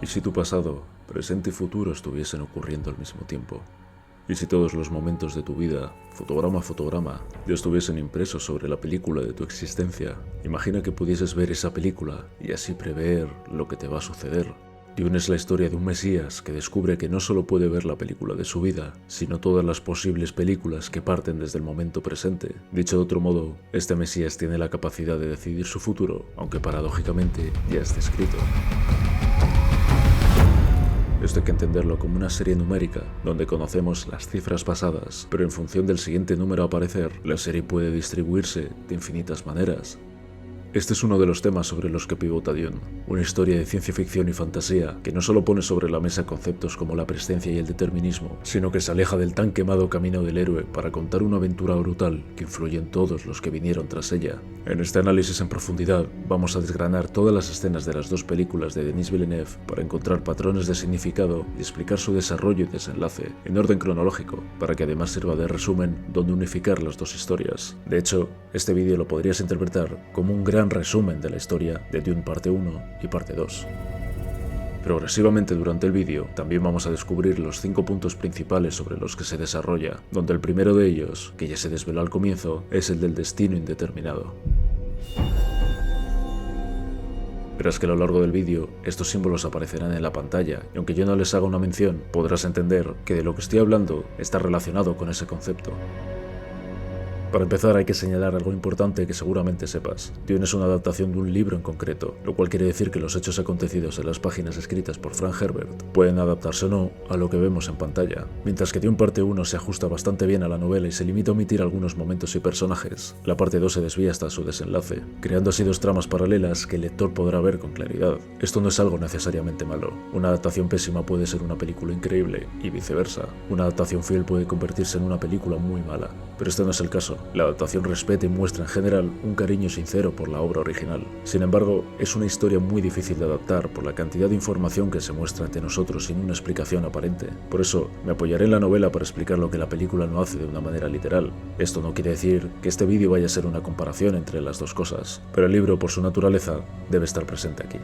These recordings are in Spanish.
¿Y si tu pasado, presente y futuro estuviesen ocurriendo al mismo tiempo? ¿Y si todos los momentos de tu vida, fotograma a fotograma, ya estuviesen impresos sobre la película de tu existencia? Imagina que pudieses ver esa película y así prever lo que te va a suceder. Dune es la historia de un Mesías que descubre que no solo puede ver la película de su vida, sino todas las posibles películas que parten desde el momento presente. Dicho de otro modo, este Mesías tiene la capacidad de decidir su futuro, aunque paradójicamente ya esté escrito. Esto hay que entenderlo como una serie numérica, donde conocemos las cifras pasadas, pero en función del siguiente número a aparecer, la serie puede distribuirse de infinitas maneras. Este es uno de los temas sobre los que pivota Dune, una historia de ciencia ficción y fantasía que no solo pone sobre la mesa conceptos como la presencia y el determinismo, sino que se aleja del tan quemado camino del héroe para contar una aventura brutal que influye en todos los que vinieron tras ella. En este análisis en profundidad vamos a desgranar todas las escenas de las dos películas de Denis Villeneuve para encontrar patrones de significado y explicar su desarrollo y desenlace en orden cronológico, para que además sirva de resumen donde unificar las dos historias. De hecho, este vídeo lo podrías interpretar como un gran resumen de la historia de Dune parte 1 y parte 2. Progresivamente durante el vídeo también vamos a descubrir los 5 puntos principales sobre los que se desarrolla, donde el primero de ellos, que ya se desveló al comienzo, es el del destino indeterminado. Verás que a lo largo del vídeo estos símbolos aparecerán en la pantalla y aunque yo no les haga una mención, podrás entender que de lo que estoy hablando está relacionado con ese concepto. Para empezar hay que señalar algo importante que seguramente sepas. Dune es una adaptación de un libro en concreto, lo cual quiere decir que los hechos acontecidos en las páginas escritas por Frank Herbert pueden adaptarse o no a lo que vemos en pantalla. Mientras que Dune parte 1 se ajusta bastante bien a la novela y se limita a omitir algunos momentos y personajes, la parte 2 se desvía hasta su desenlace, creando así dos tramas paralelas que el lector podrá ver con claridad. Esto no es algo necesariamente malo. Una adaptación pésima puede ser una película increíble y viceversa. Una adaptación fiel puede convertirse en una película muy mala, pero este no es el caso. La adaptación respeta y muestra en general un cariño sincero por la obra original. Sin embargo, es una historia muy difícil de adaptar por la cantidad de información que se muestra ante nosotros sin una explicación aparente. Por eso, me apoyaré en la novela para explicar lo que la película no hace de una manera literal. Esto no quiere decir que este vídeo vaya a ser una comparación entre las dos cosas, pero el libro, por su naturaleza, debe estar presente aquí.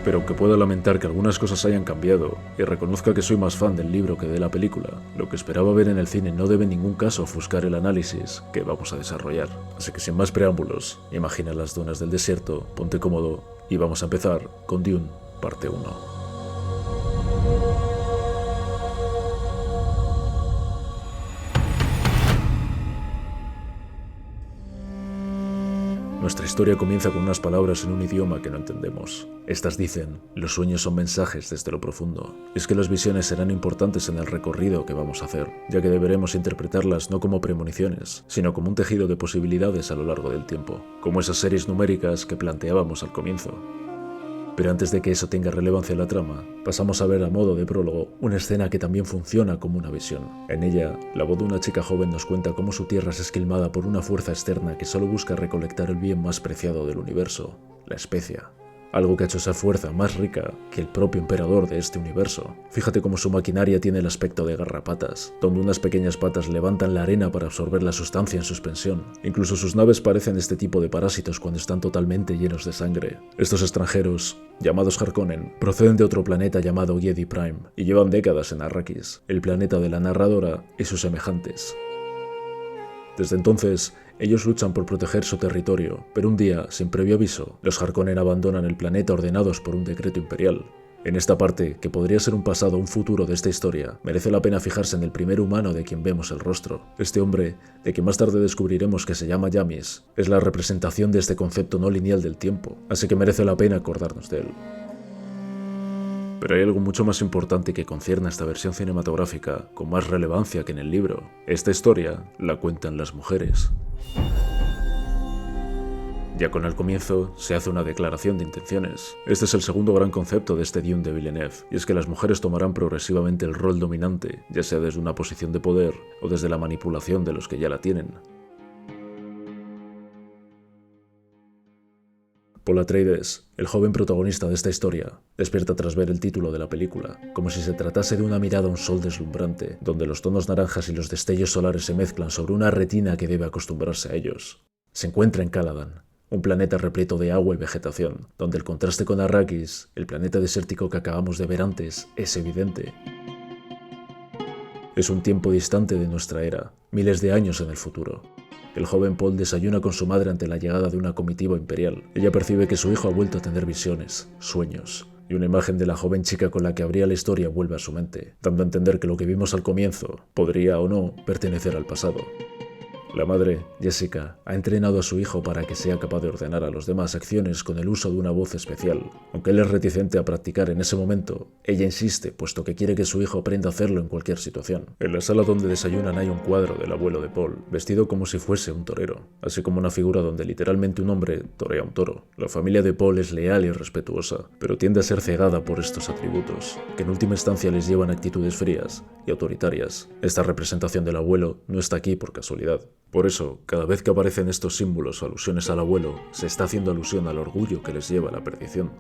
Pero aunque puedo lamentar que algunas cosas hayan cambiado, y reconozca que soy más fan del libro que de la película, lo que esperaba ver en el cine no debe en ningún caso ofuscar el análisis que vamos a desarrollar. Así que sin más preámbulos, imagina las dunas del desierto, ponte cómodo, y vamos a empezar con Dune, parte 1. Nuestra historia comienza con unas palabras en un idioma que no entendemos. Estas dicen: los sueños son mensajes desde lo profundo. Es que las visiones serán importantes en el recorrido que vamos a hacer, ya que deberemos interpretarlas no como premoniciones, sino como un tejido de posibilidades a lo largo del tiempo, como esas series numéricas que planteábamos al comienzo. Pero antes de que eso tenga relevancia en la trama, pasamos a ver a modo de prólogo una escena que también funciona como una visión. En ella, la voz de una chica joven nos cuenta cómo su tierra es esquilmada por una fuerza externa que solo busca recolectar el bien más preciado del universo, la especia. Algo que ha hecho esa fuerza más rica que el propio emperador de este universo. Fíjate cómo su maquinaria tiene el aspecto de garrapatas, donde unas pequeñas patas levantan la arena para absorber la sustancia en suspensión. Incluso sus naves parecen este tipo de parásitos cuando están totalmente llenos de sangre. Estos extranjeros, llamados Harkonnen, proceden de otro planeta llamado Giedi Prime y llevan décadas en Arrakis, el planeta de la narradora y sus semejantes. Desde entonces, ellos luchan por proteger su territorio, pero un día, sin previo aviso, los Harkonnen abandonan el planeta ordenados por un decreto imperial. En esta parte, que podría ser un pasado o un futuro de esta historia, merece la pena fijarse en el primer humano de quien vemos el rostro. Este hombre, de quien más tarde descubriremos que se llama Jamis, es la representación de este concepto no lineal del tiempo, así que merece la pena acordarnos de él. Pero hay algo mucho más importante que concierne a esta versión cinematográfica, con más relevancia que en el libro. Esta historia la cuentan las mujeres. Ya con el comienzo se hace una declaración de intenciones. Este es el segundo gran concepto de este Dune de Villeneuve, y es que las mujeres tomarán progresivamente el rol dominante, ya sea desde una posición de poder o desde la manipulación de los que ya la tienen. Paul Atreides, el joven protagonista de esta historia, despierta tras ver el título de la película, como si se tratase de una mirada a un sol deslumbrante, donde los tonos naranjas y los destellos solares se mezclan sobre una retina que debe acostumbrarse a ellos. Se encuentra en Caladan, un planeta repleto de agua y vegetación, donde el contraste con Arrakis, el planeta desértico que acabamos de ver antes, es evidente. Es un tiempo distante de nuestra era, miles de años en el futuro. El joven Paul desayuna con su madre ante la llegada de una comitiva imperial. Ella percibe que su hijo ha vuelto a tener visiones, sueños, y una imagen de la joven chica con la que abría la historia vuelve a su mente, dando a entender que lo que vimos al comienzo podría o no pertenecer al pasado. La madre, Jessica, ha entrenado a su hijo para que sea capaz de ordenar a los demás acciones con el uso de una voz especial. Aunque él es reticente a practicar en ese momento, ella insiste, puesto que quiere que su hijo aprenda a hacerlo en cualquier situación. En la sala donde desayunan hay un cuadro del abuelo de Paul, vestido como si fuese un torero, así como una figura donde literalmente un hombre torea un toro. La familia de Paul es leal y respetuosa, pero tiende a ser cegada por estos atributos, que en última instancia les llevan a actitudes frías y autoritarias. Esta representación del abuelo no está aquí por casualidad. Por eso, cada vez que aparecen estos símbolos o alusiones al abuelo, se está haciendo alusión al orgullo que les lleva a la perdición.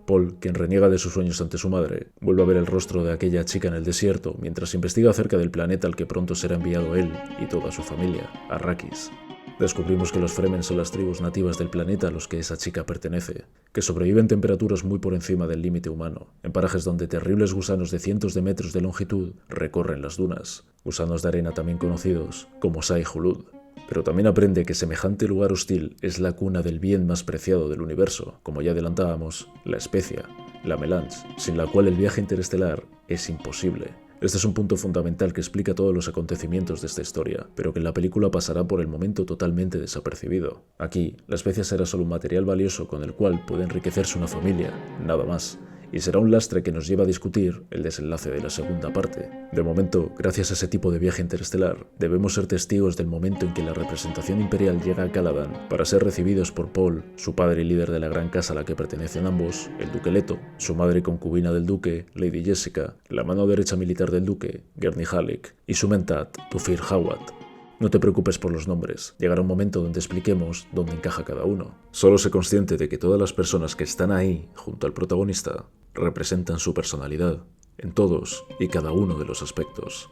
Paul, quien reniega de sus sueños ante su madre, vuelve a ver el rostro de aquella chica en el desierto mientras investiga acerca del planeta al que pronto será enviado él y toda su familia, Arrakis. Descubrimos que los Fremen son las tribus nativas del planeta a los que esa chica pertenece, que sobreviven temperaturas muy por encima del límite humano, en parajes donde terribles gusanos de cientos de metros de longitud recorren las dunas, gusanos de arena también conocidos como Sai-Hulud. Pero también aprende que semejante lugar hostil es la cuna del bien más preciado del universo, como ya adelantábamos, la especia, la melange, sin la cual el viaje interestelar es imposible. Este es un punto fundamental que explica todos los acontecimientos de esta historia, pero que en la película pasará por el momento totalmente desapercibido. Aquí, la especia será solo un material valioso con el cual puede enriquecerse una familia, nada más, y será un lastre que nos lleva a discutir el desenlace de la segunda parte. De momento, gracias a ese tipo de viaje interestelar, debemos ser testigos del momento en que la representación imperial llega a Caladan para ser recibidos por Paul, su padre y líder de la gran casa a la que pertenecen ambos, el duque Leto, su madre y concubina del duque, Lady Jessica, la mano derecha militar del duque, Gurney Halleck, y su mentat, Thufir Hawat. No te preocupes por los nombres, llegará un momento donde expliquemos dónde encaja cada uno. Solo sé consciente de que todas las personas que están ahí, junto al protagonista, representan su personalidad, en todos y cada uno de los aspectos.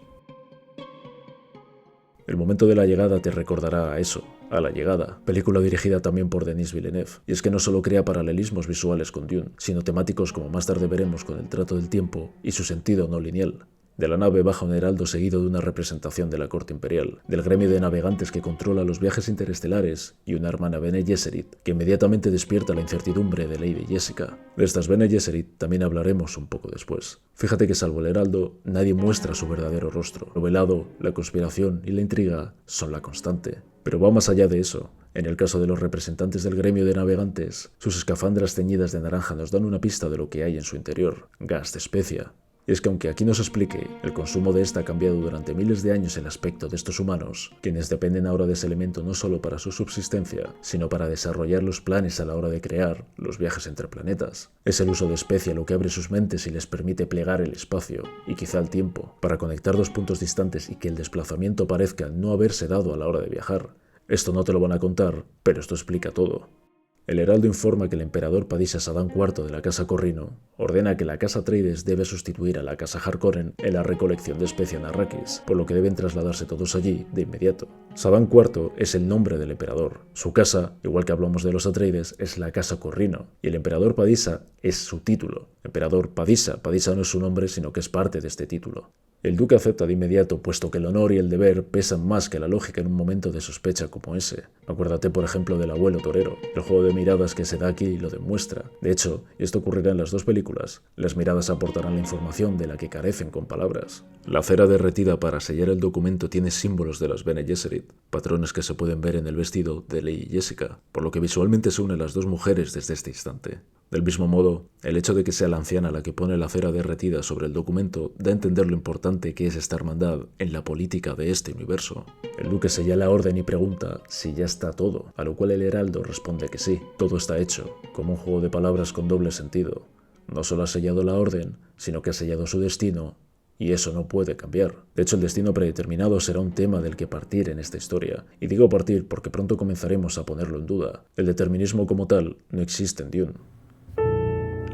El momento de la llegada te recordará a eso, a La llegada, película dirigida también por Denis Villeneuve, y es que no solo crea paralelismos visuales con Dune, sino temáticos como más tarde veremos con el trato del tiempo y su sentido no lineal. De la nave baja un heraldo seguido de una representación de la corte imperial, del gremio de navegantes que controla los viajes interestelares y una hermana Bene Gesserit que inmediatamente despierta la incertidumbre de Lady Jessica. De estas Bene Gesserit también hablaremos un poco después. Fíjate que salvo el heraldo, nadie muestra su verdadero rostro. Lo velado, la conspiración y la intriga son la constante. Pero va más allá de eso. En el caso de los representantes del gremio de navegantes, sus escafandras teñidas de naranja nos dan una pista de lo que hay en su interior, gas de especia. Y es que aunque aquí nos explique, el consumo de esta ha cambiado durante miles de años el aspecto de estos humanos, quienes dependen ahora de ese elemento no solo para su subsistencia, sino para desarrollar los planes a la hora de crear los viajes entre planetas. Es el uso de especia lo que abre sus mentes y les permite plegar el espacio, y quizá el tiempo, para conectar dos puntos distantes y que el desplazamiento parezca no haberse dado a la hora de viajar. Esto no te lo van a contar, pero esto explica todo. El heraldo informa que el emperador Padishah Saddam IV de la Casa Corrino ordena que la Casa Atreides debe sustituir a la Casa Harkonnen en la recolección de especia en Arrakis, por lo que deben trasladarse todos allí de inmediato. Saddam IV es el nombre del emperador. Su casa, igual que hablamos de los Atreides, es la Casa Corrino, y el emperador Padishah es su título. Emperador Padishah. Padishah no es su nombre, sino que es parte de este título. El duque acepta de inmediato, puesto que el honor y el deber pesan más que la lógica en un momento de sospecha como ese. Acuérdate, por ejemplo, del abuelo torero. El juego de miradas que se da aquí lo demuestra. De hecho, y esto ocurrirá en las dos películas, las miradas aportarán la información de la que carecen con palabras. La cera derretida para sellar el documento tiene símbolos de las Bene Gesserit, patrones que se pueden ver en el vestido de Lady Jessica, por lo que visualmente se unen las dos mujeres desde este instante. Del mismo modo, el hecho de que sea la anciana la que pone la cera derretida sobre el documento da a entender lo importante que es esta hermandad en la política de este universo. El duque sella la orden y pregunta si ya está todo, a lo cual el heraldo responde que sí, todo está hecho, como un juego de palabras con doble sentido. No solo ha sellado la orden, sino que ha sellado su destino, y eso no puede cambiar. De hecho, el destino predeterminado será un tema del que partir en esta historia, y digo partir porque pronto comenzaremos a ponerlo en duda. El determinismo como tal no existe en Dune.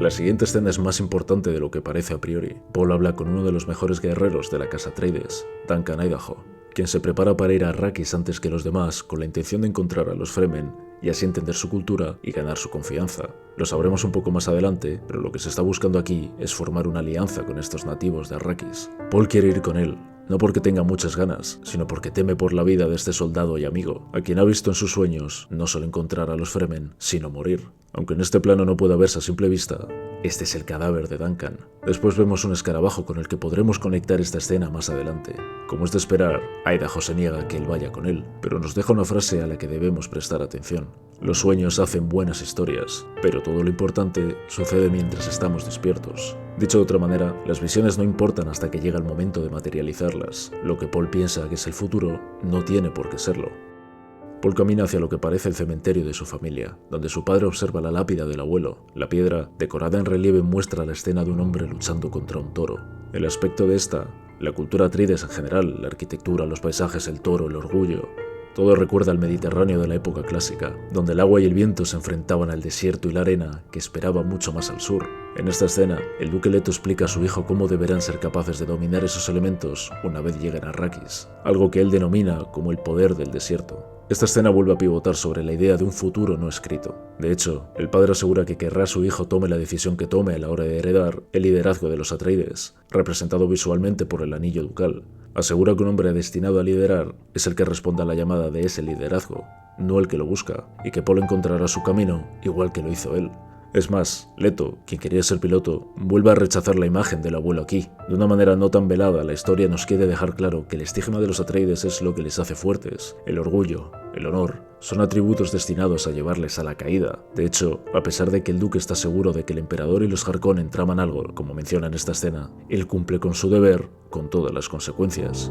La siguiente escena es más importante de lo que parece a priori. Paul habla con uno de los mejores guerreros de la casa Atreides, Duncan Idaho, quien se prepara para ir a Arrakis antes que los demás con la intención de encontrar a los Fremen y así entender su cultura y ganar su confianza. Lo sabremos un poco más adelante, pero lo que se está buscando aquí es formar una alianza con estos nativos de Arrakis. Paul quiere ir con él, no porque tenga muchas ganas, sino porque teme por la vida de este soldado y amigo, a quien ha visto en sus sueños no solo encontrar a los Fremen, sino morir. Aunque en este plano no pueda verse a simple vista, este es el cadáver de Duncan. Después vemos un escarabajo con el que podremos conectar esta escena más adelante. Como es de esperar, Idaho se niega a que él vaya con él, pero nos deja una frase a la que debemos prestar atención. Los sueños hacen buenas historias, pero todo lo importante sucede mientras estamos despiertos. Dicho de otra manera, las visiones no importan hasta que llega el momento de materializarlas. Lo que Paul piensa que es el futuro no tiene por qué serlo. Paul camina hacia lo que parece el cementerio de su familia, donde su padre observa la lápida del abuelo. La piedra, decorada en relieve, muestra la escena de un hombre luchando contra un toro. El aspecto de esta, la cultura Atreides en general, la arquitectura, los paisajes, el toro, el orgullo, todo recuerda al Mediterráneo de la época clásica, donde el agua y el viento se enfrentaban al desierto y la arena, que esperaba mucho más al sur. En esta escena, el duque Leto explica a su hijo cómo deberán ser capaces de dominar esos elementos una vez lleguen a Arrakis, algo que él denomina como el poder del desierto. Esta escena vuelve a pivotar sobre la idea de un futuro no escrito. De hecho, el padre asegura que querrá su hijo tome la decisión que tome a la hora de heredar el liderazgo de los Atreides, representado visualmente por el anillo ducal. Asegura que un hombre destinado a liderar es el que responde a la llamada de ese liderazgo, no el que lo busca, y que Paul encontrará su camino igual que lo hizo él. Es más, Leto, quien quería ser piloto, vuelve a rechazar la imagen del abuelo aquí. De una manera no tan velada, la historia nos quiere dejar claro que el estigma de los Atreides es lo que les hace fuertes. El orgullo, el honor, son atributos destinados a llevarles a la caída. De hecho, a pesar de que el duque está seguro de que el emperador y los Harkonnen traman algo, como menciona en esta escena, él cumple con su deber, con todas las consecuencias.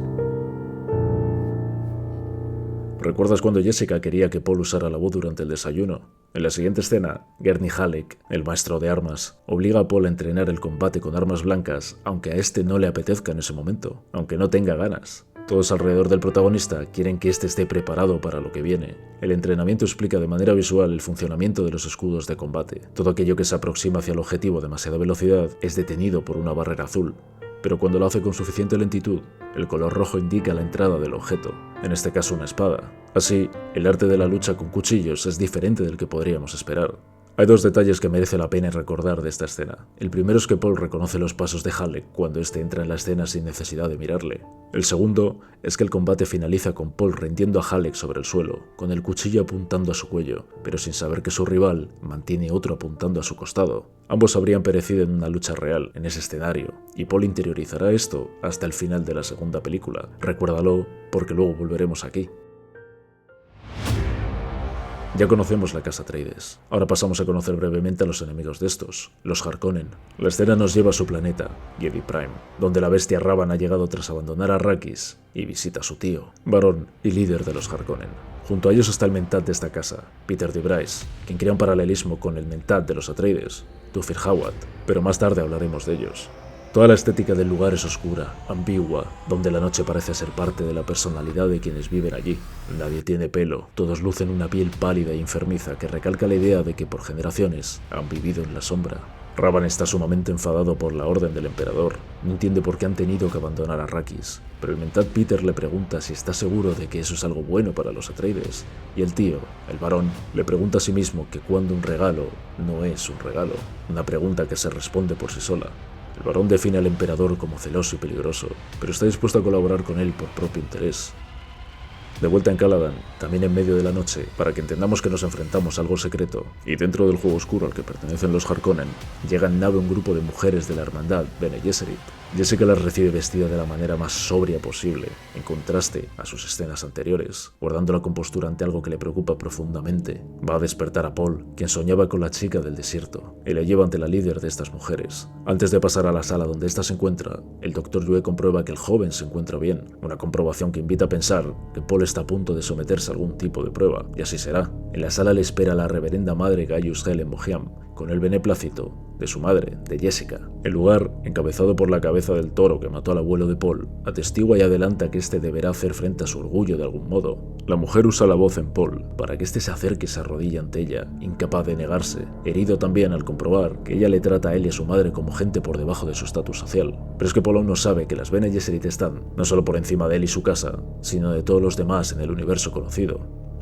¿Recuerdas cuando Jessica quería que Paul usara la voz durante el desayuno? En la siguiente escena, Gurney Halleck, el maestro de armas, obliga a Paul a entrenar el combate con armas blancas, aunque a este no le apetezca en ese momento, aunque no tenga ganas. Todos alrededor del protagonista quieren que éste esté preparado para lo que viene. El entrenamiento explica de manera visual el funcionamiento de los escudos de combate. Todo aquello que se aproxima hacia el objetivo a demasiada velocidad es detenido por una barrera azul, pero cuando lo hace con suficiente lentitud, el color rojo indica la entrada del objeto, en este caso una espada. Así, el arte de la lucha con cuchillos es diferente del que podríamos esperar. Hay dos detalles que merece la pena recordar de esta escena. El primero es que Paul reconoce los pasos de Halleck cuando éste entra en la escena sin necesidad de mirarle. El segundo es que el combate finaliza con Paul rendiendo a Halleck sobre el suelo, con el cuchillo apuntando a su cuello, pero sin saber que su rival mantiene otro apuntando a su costado. Ambos habrían perecido en una lucha real, en ese escenario, y Paul interiorizará esto hasta el final de la segunda película. Recuérdalo, porque luego volveremos aquí. Ya conocemos la casa Atreides. Ahora pasamos a conocer brevemente a los enemigos de estos, los Harkonnen. La escena nos lleva a su planeta, Giedi Prime, donde la bestia Ravan ha llegado tras abandonar a Arrakis y visita a su tío, varón y líder de los Harkonnen. Junto a ellos está el mentat de esta casa, Peter DeVries, quien crea un paralelismo con el mentat de los Atreides, Tufir Hawat, pero más tarde hablaremos de ellos. Toda la estética del lugar es oscura, ambigua, donde la noche parece ser parte de la personalidad de quienes viven allí. Nadie tiene pelo, todos lucen una piel pálida e enfermiza que recalca la idea de que por generaciones han vivido en la sombra. Ravan está sumamente enfadado por la orden del emperador, no entiende por qué han tenido que abandonar a Arrakis, pero el mentat Peter le pregunta si está seguro de que eso es algo bueno para los Atreides, y el tío, el varón, le pregunta a sí mismo que cuando un regalo no es un regalo, una pregunta que se responde por sí sola. El varón define al emperador como celoso y peligroso, pero está dispuesto a colaborar con él por propio interés. De vuelta en Caladan, también en medio de la noche, para que entendamos que nos enfrentamos a algo secreto, y dentro del juego oscuro al que pertenecen los Harkonnen, llega en nave un grupo de mujeres de la hermandad Bene Gesserit. Jessica las recibe vestida de la manera más sobria posible, en contraste a sus escenas anteriores, guardando la compostura ante algo que le preocupa profundamente. Va a despertar a Paul, quien soñaba con la chica del desierto, y la lleva ante la líder de estas mujeres. Antes de pasar a la sala donde ésta se encuentra, el Dr. Yue comprueba que el joven se encuentra bien, una comprobación que invita a pensar que Paul está a punto de someterse a algún tipo de prueba, y así será. En la sala le espera la reverenda madre Gaius Helen Mohiam, con el beneplácito de su madre, de Jessica. El lugar, encabezado por la cabeza del toro que mató al abuelo de Paul, atestigua y adelanta que éste deberá hacer frente a su orgullo de algún modo. La mujer usa la voz en Paul para que éste se acerque y se arrodille ante ella, incapaz de negarse, herido también al comprobar que ella le trata a él y a su madre como gente por debajo de su estatus social. Pero es que Paul aún no sabe que las Bene Gesserit están, no solo por encima de él y su casa, sino de todos los demás en el universo conocido.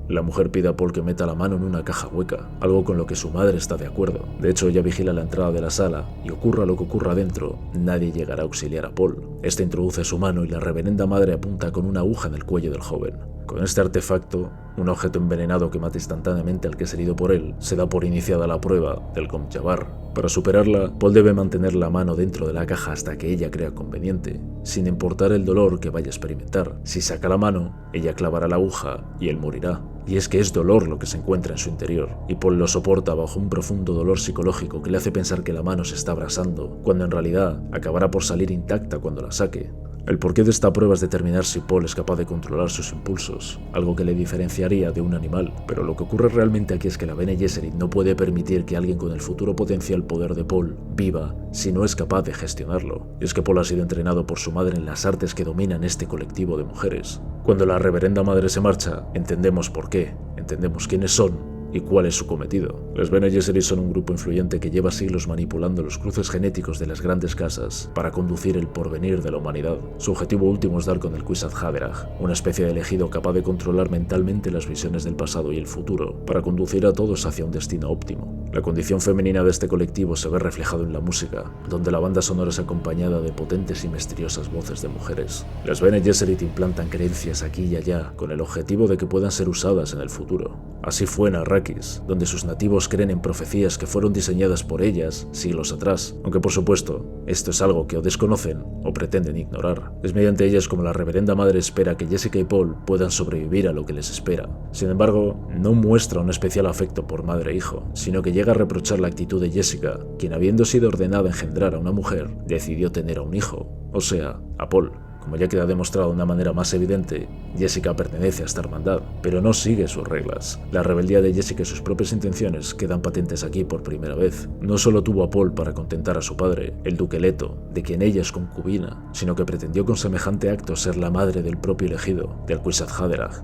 La mujer pide a Paul que meta la mano en una caja hueca, algo con lo que su madre está de acuerdo. De hecho, ella vigila la entrada de la sala y ocurra lo que ocurra dentro, nadie llegará a auxiliar a Paul. Este introduce su mano y la reverenda madre apunta con una aguja en el cuello del joven. Con este artefacto, un objeto envenenado que mata instantáneamente al que es herido por él, se da por iniciada la prueba del Gom-Jabbar. Para superarla, Paul debe mantener la mano dentro de la caja hasta que ella crea conveniente, sin importar el dolor que vaya a experimentar. Si saca la mano, ella clavará la aguja y él morirá. Y es que es dolor lo que se encuentra en su interior, y Paul lo soporta bajo un profundo dolor psicológico que le hace pensar que la mano se está abrasando, cuando en realidad acabará por salir intacta cuando la saque. El porqué de esta prueba es determinar si Paul es capaz de controlar sus impulsos, algo que le diferenciaría de un animal. Pero lo que ocurre realmente aquí es que la Bene Gesserit no puede permitir que alguien con el futuro potencial poder de Paul viva si no es capaz de gestionarlo. Y es que Paul ha sido entrenado por su madre en las artes que dominan este colectivo de mujeres. Cuando la reverenda madre se marcha, entendemos por qué, entendemos quiénes son y cuál es su cometido. Las Bene Gesserit son un grupo influyente que lleva siglos manipulando los cruces genéticos de las grandes casas para conducir el porvenir de la humanidad. Su objetivo último es dar con el Kwisatz Haderach, una especie de elegido capaz de controlar mentalmente las visiones del pasado y el futuro, para conducir a todos hacia un destino óptimo. La condición femenina de este colectivo se ve reflejado en la música, donde la banda sonora es acompañada de potentes y misteriosas voces de mujeres. Las Bene Gesserit implantan creencias aquí y allá, con el objetivo de que puedan ser usadas en el futuro. Así fue en Arrakis, donde sus nativos creen en profecías que fueron diseñadas por ellas siglos atrás, aunque por supuesto, esto es algo que o desconocen o pretenden ignorar. Es mediante ellas como la reverenda madre espera que Jessica y Paul puedan sobrevivir a lo que les espera. Sin embargo, no muestra un especial afecto por madre e hijo, sino que llega a reprochar la actitud de Jessica, quien habiendo sido ordenada a engendrar a una mujer, decidió tener a un hijo, o sea, a Paul. Como ya queda demostrado de una manera más evidente, Jessica pertenece a esta hermandad, pero no sigue sus reglas. La rebeldía de Jessica y sus propias intenciones quedan patentes aquí por primera vez. No solo tuvo a Paul para contentar a su padre, el duque Leto, de quien ella es concubina, sino que pretendió con semejante acto ser la madre del propio elegido, del Kwisatz Haderach.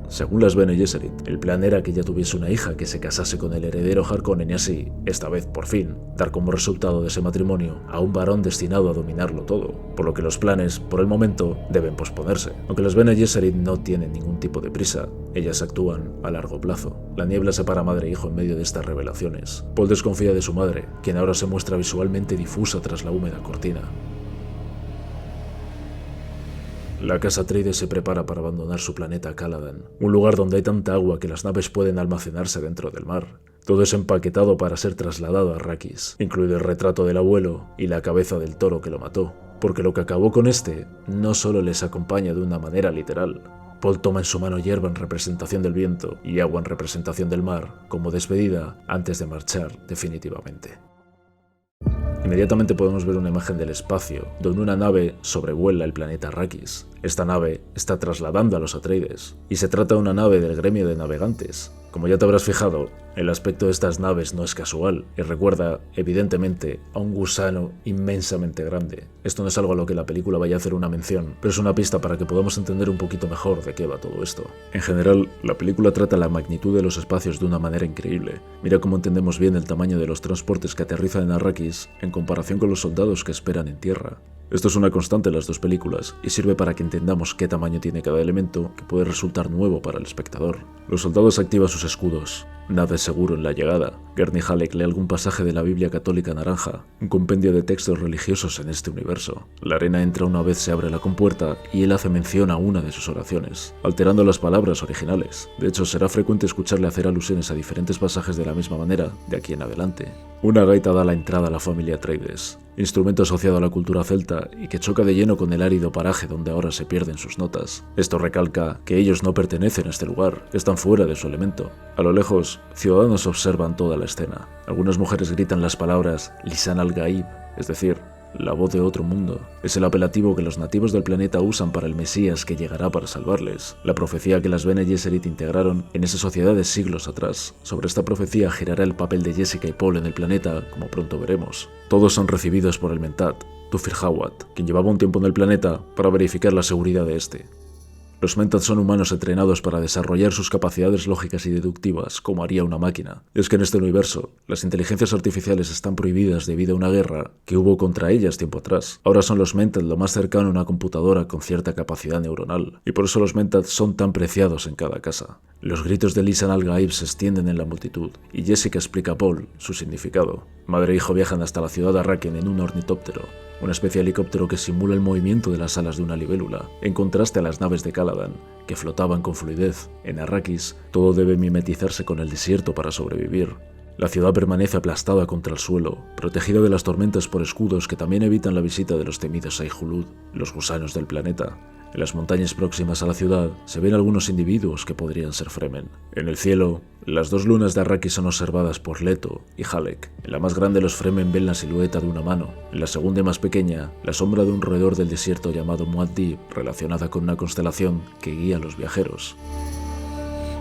Según las Bene Gesserit, el plan era que ella tuviese una hija que se casase con el heredero Harkonnen y así, esta vez por fin, dar como resultado de ese matrimonio a un varón destinado a dominarlo todo, por lo que los planes, por el momento, deben posponerse. Aunque las Bene Gesserit no tienen ningún tipo de prisa, ellas actúan a largo plazo. La niebla separa madre e hijo en medio de estas revelaciones. Paul desconfía de su madre, quien ahora se muestra visualmente difusa tras la húmeda cortina. La casa Atreides se prepara para abandonar su planeta Caladan, un lugar donde hay tanta agua que las naves pueden almacenarse dentro del mar. Todo es empaquetado para ser trasladado a Arrakis, incluido el retrato del abuelo y la cabeza del toro que lo mató, porque lo que acabó con este no solo les acompaña de una manera literal. Paul toma en su mano hierba en representación del viento y agua en representación del mar, como despedida antes de marchar definitivamente. Inmediatamente podemos ver una imagen del espacio, donde una nave sobrevuela el planeta Arrakis. Esta nave está trasladando a los Atreides, y se trata de una nave del gremio de navegantes. Como ya te habrás fijado, el aspecto de estas naves no es casual, y recuerda, evidentemente, a un gusano inmensamente grande. Esto no es algo a lo que la película vaya a hacer una mención, pero es una pista para que podamos entender un poquito mejor de qué va todo esto. En general, la película trata la magnitud de los espacios de una manera increíble. Mira cómo entendemos bien el tamaño de los transportes que aterrizan en Arrakis en comparación con los soldados que esperan en tierra. Esto es una constante en las dos películas y sirve para que entendamos qué tamaño tiene cada elemento que puede resultar nuevo para el espectador. Los soldados activan sus escudos. Nada es seguro en la llegada. Gurney Halleck lee algún pasaje de la Biblia católica naranja, un compendio de textos religiosos en este universo. La arena entra una vez se abre la compuerta y él hace mención a una de sus oraciones, alterando las palabras originales. De hecho, será frecuente escucharle hacer alusiones a diferentes pasajes de la misma manera de aquí en adelante. Una gaita da la entrada a la familia Atreides, instrumento asociado a la cultura celta y que choca de lleno con el árido paraje donde ahora se pierden sus notas. Esto recalca que ellos no pertenecen a este lugar, están fuera de su elemento. A lo lejos, ciudadanos observan toda la escena. Algunas mujeres gritan las palabras Lisan al-Gaib, es decir, la voz de otro mundo. Es el apelativo que los nativos del planeta usan para el Mesías que llegará para salvarles. La profecía que las Bene Gesserit integraron en esas sociedades siglos atrás. Sobre esta profecía girará el papel de Jessica y Paul en el planeta, como pronto veremos. Todos son recibidos por el Mentat, Tufir Hawat, quien llevaba un tiempo en el planeta para verificar la seguridad de este. Los Mentat son humanos entrenados para desarrollar sus capacidades lógicas y deductivas, como haría una máquina. Y es que en este universo, las inteligencias artificiales están prohibidas debido a una guerra que hubo contra ellas tiempo atrás. Ahora son los Mentat lo más cercano a una computadora con cierta capacidad neuronal, y por eso los Mentat son tan preciados en cada casa. Los gritos de Lisan al-Gaib se extienden en la multitud, y Jessica explica a Paul su significado. Madre e hijo viajan hasta la ciudad de Arrakeen en un ornitóptero, una especie de helicóptero que simula el movimiento de las alas de una libélula, en contraste a las naves de Caladan, que flotaban con fluidez. En Arrakis, todo debe mimetizarse con el desierto para sobrevivir. La ciudad permanece aplastada contra el suelo, protegida de las tormentas por escudos que también evitan la visita de los temidos Ai-Hulud, los gusanos del planeta. En las montañas próximas a la ciudad se ven algunos individuos que podrían ser Fremen. En el cielo, las dos lunas de Arrakis son observadas por Leto y Halleck. En la más grande los Fremen ven la silueta de una mano. En la segunda y más pequeña, la sombra de un roedor del desierto llamado Muad'Dib, relacionada con una constelación que guía a los viajeros.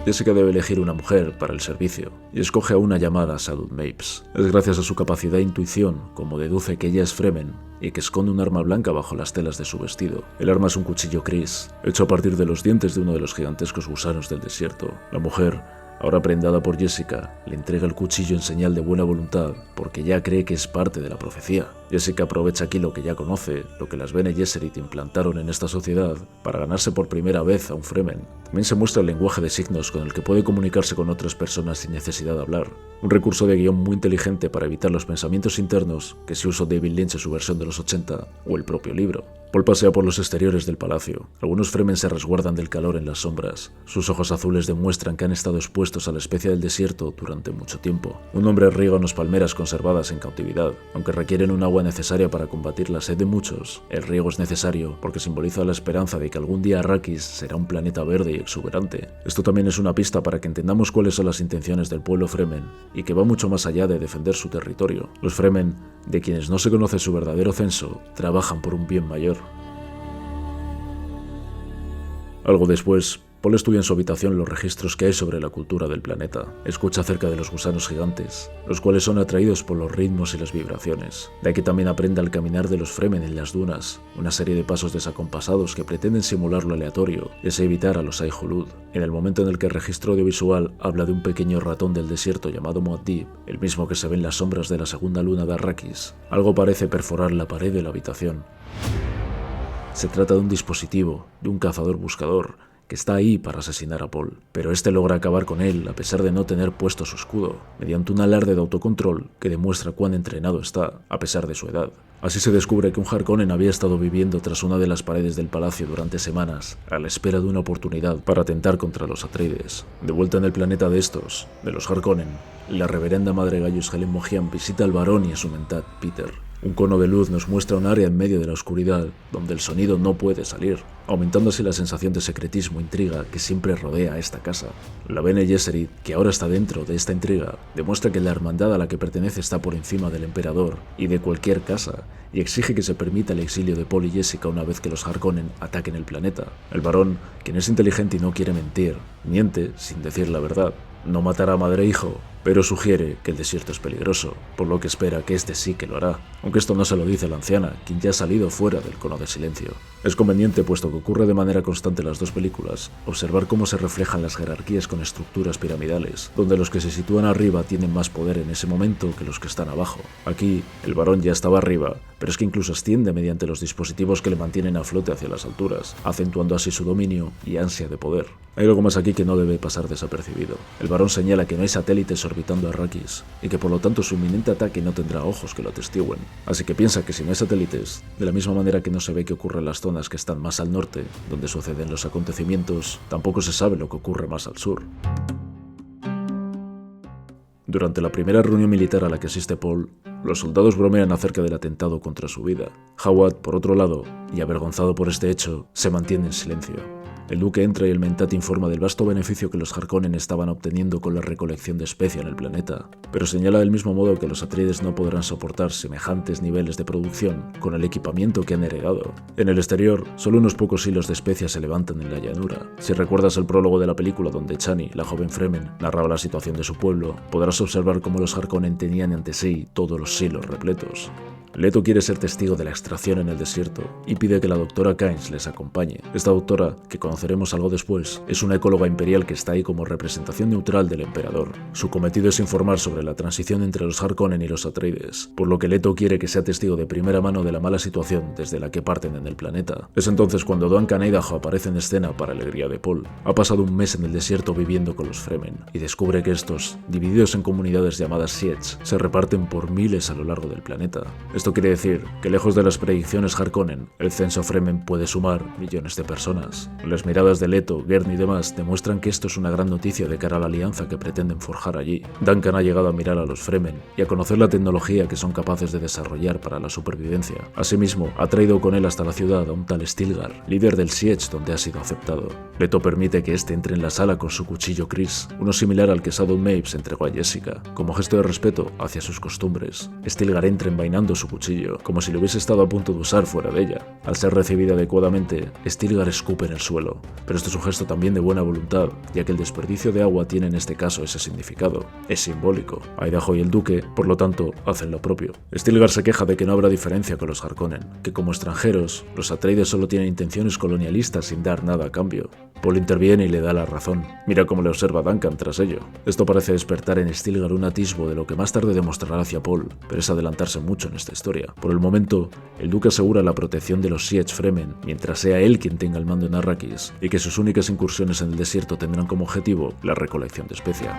Jessica debe elegir una mujer para el servicio, y escoge a una llamada Sadut Mapes. Es gracias a su capacidad de intuición como deduce que ella es Fremen y que esconde un arma blanca bajo las telas de su vestido. El arma es un cuchillo Cris, hecho a partir de los dientes de uno de los gigantescos gusanos del desierto. La mujer, ahora prendada por Jessica, le entrega el cuchillo en señal de buena voluntad porque ya cree que es parte de la profecía. Jessica aprovecha aquí lo que ya conoce, lo que las Bene Gesserit implantaron en esta sociedad, para ganarse por primera vez a un Fremen. También se muestra el lenguaje de signos con el que puede comunicarse con otras personas sin necesidad de hablar. Un recurso de guión muy inteligente para evitar los pensamientos internos que se usó David Lynch en su versión de los 80 o el propio libro. Paul pasea por los exteriores del palacio. Algunos Fremen se resguardan del calor en las sombras. Sus ojos azules demuestran que han estado expuestos a la especie del desierto durante mucho tiempo. Un hombre riega unas palmeras conservadas en cautividad. Aunque requieren un agua necesaria para combatir la sed de muchos, el riego es necesario porque simboliza la esperanza de que algún día Arrakis será un planeta verde y exuberante. Esto también es una pista para que entendamos cuáles son las intenciones del pueblo Fremen y que va mucho más allá de defender su territorio. Los Fremen, de quienes no se conoce su verdadero censo, trabajan por un bien mayor. Algo después, Paul estudia en su habitación los registros que hay sobre la cultura del planeta. Escucha acerca de los gusanos gigantes, los cuales son atraídos por los ritmos y las vibraciones. De aquí también aprende al caminar de los Fremen en las dunas, una serie de pasos desacompasados que pretenden simular lo aleatorio y así evitar a los Ai-Hulud. En el momento en el que el registro audiovisual habla de un pequeño ratón del desierto llamado Muad'Dib, el mismo que se ve en las sombras de la segunda luna de Arrakis, algo parece perforar la pared de la habitación. Se trata de un dispositivo, de un cazador-buscador, que está ahí para asesinar a Paul, pero este logra acabar con él a pesar de no tener puesto su escudo, mediante un alarde de autocontrol que demuestra cuán entrenado está, a pesar de su edad. Así se descubre que un Harkonnen había estado viviendo tras una de las paredes del palacio durante semanas, a la espera de una oportunidad para atentar contra los Atreides. De vuelta en el planeta de estos, de los Harkonnen, la reverenda madre Gaius Helen Mohiam visita al varón y a su mentat, Peter. Un cono de luz nos muestra un área en medio de la oscuridad, donde el sonido no puede salir, aumentando así la sensación de secretismo e intriga que siempre rodea a esta casa. La Bene Gesserit, que ahora está dentro de esta intriga, demuestra que la hermandad a la que pertenece está por encima del emperador y de cualquier casa, y exige que se permita el exilio de Paul y Jessica una vez que los Harkonnen ataquen el planeta. El varón, quien es inteligente y no quiere mentir, miente sin decir la verdad. No matará a madre e hijo, pero sugiere que el desierto es peligroso, por lo que espera que este sí que lo hará, aunque esto no se lo dice la anciana, quien ya ha salido fuera del cono de silencio. Es conveniente, puesto que ocurre de manera constante en las dos películas, observar cómo se reflejan las jerarquías con estructuras piramidales, donde los que se sitúan arriba tienen más poder en ese momento que los que están abajo. Aquí, el varón ya estaba arriba, pero es que incluso asciende mediante los dispositivos que le mantienen a flote hacia las alturas, acentuando así su dominio y ansia de poder. Hay algo más aquí que no debe pasar desapercibido. El varón señala que no hay satélites orbitando Arrakis, y que por lo tanto su inminente ataque no tendrá ojos que lo atestiguen. Así que piensa que si no hay satélites, de la misma manera que no se ve qué ocurre en las zonas que están más al norte, donde suceden los acontecimientos, tampoco se sabe lo que ocurre más al sur. Durante la primera reunión militar a la que asiste Paul, los soldados bromean acerca del atentado contra su vida. Hawat, por otro lado, y avergonzado por este hecho, se mantiene en silencio. El duque entra y el mentat informa del vasto beneficio que los Harkonnen estaban obteniendo con la recolección de especia en el planeta, pero señala del mismo modo que los Atreides no podrán soportar semejantes niveles de producción con el equipamiento que han heredado. En el exterior, solo unos pocos hilos de especia se levantan en la llanura. Si recuerdas el prólogo de la película donde Chani, la joven Fremen, narraba la situación de su pueblo, podrás observar cómo los Harkonnen tenían ante sí todos los silos repletos. Leto quiere ser testigo de la extracción en el desierto y pide que la doctora Kynes les acompañe. Esta doctora, que conoceremos algo después, es una ecóloga imperial que está ahí como representación neutral del emperador. Su cometido es informar sobre la transición entre los Harkonnen y los Atreides, por lo que Leto quiere que sea testigo de primera mano de la mala situación desde la que parten en el planeta. Es entonces cuando Duncan e Idaho aparece en escena para alegría de Paul. Ha pasado un mes en el desierto viviendo con los Fremen y descubre que estos, divididos en comunidades llamadas Sietch, se reparten por miles a lo largo del planeta. Esto quiere decir que lejos de las predicciones Harkonnen, el censo Fremen puede sumar millones de personas. Las miradas de Leto, Gurney y demás demuestran que esto es una gran noticia de cara a la alianza que pretenden forjar allí. Duncan ha llegado a mirar a los Fremen y a conocer la tecnología que son capaces de desarrollar para la supervivencia. Asimismo, ha traído con él hasta la ciudad a un tal Stilgar, líder del Sietch donde ha sido aceptado. Leto permite que este entre en la sala con su cuchillo Chris, uno similar al que Shadow Mapes entregó a Jessica, como gesto de respeto hacia sus costumbres. Stilgar entra envainando su cuchillo, como si lo hubiese estado a punto de usar fuera de ella. Al ser recibida adecuadamente, Stilgar escupe en el suelo, pero esto es un gesto también de buena voluntad, ya que el desperdicio de agua tiene en este caso ese significado. Es simbólico. Idaho y el duque, por lo tanto, hacen lo propio. Stilgar se queja de que no habrá diferencia con los Harkonnen, que como extranjeros, los Atreides solo tienen intenciones colonialistas sin dar nada a cambio. Paul interviene y le da la razón. Mira cómo le observa Duncan tras ello. Esto parece despertar en Stilgar un atisbo de lo que más tarde demostrará hacia Paul, pero es adelantarse mucho en esta historia. Por el momento, el duque asegura la protección de los Sietch Fremen, mientras sea él quien tenga el mando en Arrakis, y que sus únicas incursiones en el desierto tendrán como objetivo la recolección de especia.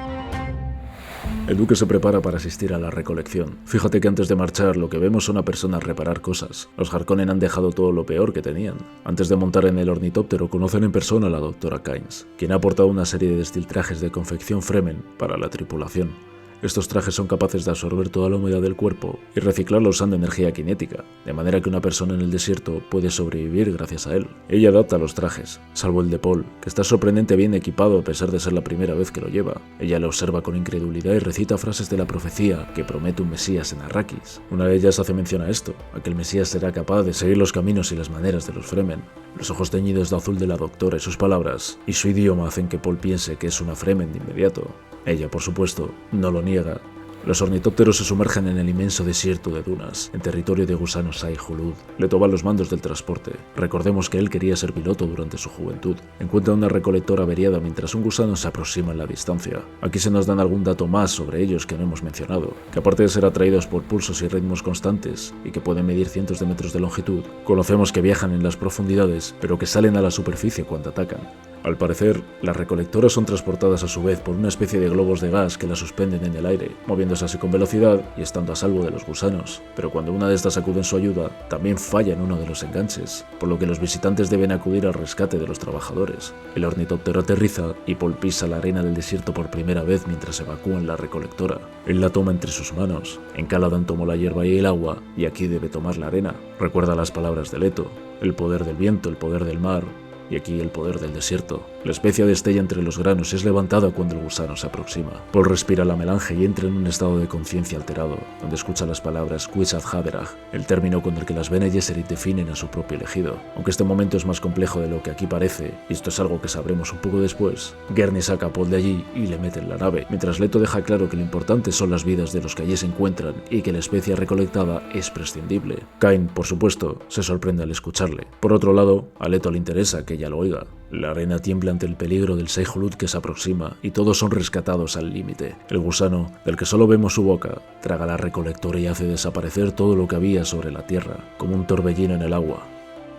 El duque se prepara para asistir a la recolección. Fíjate que antes de marchar lo que vemos son a personas reparar cosas. Los Harkonnen han dejado todo lo peor que tenían. Antes de montar en el ornitóptero conocen en persona a la doctora Kynes, quien ha aportado una serie de destiltrajes de confección Fremen para la tripulación. Estos trajes son capaces de absorber toda la humedad del cuerpo y reciclarla usando energía cinética, de manera que una persona en el desierto puede sobrevivir gracias a él. Ella adapta los trajes, salvo el de Paul, que está sorprendente bien equipado a pesar de ser la primera vez que lo lleva. Ella le observa con incredulidad y recita frases de la profecía que promete un Mesías en Arrakis. Una de ellas hace mención a esto, a que el Mesías será capaz de seguir los caminos y las maneras de los Fremen. Los ojos teñidos de azul de la doctora y sus palabras, y su idioma hacen que Paul piense que es una Fremen de inmediato. Ella, por supuesto, no lo niega. Los ornitópteros se sumergen en el inmenso desierto de dunas, en territorio de gusanos Shai-Hulud. Leto va a los mandos del transporte. Recordemos que él quería ser piloto durante su juventud. Encuentra una recolectora averiada mientras un gusano se aproxima en la distancia. Aquí se nos dan algún dato más sobre ellos que no hemos mencionado, que aparte de ser atraídos por pulsos y ritmos constantes, y que pueden medir cientos de metros de longitud, conocemos que viajan en las profundidades, pero que salen a la superficie cuando atacan. Al parecer, las recolectoras son transportadas a su vez por una especie de globos de gas que las suspenden en el aire, moviéndose así con velocidad y estando a salvo de los gusanos. Pero cuando una de estas acude en su ayuda, también falla en uno de los enganches, por lo que los visitantes deben acudir al rescate de los trabajadores. El ornitóptero aterriza y Paul pisa la arena del desierto por primera vez mientras evacúan la recolectora. Él la toma entre sus manos. En Caladan tomó la hierba y el agua, y aquí debe tomar la arena. Recuerda las palabras de Leto: el poder del viento, el poder del mar, y aquí el poder del desierto. La especia destella entre los granos y es levantada cuando el gusano se aproxima. Paul respira la melange y entra en un estado de conciencia alterado, donde escucha las palabras Kwisatz Haderach, el término con el que las Bene Gesserit definen a su propio elegido. Aunque este momento es más complejo de lo que aquí parece, y esto es algo que sabremos un poco después, Gurney saca a Paul de allí y le mete en la nave, mientras Leto deja claro que lo importante son las vidas de los que allí se encuentran y que la especia recolectada es prescindible. Kain, por supuesto, se sorprende al escucharle. Por otro lado, a Leto le interesa que ella lo oiga. La arena tiembla ante el peligro del Shai-Hulud que se aproxima y todos son rescatados al límite. El gusano, del que solo vemos su boca, traga la recolectora y hace desaparecer todo lo que había sobre la tierra, como un torbellino en el agua.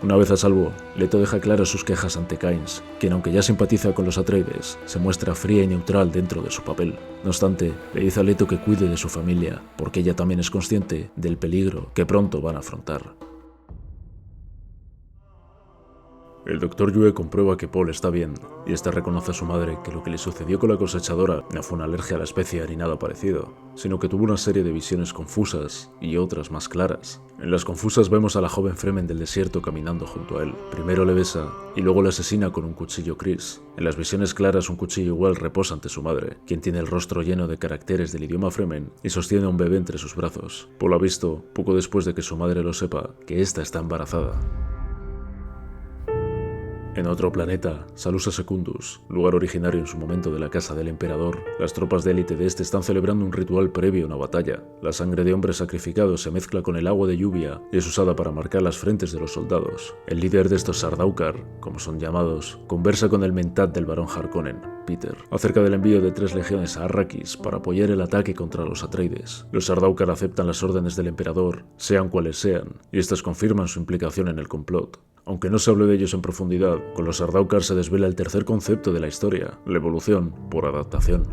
Una vez a salvo, Leto deja claras sus quejas ante Kynes, quien aunque ya simpatiza con los Atreides, se muestra fría y neutral dentro de su papel. No obstante, le dice a Leto que cuide de su familia, porque ella también es consciente del peligro que pronto van a afrontar. El Dr. Yue comprueba que Paul está bien, y este reconoce a su madre que lo que le sucedió con la cosechadora no fue una alergia a la especia ni nada parecido, sino que tuvo una serie de visiones confusas y otras más claras. En las confusas vemos a la joven Fremen del desierto caminando junto a él. Primero le besa y luego le asesina con un cuchillo Chris. En las visiones claras un cuchillo igual reposa ante su madre, quien tiene el rostro lleno de caracteres del idioma Fremen y sostiene a un bebé entre sus brazos. Paul ha visto, poco después de que su madre lo sepa, que ésta está embarazada. En otro planeta, Salusa Secundus, lugar originario en su momento de la casa del emperador, las tropas de élite de este están celebrando un ritual previo a una batalla. La sangre de hombres sacrificados se mezcla con el agua de lluvia y es usada para marcar las frentes de los soldados. El líder de estos Sardaukar, como son llamados, conversa con el mentat del barón Harkonnen, Peter, acerca del envío de 3 legiones a Arrakis para apoyar el ataque contra los Atreides. Los Sardaukar aceptan las órdenes del emperador, sean cuales sean, y estas confirman su implicación en el complot. Aunque no se hable de ellos en profundidad, con los Sardaukar se desvela el tercer concepto de la historia, la evolución por adaptación.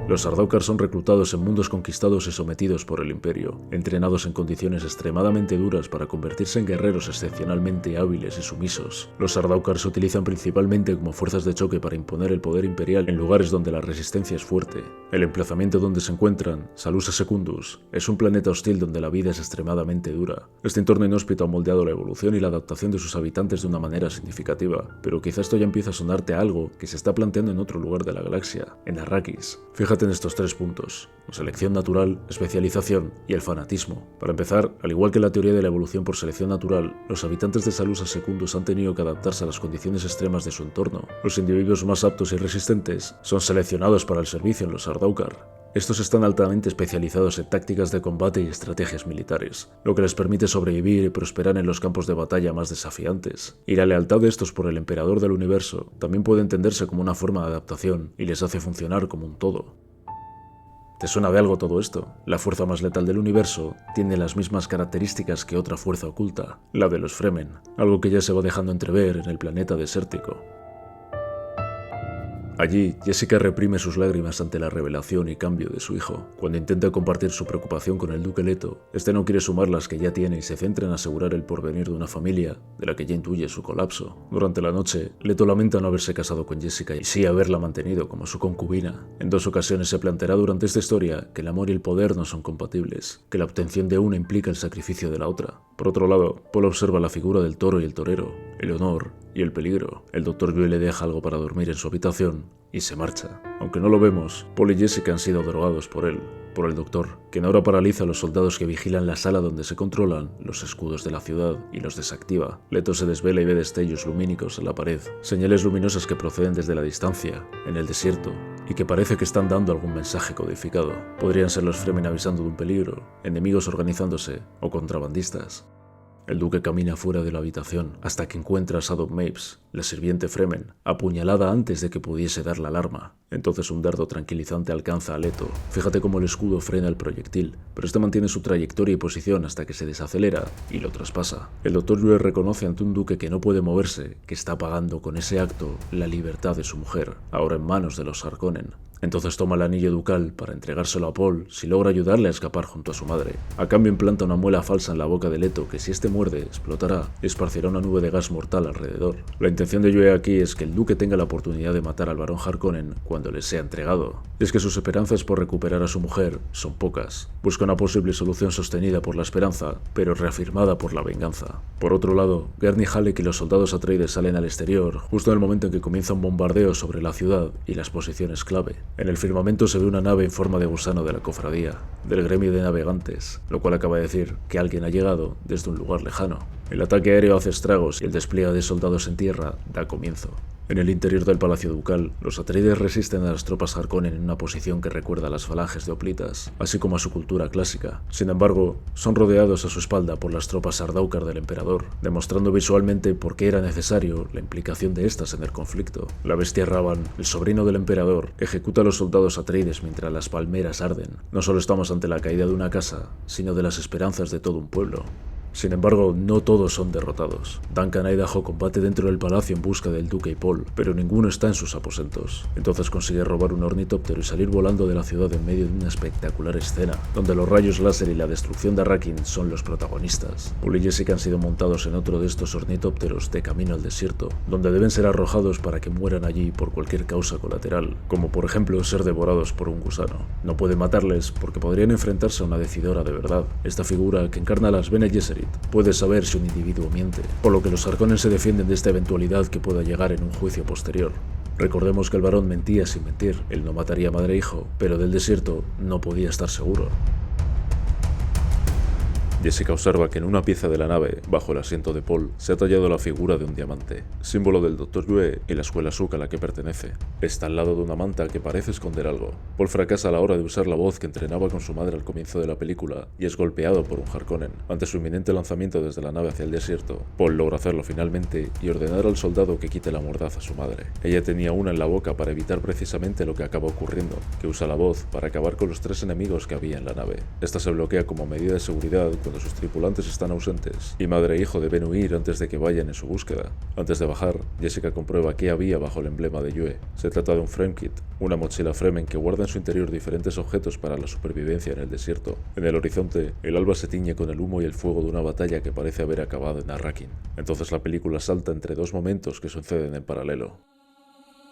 Los Sardaukar son reclutados en mundos conquistados y sometidos por el Imperio, entrenados en condiciones extremadamente duras para convertirse en guerreros excepcionalmente hábiles y sumisos. Los Sardaukar se utilizan principalmente como fuerzas de choque para imponer el poder imperial en lugares donde la resistencia es fuerte. El emplazamiento donde se encuentran, Salusa Secundus, es un planeta hostil donde la vida es extremadamente dura. Este entorno inhóspito ha moldeado la evolución y la adaptación de sus habitantes de una manera significativa, pero quizá esto ya empieza a sonarte a algo que se está planteando en otro lugar de la galaxia, en Arrakis. Fíjate en estos 3 puntos: selección natural, especialización y el fanatismo. Para empezar, al igual que la teoría de la evolución por selección natural, los habitantes de Salusa Secundus han tenido que adaptarse a las condiciones extremas de su entorno. Los individuos más aptos y resistentes son seleccionados para el servicio en los Sardaukar. Estos están altamente especializados en tácticas de combate y estrategias militares, lo que les permite sobrevivir y prosperar en los campos de batalla más desafiantes. Y la lealtad de estos por el emperador del universo también puede entenderse como una forma de adaptación y les hace funcionar como un todo. ¿Te suena de algo todo esto? La fuerza más letal del universo tiene las mismas características que otra fuerza oculta, la de los Fremen, algo que ya se va dejando entrever en el planeta desértico. Allí, Jessica reprime sus lágrimas ante la revelación y cambio de su hijo. Cuando intenta compartir su preocupación con el duque Leto, este no quiere sumar las que ya tiene y se centra en asegurar el porvenir de una familia de la que ya intuye su colapso. Durante la noche, Leto lamenta no haberse casado con Jessica y sí haberla mantenido como su concubina. En 2 ocasiones se planteará durante esta historia que el amor y el poder no son compatibles, que la obtención de una implica el sacrificio de la otra. Por otro lado, Paul observa la figura del toro y el torero, el honor y el peligro. El Dr. Yue le deja algo para dormir en su habitación y se marcha. Aunque no lo vemos, Paul y Jessica han sido drogados por él, por el doctor, quien ahora paraliza a los soldados que vigilan la sala donde se controlan los escudos de la ciudad y los desactiva. Leto se desvela y ve destellos lumínicos en la pared, señales luminosas que proceden desde la distancia, en el desierto, y que parece que están dando algún mensaje codificado. Podrían ser los Fremen avisando de un peligro, enemigos organizándose o contrabandistas. El duque camina fuera de la habitación hasta que encuentra a Sadok Mapes, la sirviente Fremen, apuñalada antes de que pudiese dar la alarma. Entonces un dardo tranquilizante alcanza a Leto. Fíjate cómo el escudo frena el proyectil, pero este mantiene su trayectoria y posición hasta que se desacelera y lo traspasa. El Dr. Yue reconoce ante un duque que no puede moverse que está pagando con ese acto la libertad de su mujer, ahora en manos de los Harkonnen. Entonces toma el anillo ducal para entregárselo a Paul si logra ayudarle a escapar junto a su madre. A cambio implanta una muela falsa en la boca de Leto que si este muerde explotará y esparcirá una nube de gas mortal alrededor. La intención de Yue aquí es que el duque tenga la oportunidad de matar al barón Harkonnen cuando le sea entregado. Y es que sus esperanzas por recuperar a su mujer son pocas. Busca una posible solución sostenida por la esperanza, pero reafirmada por la venganza. Por otro lado, Gurney Halleck y los soldados Atreides salen al exterior justo en el momento en que comienza un bombardeo sobre la ciudad y las posiciones clave. En el firmamento se ve una nave en forma de gusano de la cofradía, del gremio de navegantes, lo cual acaba de decir que alguien ha llegado desde un lugar lejano. El ataque aéreo hace estragos y el despliegue de soldados en tierra da comienzo. En el interior del Palacio Ducal, los Atreides resisten a las tropas Harkonnen en una posición que recuerda a las falanges de hoplitas, así como a su cultura clásica. Sin embargo, son rodeados a su espalda por las tropas Sardaukar del emperador, demostrando visualmente por qué era necesario la implicación de estas en el conflicto. La bestia Ravan, el sobrino del emperador, ejecuta a los soldados Atreides mientras las palmeras arden. No solo estamos ante la caída de una casa, sino de las esperanzas de todo un pueblo. Sin embargo, no todos son derrotados. Duncan Idaho combate dentro del palacio en busca del duque y Paul, pero ninguno está en sus aposentos. Entonces consigue robar un ornitóptero y salir volando de la ciudad en medio de una espectacular escena, donde los rayos láser y la destrucción de Arrakeen son los protagonistas. Paul y Jessica han sido montados en otro de estos ornitópteros de camino al desierto, donde deben ser arrojados para que mueran allí por cualquier causa colateral, como por ejemplo ser devorados por un gusano. No pueden matarles porque podrían enfrentarse a una decidora de verdad, esta figura que encarna a las Bene Gesserit. Puede saber si un individuo miente, por lo que los Harkonnen se defienden de esta eventualidad que pueda llegar en un juicio posterior. Recordemos que el varón mentía sin mentir, él no mataría a madre e hijo, pero del desierto no podía estar seguro. Jessica observa que en una pieza de la nave, bajo el asiento de Paul, se ha tallado la figura de un diamante, símbolo del Dr. Yue y la escuela Suk a la que pertenece. Está al lado de una manta que parece esconder algo. Paul fracasa a la hora de usar la voz que entrenaba con su madre al comienzo de la película y es golpeado por un Harkonnen. Ante su inminente lanzamiento desde la nave hacia el desierto, Paul logra hacerlo finalmente y ordenar al soldado que quite la mordaza a su madre. Ella tenía una en la boca para evitar precisamente lo que acaba ocurriendo, que usa la voz para acabar con los 3 enemigos que había en la nave. Esta se bloquea como medida de seguridad cuando sus tripulantes están ausentes y madre e hijo deben huir antes de que vayan en su búsqueda. Antes de bajar, Jessica comprueba qué había bajo el emblema de Yue. Se trata de un frame kit, una mochila Fremen que guarda en su interior diferentes objetos para la supervivencia en el desierto. En el horizonte, el alba se tiñe con el humo y el fuego de una batalla que parece haber acabado en Arrakeen. Entonces la película salta entre 2 momentos que suceden en paralelo.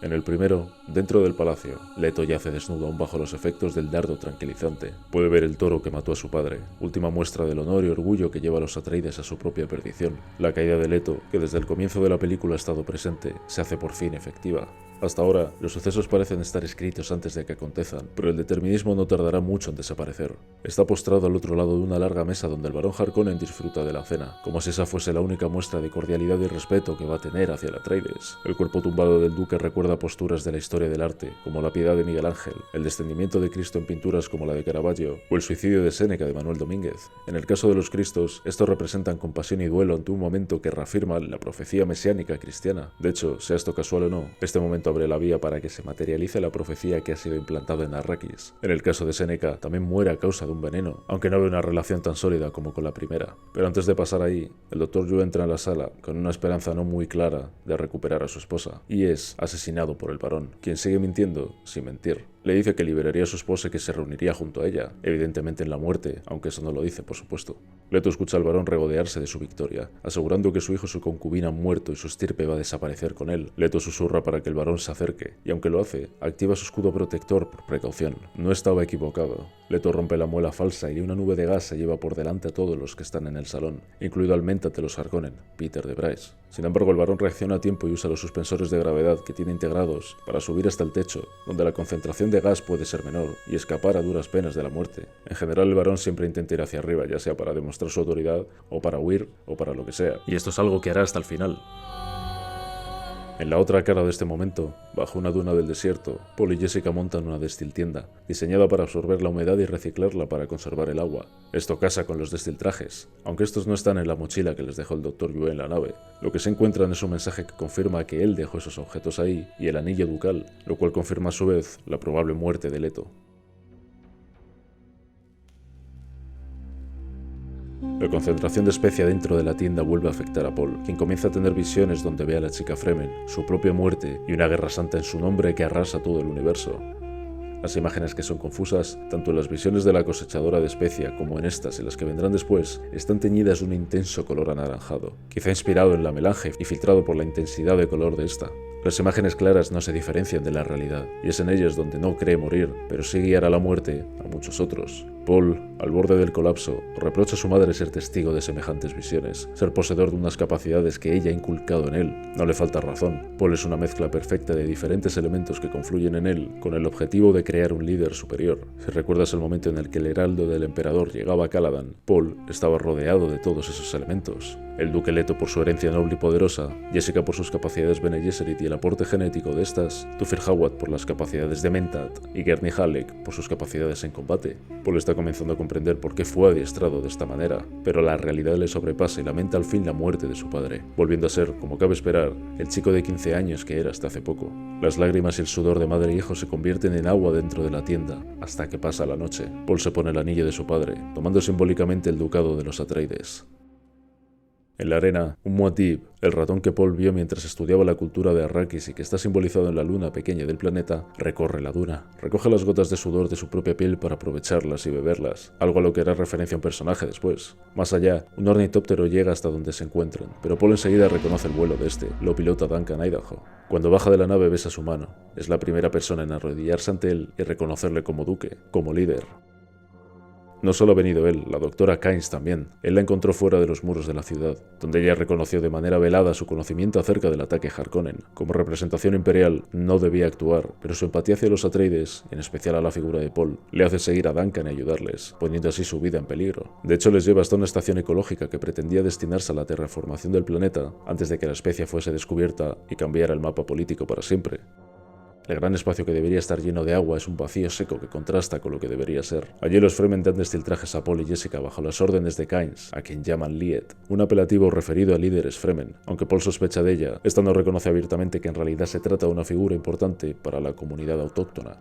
En el primero, dentro del palacio, Leto yace desnudo aún bajo los efectos del dardo tranquilizante. Puede ver el toro que mató a su padre, última muestra del honor y orgullo que lleva a los Atreides a su propia perdición. La caída de Leto, que desde el comienzo de la película ha estado presente, se hace por fin efectiva. Hasta ahora, los sucesos parecen estar escritos antes de que acontezcan, pero el determinismo no tardará mucho en desaparecer. Está postrado al otro lado de una larga mesa donde el barón Harkonnen disfruta de la cena, como si esa fuese la única muestra de cordialidad y respeto que va a tener hacia el Atreides. El cuerpo tumbado del duque recuerda posturas de la historia del arte, como la Piedad de Miguel Ángel, el descendimiento de Cristo en pinturas como la de Caravaggio, o el suicidio de Séneca de Manuel Domínguez. En el caso de los Cristos, estos representan compasión y duelo ante un momento que reafirma la profecía mesiánica cristiana. De hecho, sea esto casual o no, este momento abre la vía para que se materialice la profecía que ha sido implantada en Arrakis. En el caso de Séneca, también muere a causa de un veneno, aunque no había una relación tan sólida como con la primera. Pero antes de pasar ahí, el Dr. Yu entra en la sala con una esperanza no muy clara de recuperar a su esposa, y es asesinado por el varón, quien sigue mintiendo sin mentir. Le dice que liberaría a su esposa y que se reuniría junto a ella, evidentemente en la muerte, aunque eso no lo dice, por supuesto. Leto escucha al varón regodearse de su victoria, asegurando que su hijo y su concubina han muerto y su estirpe va a desaparecer con él. Leto susurra para que el varón se acerque, y aunque lo hace, activa su escudo protector por precaución. No estaba equivocado. Leto rompe la muela falsa y una nube de gas se lleva por delante a todos los que están en el salón, incluido al mentat de los Harkonnen, Peter de Bryce. Sin embargo, el varón reacciona a tiempo y usa los suspensores de gravedad que tiene integrados para subir hasta el techo, donde la concentración de gas puede ser menor y escapar a duras penas de la muerte. En general, el varón siempre intenta ir hacia arriba, ya sea para demostrar su autoridad, o para huir, o para lo que sea. Y esto es algo que hará hasta el final. En la otra cara de este momento, bajo una duna del desierto, Paul y Jessica montan una destiltienda, diseñada para absorber la humedad y reciclarla para conservar el agua. Esto casa con los destiltrajes, aunque estos no están en la mochila que les dejó el Dr. Yue en la nave. Lo que se encuentran es un mensaje que confirma que él dejó esos objetos ahí, y el anillo ducal, lo cual confirma a su vez la probable muerte de Leto. La concentración de especia dentro de la tienda vuelve a afectar a Paul, quien comienza a tener visiones donde ve a la chica Fremen, su propia muerte y una guerra santa en su nombre que arrasa todo el universo. Las imágenes que son confusas, tanto en las visiones de la cosechadora de especia como en estas y las que vendrán después, están teñidas de un intenso color anaranjado, quizá inspirado en la melange y filtrado por la intensidad de color de esta. Las imágenes claras no se diferencian de la realidad, y es en ellas donde no cree morir, pero sí guiar a la muerte a muchos otros. Paul, al borde del colapso, reprocha a su madre ser testigo de semejantes visiones, ser poseedor de unas capacidades que ella ha inculcado en él. No le falta razón. Paul es una mezcla perfecta de diferentes elementos que confluyen en él, con el objetivo de crear un líder superior. Si recuerdas el momento en el que el heraldo del emperador llegaba a Caladan, Paul estaba rodeado de todos esos elementos. El duque Leto por su herencia noble y poderosa, Jessica por sus capacidades Bene Gesserit y el aporte genético de estas, Thufir Hawat por las capacidades de Mentat y Gurney Halleck por sus capacidades en combate. Paul está comenzando a comprender por qué fue adiestrado de esta manera, pero la realidad le sobrepasa y lamenta al fin la muerte de su padre, volviendo a ser, como cabe esperar, el chico de 15 años que era hasta hace poco. Las lágrimas y el sudor de madre e hijo se convierten en agua dentro de la tienda, hasta que pasa la noche. Paul se pone el anillo de su padre, tomando simbólicamente el ducado de los Atreides. En la arena, un Muad'Dib, el ratón que Paul vio mientras estudiaba la cultura de Arrakis y que está simbolizado en la luna pequeña del planeta, recorre la duna. Recoge las gotas de sudor de su propia piel para aprovecharlas y beberlas, algo a lo que hará referencia un personaje después. Más allá, un ornitóptero llega hasta donde se encuentran, pero Paul enseguida reconoce el vuelo de este, lo pilota Duncan Idaho. Cuando baja de la nave besa su mano. Es la primera persona en arrodillarse ante él y reconocerle como duque, como líder. No solo ha venido él, la doctora Kynes también. Él la encontró fuera de los muros de la ciudad, donde ella reconoció de manera velada su conocimiento acerca del ataque Harkonnen. Como representación imperial, no debía actuar, pero su empatía hacia los Atreides, en especial a la figura de Paul, le hace seguir a Duncan y ayudarles, poniendo así su vida en peligro. De hecho, les lleva hasta una estación ecológica que pretendía destinarse a la terraformación del planeta antes de que la especie fuese descubierta y cambiara el mapa político para siempre. El gran espacio que debería estar lleno de agua es un vacío seco que contrasta con lo que debería ser. Allí los Fremen dan destiltrajes a Paul y Jessica bajo las órdenes de Kynes, a quien llaman Liet, un apelativo referido a líderes Fremen, aunque Paul sospecha de ella, esta no reconoce abiertamente que en realidad se trata de una figura importante para la comunidad autóctona.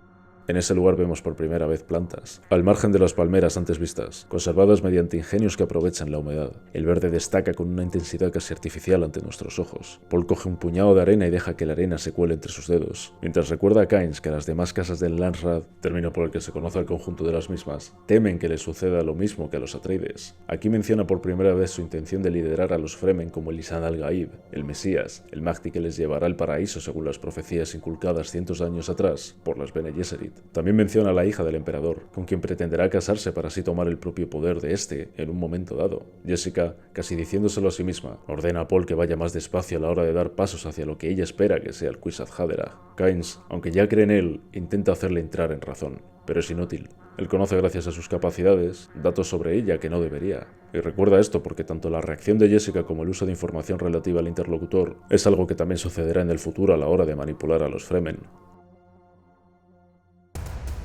En ese lugar vemos por primera vez plantas, al margen de las palmeras antes vistas, conservadas mediante ingenios que aprovechan la humedad. El verde destaca con una intensidad casi artificial ante nuestros ojos. Paul coge un puñado de arena y deja que la arena se cuele entre sus dedos, mientras recuerda a Kynes que las demás casas del Landsraad, término por el que se conoce al conjunto de las mismas, temen que les suceda lo mismo que a los Atreides. Aquí menciona por primera vez su intención de liderar a los Fremen como el Lisan al-Gaib, el Mesías, el Mahdi que les llevará al paraíso según las profecías inculcadas cientos de años atrás por las Bene Gesserit. También menciona a la hija del emperador, con quien pretenderá casarse para así tomar el propio poder de este en un momento dado. Jessica, casi diciéndoselo a sí misma, ordena a Paul que vaya más despacio a la hora de dar pasos hacia lo que ella espera que sea el Kwisatz Haderach. Kynes, aunque ya cree en él, intenta hacerle entrar en razón, pero es inútil. Él conoce gracias a sus capacidades datos sobre ella que no debería. Y recuerda esto porque tanto la reacción de Jessica como el uso de información relativa al interlocutor es algo que también sucederá en el futuro a la hora de manipular a los Fremen.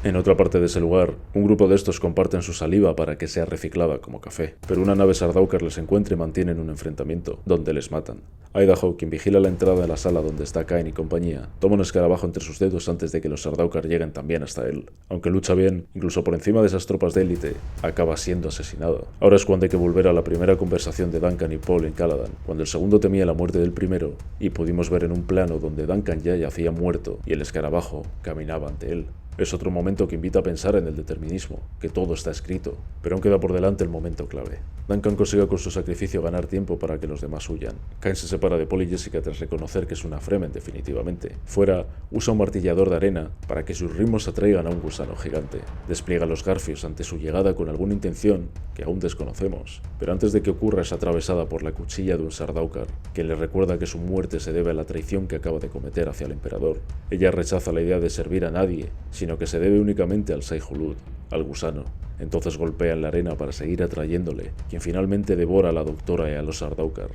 En otra parte de ese lugar, un grupo de estos comparten su saliva para que sea reciclada como café, pero una nave Sardaukar les encuentra y mantienen un enfrentamiento, donde les matan. Idaho, quien vigila la entrada de la sala donde está Cain y compañía, toma un escarabajo entre sus dedos antes de que los Sardaukar lleguen también hasta él. Aunque lucha bien, incluso por encima de esas tropas de élite, acaba siendo asesinado. Ahora es cuando hay que volver a la primera conversación de Duncan y Paul en Caladan, cuando el segundo temía la muerte del primero, y pudimos ver en un plano donde Duncan ya yacía muerto y el escarabajo caminaba ante él. Es otro momento que invita a pensar en el determinismo, que todo está escrito, pero aún queda por delante el momento clave. Duncan consigue con su sacrificio ganar tiempo para que los demás huyan. Cain se separa de Paul y Jessica tras reconocer que es una Fremen definitivamente. Fuera, usa un martillador de arena para que sus ritmos atraigan a un gusano gigante. Despliega los garfios ante su llegada con alguna intención que aún desconocemos, pero antes de que ocurra es atravesada por la cuchilla de un Sardaukar, que le recuerda que su muerte se debe a la traición que acaba de cometer hacia el emperador. Ella rechaza la idea de servir a nadie, sino que se debe únicamente al Shai-Hulud, al gusano. Entonces golpea en la arena para seguir atrayéndole, quien finalmente devora a la doctora y a los Sardaukar.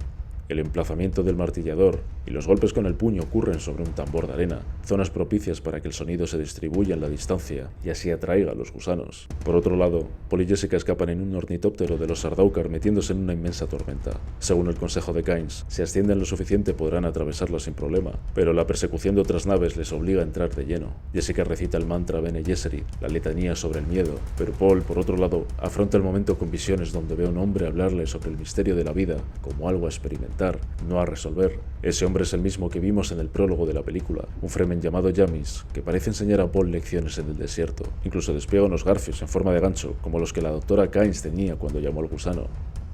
El emplazamiento del martillador y los golpes con el puño ocurren sobre un tambor de arena, zonas propicias para que el sonido se distribuya en la distancia y así atraiga a los gusanos. Por otro lado, Paul y Jessica escapan en un ornitóptero de los Sardaukar metiéndose en una inmensa tormenta. Según el consejo de Kynes, si ascienden lo suficiente podrán atravesarla sin problema, pero la persecución de otras naves les obliga a entrar de lleno. Jessica recita el mantra Bene Gesserit, la letanía sobre el miedo, pero Paul, por otro lado, afronta el momento con visiones donde ve a un hombre hablarle sobre el misterio de la vida como algo a experimentar, no a resolver. Ese hombre es el mismo que vimos en el prólogo de la película, un Fremen llamado Jamis, que parece enseñar a Paul lecciones en el desierto. Incluso despliega unos garfios en forma de gancho, como los que la doctora Kynes tenía cuando llamó al gusano.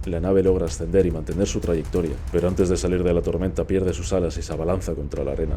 La nave logra ascender y mantener su trayectoria, pero antes de salir de la tormenta pierde sus alas y se abalanza contra la arena.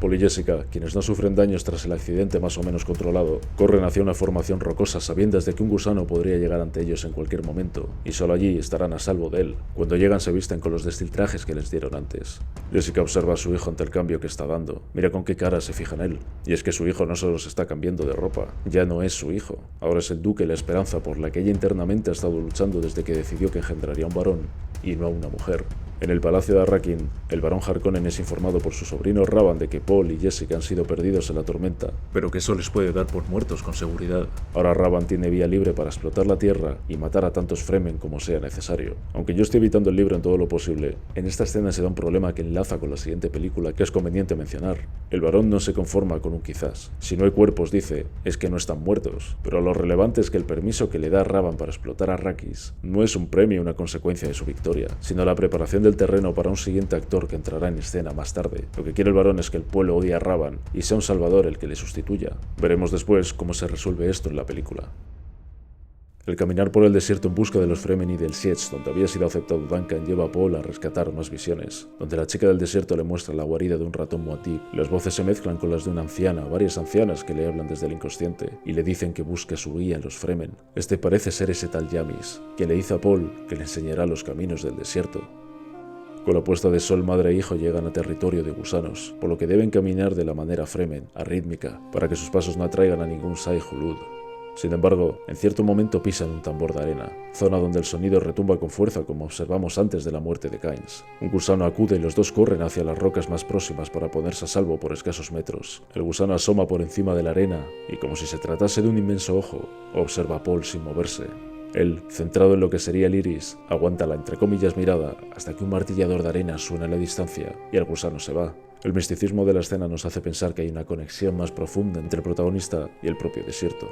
Paul y Jessica, quienes no sufren daños tras el accidente más o menos controlado, corren hacia una formación rocosa sabiendas de que un gusano podría llegar ante ellos en cualquier momento, y solo allí estarán a salvo de él. Cuando llegan se visten con los destiltrajes que les dieron antes. Jessica observa a su hijo ante el cambio que está dando, mira con qué cara se fija en él, y es que su hijo no solo se está cambiando de ropa, ya no es su hijo, ahora es el duque la esperanza por la que ella internamente ha estado luchando desde que decidió que engendraría un varón, y no a una mujer. En el palacio de Arrakeen, el barón Harkonnen es informado por su sobrino Raban de que Paul y Jessica han sido perdidos en la tormenta, pero que eso les puede dar por muertos con seguridad. Ahora Raban tiene vía libre para explotar la tierra y matar a tantos Fremen como sea necesario. Aunque yo estoy evitando el libro en todo lo posible, en esta escena se da un problema que enlaza con la siguiente película que es conveniente mencionar. El barón no se conforma con un quizás. Si no hay cuerpos, dice, es que no están muertos. Pero lo relevante es que el permiso que le da Raban para explotar a Arrakis no es un premio o una consecuencia de su victoria, sino la preparación del terreno para un siguiente actor que entrará en escena más tarde. Lo que quiere el varón es que el pueblo odie a Raban y sea un salvador el que le sustituya. Veremos después cómo se resuelve esto en la película. El caminar por el desierto en busca de los Fremen y del Sietch, donde había sido aceptado Duncan, lleva a Paul a rescatar más visiones, donde la chica del desierto le muestra la guarida de un ratón Muad'Dib. Las voces se mezclan con las de una anciana, varias ancianas que le hablan desde el inconsciente y le dicen que busque a su guía en los Fremen. Este parece ser ese tal Jamis, que le dice a Paul que le enseñará los caminos del desierto. Con la puesta de sol, madre e hijo llegan a territorio de gusanos, por lo que deben caminar de la manera Fremen, arrítmica, para que sus pasos no atraigan a ningún Sai-Hulud. Sin embargo, en cierto momento pisan un tambor de arena, zona donde el sonido retumba con fuerza como observamos antes de la muerte de Kynes. Un gusano acude y los dos corren hacia las rocas más próximas para ponerse a salvo por escasos metros. El gusano asoma por encima de la arena y, como si se tratase de un inmenso ojo, observa a Paul sin moverse. Él, centrado en lo que sería el iris, aguanta la entre comillas mirada hasta que un martillador de arena suena a la distancia y el gusano se va. El misticismo de la escena nos hace pensar que hay una conexión más profunda entre el protagonista y el propio desierto.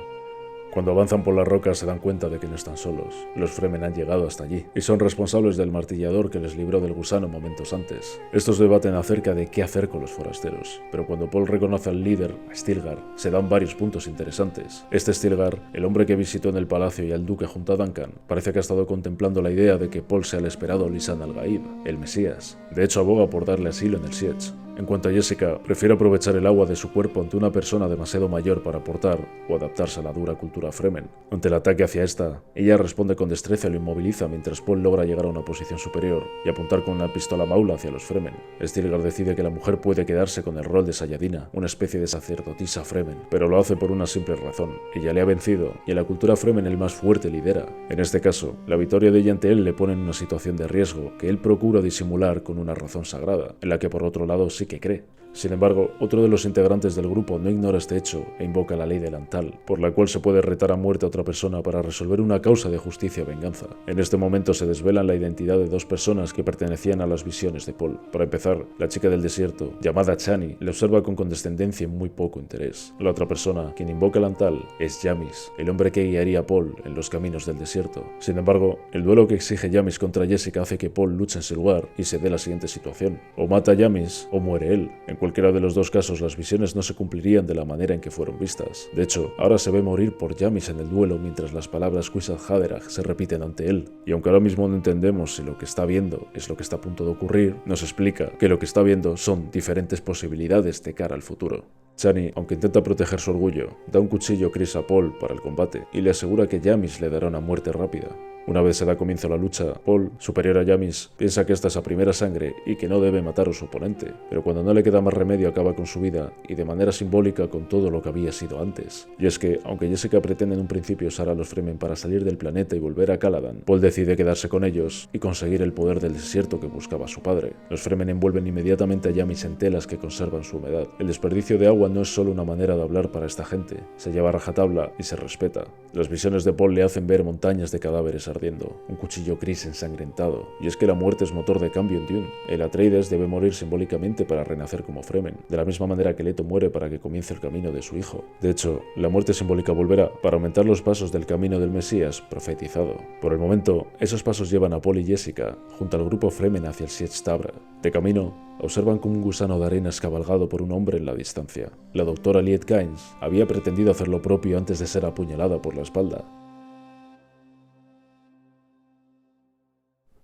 Cuando avanzan por las rocas se dan cuenta de que no están solos. Los Fremen han llegado hasta allí y son responsables del martillador que les libró del gusano momentos antes. Estos debaten acerca de qué hacer con los forasteros, pero cuando Paul reconoce al líder, a Stilgar, se dan varios puntos interesantes. Este Stilgar, el hombre que visitó en el palacio y al duque junto a Duncan, parece que ha estado contemplando la idea de que Paul sea el esperado Lisan al-Gaib, el Mesías. De hecho, aboga por darle asilo en el Sietch. En cuanto a Jessica, prefiere aprovechar el agua de su cuerpo ante una persona demasiado mayor para aportar o adaptarse a la dura cultura Fremen. Ante el ataque hacia esta, ella responde con destreza y lo inmoviliza mientras Paul logra llegar a una posición superior y apuntar con una pistola maula hacia los Fremen. Stilgar decide que la mujer puede quedarse con el rol de Sayadina, una especie de sacerdotisa Fremen, pero lo hace por una simple razón. Ella le ha vencido y en la cultura Fremen el más fuerte lidera. En este caso, la victoria de ella ante él le pone en una situación de riesgo que él procura disimular con una razón sagrada, en la que por otro lado sí que cree. Sin embargo, otro de los integrantes del grupo no ignora este hecho e invoca la ley del Antal, por la cual se puede retar a muerte a otra persona para resolver una causa de justicia o venganza. En este momento se desvelan la identidad de dos personas que pertenecían a las visiones de Paul. Para empezar, la chica del desierto, llamada Chani, le observa con condescendencia y muy poco interés. La otra persona, quien invoca el Antal, es Jamis, el hombre que guiaría a Paul en los caminos del desierto. Sin embargo, el duelo que exige Jamis contra Jessica hace que Paul luche en su lugar y se dé la siguiente situación: o mata a Jamis o muere él. En cualquiera de los dos casos, las visiones no se cumplirían de la manera en que fueron vistas. De hecho, ahora se ve morir por Jamis en el duelo mientras las palabras Kwisatz Haderach se repiten ante él. Y aunque ahora mismo no entendemos si lo que está viendo es lo que está a punto de ocurrir, nos explica que lo que está viendo son diferentes posibilidades de cara al futuro. Chani, aunque intenta proteger su orgullo, da un cuchillo Chris a Paul para el combate y le asegura que Jamis le dará una muerte rápida. Una vez se da comienzo a la lucha, Paul, superior a Jamis, piensa que esta es a primera sangre y que no debe matar a su oponente, pero cuando no le queda más remedio acaba con su vida y de manera simbólica con todo lo que había sido antes. Y es que, aunque Jessica pretende en un principio usar a los Fremen para salir del planeta y volver a Caladan, Paul decide quedarse con ellos y conseguir el poder del desierto que buscaba su padre. Los Fremen envuelven inmediatamente a Jamis en telas que conservan su humedad. El desperdicio de agua no es solo una manera de hablar para esta gente, se lleva a rajatabla y se respeta. Las visiones de Paul le hacen ver montañas de cadáveres ardiendo, un cuchillo gris ensangrentado, y es que la muerte es motor de cambio en Dune. El Atreides debe morir simbólicamente para renacer como Fremen, de la misma manera que Leto muere para que comience el camino de su hijo. De hecho, la muerte simbólica volverá para aumentar los pasos del camino del Mesías profetizado. Por el momento, esos pasos llevan a Paul y Jessica junto al grupo Fremen hacia el Sietch Tabra. De camino, observan como un gusano de arena es cabalgado por un hombre en la distancia. La doctora Liet Kynes había pretendido hacer lo propio antes de ser apuñalada por la espalda.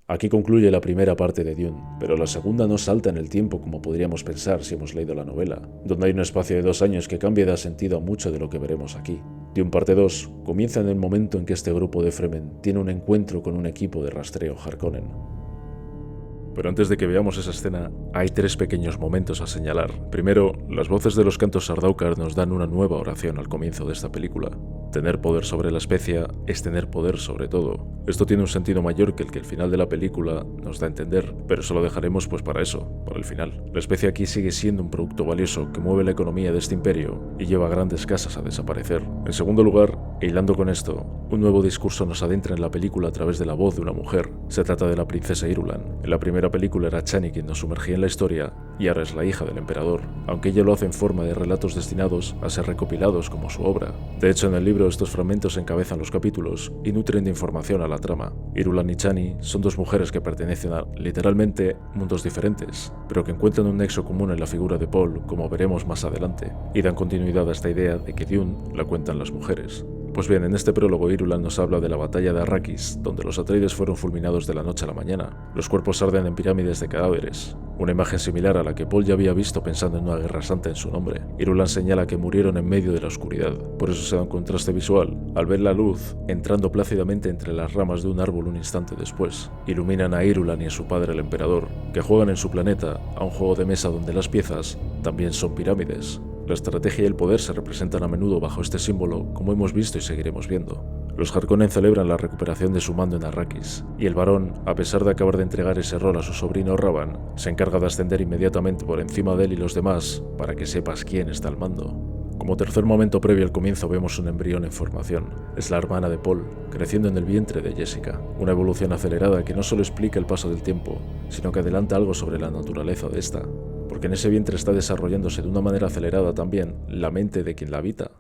Aquí concluye la primera parte de Dune, pero la segunda no salta en el tiempo como podríamos pensar si hemos leído la novela, donde hay un espacio de 2 años que cambia y da sentido a mucho de lo que veremos aquí. Dune parte 2 comienza en el momento en que este grupo de Fremen tiene un encuentro con un equipo de rastreo Harkonnen. Pero antes de que veamos esa escena, hay 3 pequeños momentos a señalar. Primero, las voces de los cantos Sardaukar nos dan una nueva oración al comienzo de esta película. Tener poder sobre la especie es tener poder sobre todo. Esto tiene un sentido mayor que el final de la película nos da a entender, pero eso lo dejaremos pues para eso, para el final. La especie aquí sigue siendo un producto valioso que mueve la economía de este imperio y lleva a grandes casas a desaparecer. En segundo lugar, e hilando con esto, un nuevo discurso nos adentra en la película a través de la voz de una mujer. Se trata de la princesa Irulan. En la primera película era Chani quien nos sumergía en la historia y ahora es la hija del emperador, aunque ella lo hace en forma de relatos destinados a ser recopilados como su obra. De hecho, en el libro estos fragmentos encabezan los capítulos y nutren de información a la trama. Irulan y Chani son 2 mujeres que pertenecen a, literalmente, mundos diferentes, pero que encuentran un nexo común en la figura de Paul, como veremos más adelante, y dan continuidad a esta idea de que Dune la cuentan las mujeres. Pues bien, en este prólogo Irulan nos habla de la batalla de Arrakis, donde los Atreides fueron fulminados de la noche a la mañana. Los cuerpos arden en pirámides de cadáveres, una imagen similar a la que Paul ya había visto pensando en una guerra santa en su nombre. Irulan señala que murieron en medio de la oscuridad, por eso se da un contraste visual, al ver la luz entrando plácidamente entre las ramas de un árbol un instante después. Iluminan a Irulan y a su padre el emperador, que juegan en su planeta a un juego de mesa donde las piezas también son pirámides. La estrategia y el poder se representan a menudo bajo este símbolo, como hemos visto y seguiremos viendo. Los Harkonnen celebran la recuperación de su mando en Arrakis, y el varón, a pesar de acabar de entregar ese rol a su sobrino Ravan, se encarga de ascender inmediatamente por encima de él y los demás para que sepas quién está al mando. Como tercer momento previo al comienzo vemos un embrión en formación. Es la hermana de Paul, creciendo en el vientre de Jessica. Una evolución acelerada que no solo explica el paso del tiempo, sino que adelanta algo sobre la naturaleza de esta. Porque en ese vientre está desarrollándose de una manera acelerada también la mente de quien la habita.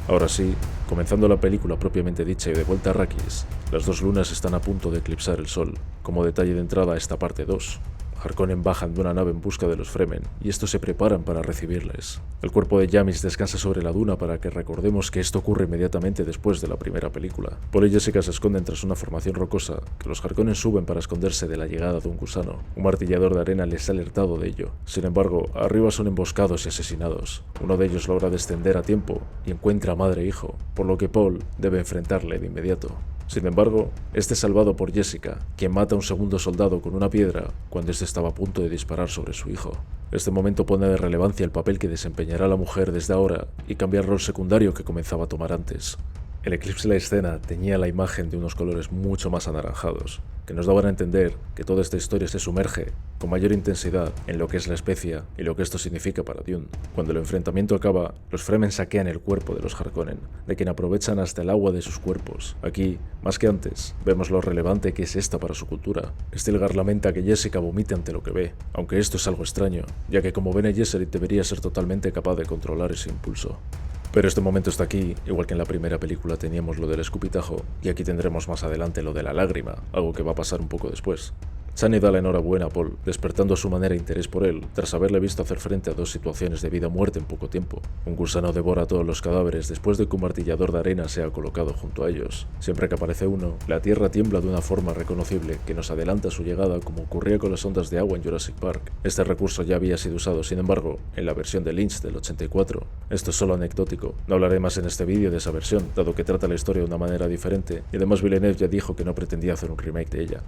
Ahora sí, comenzando la película propiamente dicha y de vuelta a Arrakis, las dos lunas están a punto de eclipsar el sol, como detalle de entrada a esta parte 2. Harkonnen bajan de una nave en busca de los Fremen, y estos se preparan para recibirles. El cuerpo de Jamis descansa sobre la duna para que recordemos que esto ocurre inmediatamente después de la primera película. Paul y Jessica se esconden tras una formación rocosa, que los Harkonnen suben para esconderse de la llegada de un gusano. Un martillador de arena les ha alertado de ello. Sin embargo, arriba son emboscados y asesinados. Uno de ellos logra descender a tiempo y encuentra a madre e hijo, por lo que Paul debe enfrentarle de inmediato. Sin embargo, este es salvado por Jessica, quien mata a un segundo soldado con una piedra cuando este estaba a punto de disparar sobre su hijo. Este momento pone de relevancia el papel que desempeñará la mujer desde ahora y cambia el rol secundario que comenzaba a tomar antes. El eclipse de la escena teñía la imagen de unos colores mucho más anaranjados, que nos daban a entender que toda esta historia se sumerge con mayor intensidad en lo que es la especia y lo que esto significa para Dune. Cuando el enfrentamiento acaba, los Fremen saquean el cuerpo de los Harkonnen, de quien aprovechan hasta el agua de sus cuerpos. Aquí, más que antes, vemos lo relevante que es esta para su cultura. Stilgar lamenta que Jessica vomite ante lo que ve, aunque esto es algo extraño, ya que como Bene Gesserit debería ser totalmente capaz de controlar ese impulso. Pero este momento está aquí, igual que en la primera película teníamos lo del escupitajo, y aquí tendremos más adelante lo de la lágrima, algo que va a pasar un poco después. Chani da la enhorabuena a Paul, despertando a su manera interés por él, tras haberle visto hacer frente a dos situaciones de vida o muerte en poco tiempo. Un gusano devora todos los cadáveres después de que un martillador de arena sea colocado junto a ellos. Siempre que aparece uno, la tierra tiembla de una forma reconocible que nos adelanta su llegada como ocurría con las ondas de agua en Jurassic Park. Este recurso ya había sido usado, sin embargo, en la versión de Lynch del 84. Esto es solo anecdótico. No hablaré más en este vídeo de esa versión, dado que trata la historia de una manera diferente, y además Villeneuve ya dijo que no pretendía hacer un remake de ella.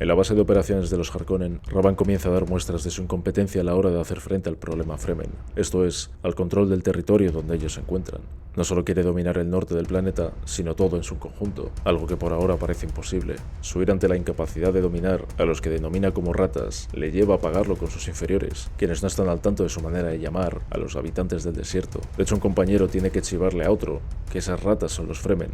En la base de operaciones de los Harkonnen, Ravan comienza a dar muestras de su incompetencia a la hora de hacer frente al problema Fremen, esto es, al control del territorio donde ellos se encuentran. No solo quiere dominar el norte del planeta, sino todo en su conjunto, algo que por ahora parece imposible. Su ira ante la incapacidad de dominar a los que denomina como ratas le lleva a pagarlo con sus inferiores, quienes no están al tanto de su manera de llamar a los habitantes del desierto. De hecho, un compañero tiene que chivarle a otro que esas ratas son los Fremen.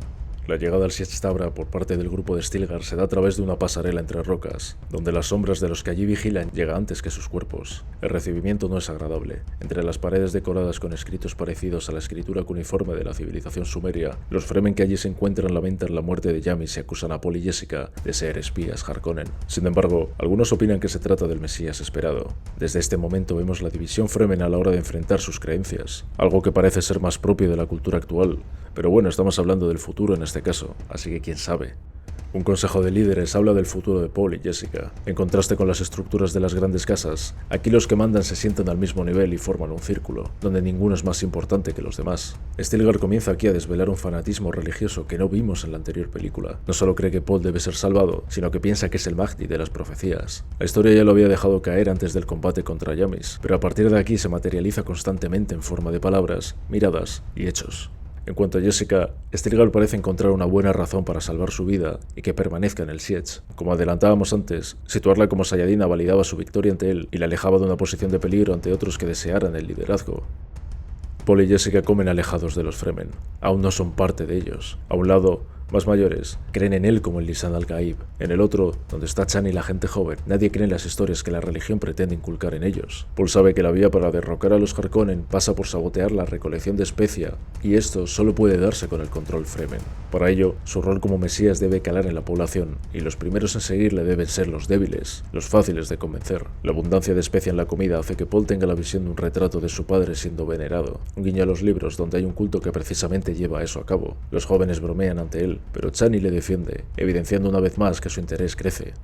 La llegada al Sietch Tabra por parte del grupo de Stilgar se da a través de una pasarela entre rocas, donde las sombras de los que allí vigilan llegan antes que sus cuerpos. El recibimiento no es agradable. Entre las paredes decoradas con escritos parecidos a la escritura cuneiforme de la civilización sumeria, los Fremen que allí se encuentran lamentan la muerte de Jamis y acusan a Paul y Jessica de ser espías Harkonnen. Sin embargo, algunos opinan que se trata del Mesías esperado. Desde este momento vemos la división Fremen a la hora de enfrentar sus creencias, algo que parece ser más propio de la cultura actual. Pero bueno, estamos hablando del futuro en este caso, así que quién sabe. Un consejo de líderes habla del futuro de Paul y Jessica. En contraste con las estructuras de las grandes casas, aquí los que mandan se sientan al mismo nivel y forman un círculo, donde ninguno es más importante que los demás. Stilgar comienza aquí a desvelar un fanatismo religioso que no vimos en la anterior película. No solo cree que Paul debe ser salvado, sino que piensa que es el Mahdi de las profecías. La historia ya lo había dejado caer antes del combate contra Jamis, pero a partir de aquí se materializa constantemente en forma de palabras, miradas y hechos. En cuanto a Jessica, Stilgar parece encontrar una buena razón para salvar su vida y que permanezca en el Sietch. Como adelantábamos antes, situarla como Saiyadina validaba su victoria ante él y la alejaba de una posición de peligro ante otros que desearan el liderazgo. Paul y Jessica comen alejados de los Fremen. Aún no son parte de ellos. A un lado, Más mayores creen en él como el Lisan al-Gaib. En el otro, donde está Chan y la gente joven, nadie cree en las historias que la religión pretende inculcar en ellos. Paul sabe que la vía para derrocar a los Harkonnen pasa por sabotear la recolección de especia, y esto solo puede darse con el control Fremen. Para ello, su rol como Mesías debe calar en la población, y los primeros en seguirle deben ser los débiles, los fáciles de convencer. La abundancia de especia en la comida hace que Paul tenga la visión de un retrato de su padre siendo venerado, un guiño a los libros donde hay un culto que precisamente lleva eso a cabo. Los jóvenes bromean ante él, pero Chani le defiende, evidenciando una vez más que su interés crece.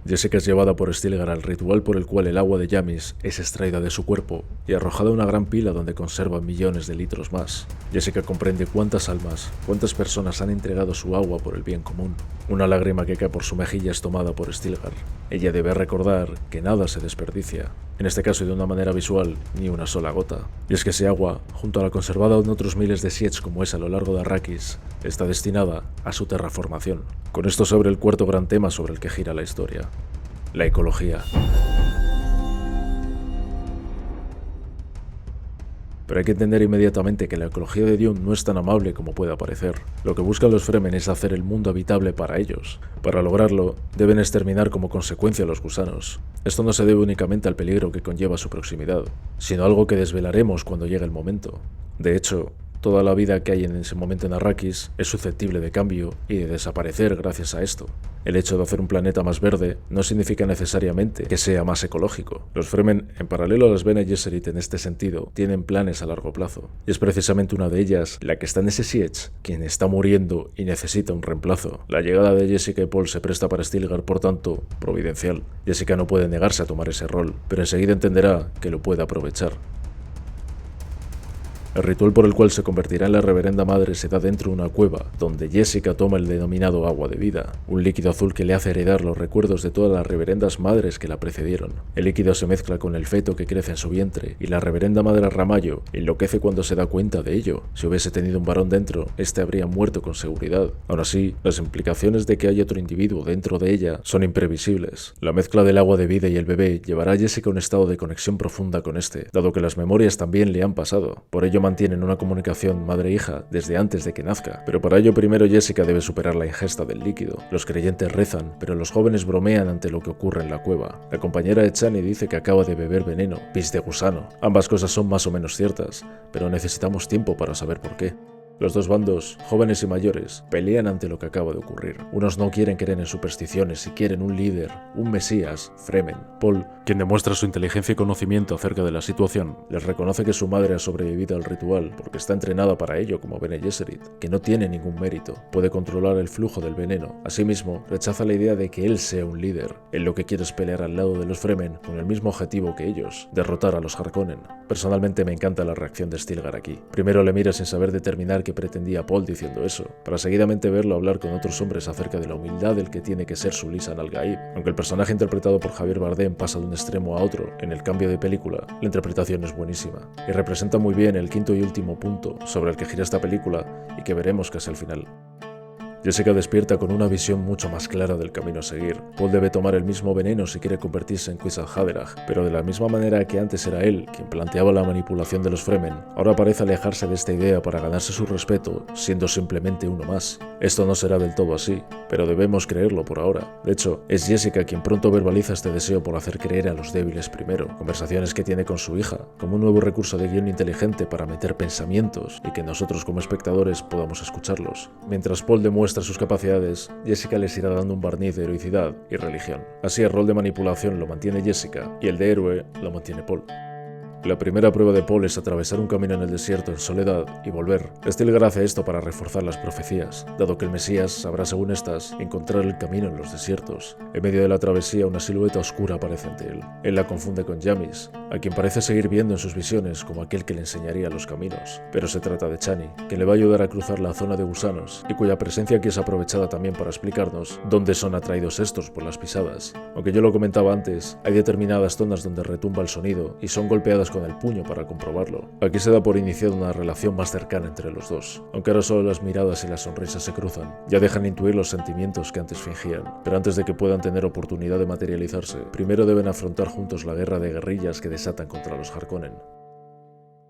Jessica es llevada por Stilgar al ritual por el cual el agua de Jamis es extraída de su cuerpo y arrojada a una gran pila donde conserva millones de litros más. Jessica comprende cuántas almas, cuántas personas han entregado su agua por el bien común. Una lágrima que cae por su mejilla es tomada por Stilgar. Ella debe recordar que nada se desperdicia, en este caso y de una manera visual, ni una sola gota. Y es que ese agua, junto a la conservada en otros miles de sietch como es a lo largo de Arrakis, está destinada a su terraformación. Con esto se abre el cuarto gran tema sobre el que gira la historia: la ecología. Pero hay que entender inmediatamente que la ecología de Dune no es tan amable como puede parecer. Lo que buscan los Fremen es hacer el mundo habitable para ellos. Para lograrlo, deben exterminar como consecuencia a los gusanos. Esto no se debe únicamente al peligro que conlleva su proximidad, sino algo que desvelaremos cuando llegue el momento. De hecho, toda la vida que hay en ese momento en Arrakis es susceptible de cambio y de desaparecer gracias a esto. El hecho de hacer un planeta más verde no significa necesariamente que sea más ecológico. Los Fremen, en paralelo a las Bene Gesserit en este sentido, tienen planes a largo plazo. Y es precisamente una de ellas, la que está en ese sietch, quien está muriendo y necesita un reemplazo. La llegada de Jessica y Paul se presta para Stilgar, por tanto, providencial. Jessica no puede negarse a tomar ese rol, pero enseguida entenderá que lo puede aprovechar. El ritual por el cual se convertirá en la Reverenda Madre se da dentro de una cueva, donde Jessica toma el denominado agua de vida, un líquido azul que le hace heredar los recuerdos de todas las Reverendas Madres que la precedieron. El líquido se mezcla con el feto que crece en su vientre, y la Reverenda Madre Ramallo enloquece cuando se da cuenta de ello. Si hubiese tenido un varón dentro, este habría muerto con seguridad. Aún así, las implicaciones de que haya otro individuo dentro de ella son imprevisibles. La mezcla del agua de vida y el bebé llevará a Jessica a un estado de conexión profunda con este, dado que las memorias también le han pasado. Por ello mantienen una comunicación madre-hija desde antes de que nazca, pero para ello primero Jessica debe superar la ingesta del líquido. Los creyentes rezan, pero los jóvenes bromean ante lo que ocurre en la cueva. La compañera de Chani dice que acaba de beber veneno, pis de gusano. Ambas cosas son más o menos ciertas, pero necesitamos tiempo para saber por qué. Los dos bandos, jóvenes y mayores, pelean ante lo que acaba de ocurrir. Unos no quieren creer en supersticiones y quieren un líder, un mesías, Fremen. Paul, quien demuestra su inteligencia y conocimiento acerca de la situación, les reconoce que su madre ha sobrevivido al ritual porque está entrenada para ello como Bene Gesserit, que no tiene ningún mérito, puede controlar el flujo del veneno. Asimismo, rechaza la idea de que él sea un líder. Él lo que quiere es pelear al lado de los Fremen con el mismo objetivo que ellos, derrotar a los Harkonnen. Personalmente me encanta la reacción de Stilgar aquí. Primero le mira sin saber determinar que pretendía Paul diciendo eso, para seguidamente verlo hablar con otros hombres acerca de la humildad del que tiene que ser su Lisan al-Gaib. Aunque el personaje interpretado por Javier Bardem pasa de un extremo a otro en el cambio de película, la interpretación es buenísima y representa muy bien el quinto y último punto sobre el que gira esta película y que veremos casi al final. Jessica despierta con una visión mucho más clara del camino a seguir. Paul debe tomar el mismo veneno si quiere convertirse en Kwisatz Haderach, pero de la misma manera que antes era él quien planteaba la manipulación de los Fremen, ahora parece alejarse de esta idea para ganarse su respeto, siendo simplemente uno más. Esto no será del todo así, pero debemos creerlo por ahora. De hecho, es Jessica quien pronto verbaliza este deseo por hacer creer a los débiles primero, conversaciones que tiene con su hija, como un nuevo recurso de guión inteligente para meter pensamientos y que nosotros como espectadores podamos escucharlos. Mientras Paul demuestra sus capacidades, Jessica les irá dando un barniz de heroicidad y religión. Así el rol de manipulación lo mantiene Jessica y el de héroe lo mantiene Paul. La primera prueba de Paul es atravesar un camino en el desierto en soledad y volver. Stilgar hace esto para reforzar las profecías, dado que el Mesías sabrá, según estas, encontrar el camino en los desiertos. En medio de la travesía, una silueta oscura aparece ante él. Él la confunde con Jamis, a quien parece seguir viendo en sus visiones como aquel que le enseñaría los caminos. Pero se trata de Chani, que le va a ayudar a cruzar la zona de gusanos, y cuya presencia aquí es aprovechada también para explicarnos dónde son atraídos estos por las pisadas. Aunque yo lo comentaba antes, hay determinadas zonas donde retumba el sonido y son golpeadas con el puño para comprobarlo. Aquí se da por iniciada una relación más cercana entre los dos, aunque ahora solo las miradas y las sonrisas se cruzan, ya dejan intuir los sentimientos que antes fingían, pero antes de que puedan tener oportunidad de materializarse, primero deben afrontar juntos la guerra de guerrillas que desatan contra los Harkonnen.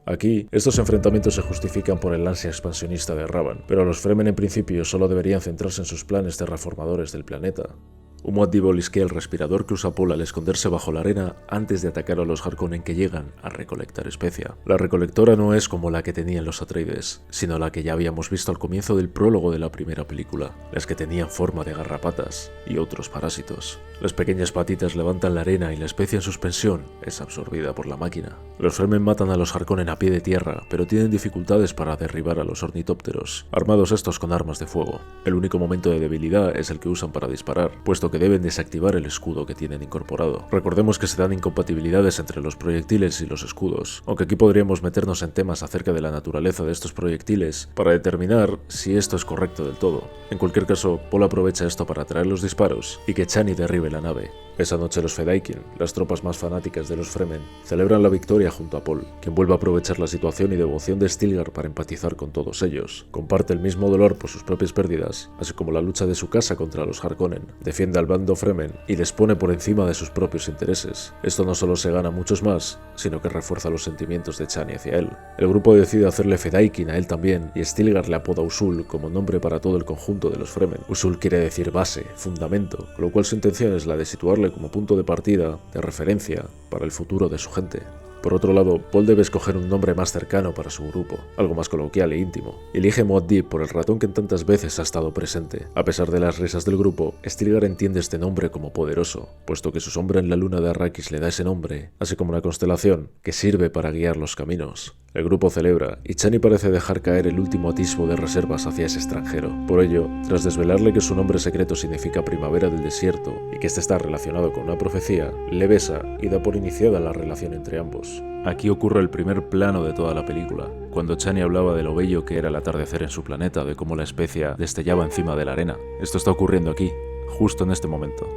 Aquí, estos enfrentamientos se justifican por el ansia expansionista de Ravan, pero los Fremen en principio solo deberían centrarse en sus planes terraformadores del planeta. Un Muad'Dib olisquea el respirador que usa Paul al esconderse bajo la arena antes de atacar a los Harkonnen que llegan a recolectar especia. La recolectora no es como la que tenían los Atreides, sino la que ya habíamos visto al comienzo del prólogo de la primera película, las que tenían forma de garrapatas y otros parásitos. Las pequeñas patitas levantan la arena y la especia en suspensión es absorbida por la máquina. Los Fremen matan a los Harkonnen a pie de tierra, pero tienen dificultades para derribar a los ornitópteros, armados estos con armas de fuego. El único momento de debilidad es el que usan para disparar, puesto que deben desactivar el escudo que tienen incorporado. Recordemos que se dan incompatibilidades entre los proyectiles y los escudos, aunque aquí podríamos meternos en temas acerca de la naturaleza de estos proyectiles para determinar si esto es correcto del todo. En cualquier caso, Paul aprovecha esto para atraer los disparos y que Chani derribe la nave. Esa noche los Fedaykin, las tropas más fanáticas de los Fremen, celebran la victoria junto a Paul, quien vuelve a aprovechar la situación y devoción de Stilgar para empatizar con todos ellos. Comparte el mismo dolor por sus propias pérdidas, así como la lucha de su casa contra los Harkonnen. Defiende al bando Fremen y les pone por encima de sus propios intereses. Esto no solo se gana muchos más, sino que refuerza los sentimientos de Chani hacia él. El grupo decide hacerle Fedaykin a él también, y Stilgar le apoda Usul como nombre para todo el conjunto de los Fremen. Usul quiere decir base, fundamento, con lo cual su intención es la de situarle como punto de partida, de referencia, para el futuro de su gente. Por otro lado, Paul debe escoger un nombre más cercano para su grupo, algo más coloquial e íntimo. Elige Muad'Dib por el ratón que tantas veces ha estado presente. A pesar de las risas del grupo, Stilgar entiende este nombre como poderoso, puesto que su sombra en la luna de Arrakis le da ese nombre, así como una constelación que sirve para guiar los caminos. El grupo celebra, y Chani parece dejar caer el último atisbo de reservas hacia ese extranjero. Por ello, tras desvelarle que su nombre secreto significa primavera del desierto y que este está relacionado con una profecía, le besa y da por iniciada la relación entre ambos. Aquí ocurre el primer plano de toda la película, cuando Chani hablaba de lo bello que era el atardecer en su planeta, de cómo la especia destellaba encima de la arena. Esto está ocurriendo aquí, justo en este momento.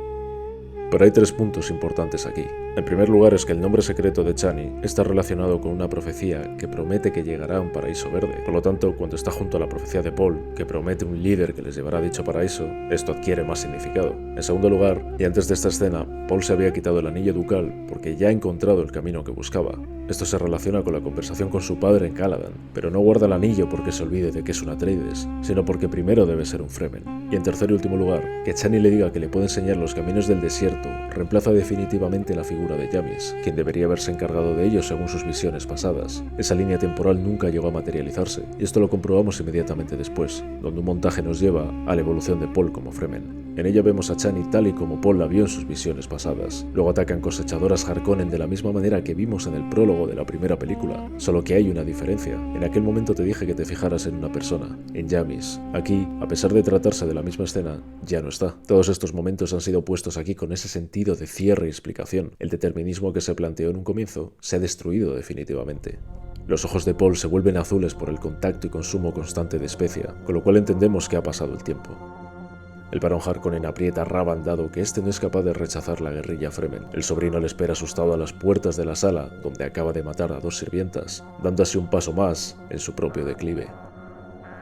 Pero hay 3 puntos importantes aquí. En primer lugar es que el nombre secreto de Chani está relacionado con una profecía que promete que llegará a un paraíso verde. Por lo tanto, cuando está junto a la profecía de Paul, que promete un líder que les llevará a dicho paraíso, esto adquiere más significado. En segundo lugar, y antes de esta escena, Paul se había quitado el anillo ducal porque ya ha encontrado el camino que buscaba. Esto se relaciona con la conversación con su padre en Caladan, pero no guarda el anillo porque se olvide de que es un Atreides, sino porque primero debe ser un Fremen. Y en tercer y último lugar, que Chani le diga que le puede enseñar los caminos del desierto reemplaza definitivamente la figura de Jamis, quien debería haberse encargado de ello según sus visiones pasadas. Esa línea temporal nunca llegó a materializarse, y esto lo comprobamos inmediatamente después, donde un montaje nos lleva a la evolución de Paul como Fremen. En ella vemos a Chani tal y como Paul la vio en sus visiones pasadas. Luego atacan cosechadoras Harkonnen de la misma manera que vimos en el prólogo de la primera película, solo que hay una diferencia. En aquel momento te dije que te fijaras en una persona, en Jamis. Aquí, a pesar de tratarse de la misma escena, ya no está. Todos estos momentos han sido puestos aquí con ese sentido de cierre y explicación. El determinismo que se planteó en un comienzo se ha destruido definitivamente. Los ojos de Paul se vuelven azules por el contacto y consumo constante de especia, con lo cual entendemos que ha pasado el tiempo. El barón Harkonnen aprieta a Ravan dado que este no es capaz de rechazar la guerrilla Fremen. El sobrino le espera asustado a las puertas de la sala, donde acaba de matar a 2 sirvientas, dando así un paso más en su propio declive.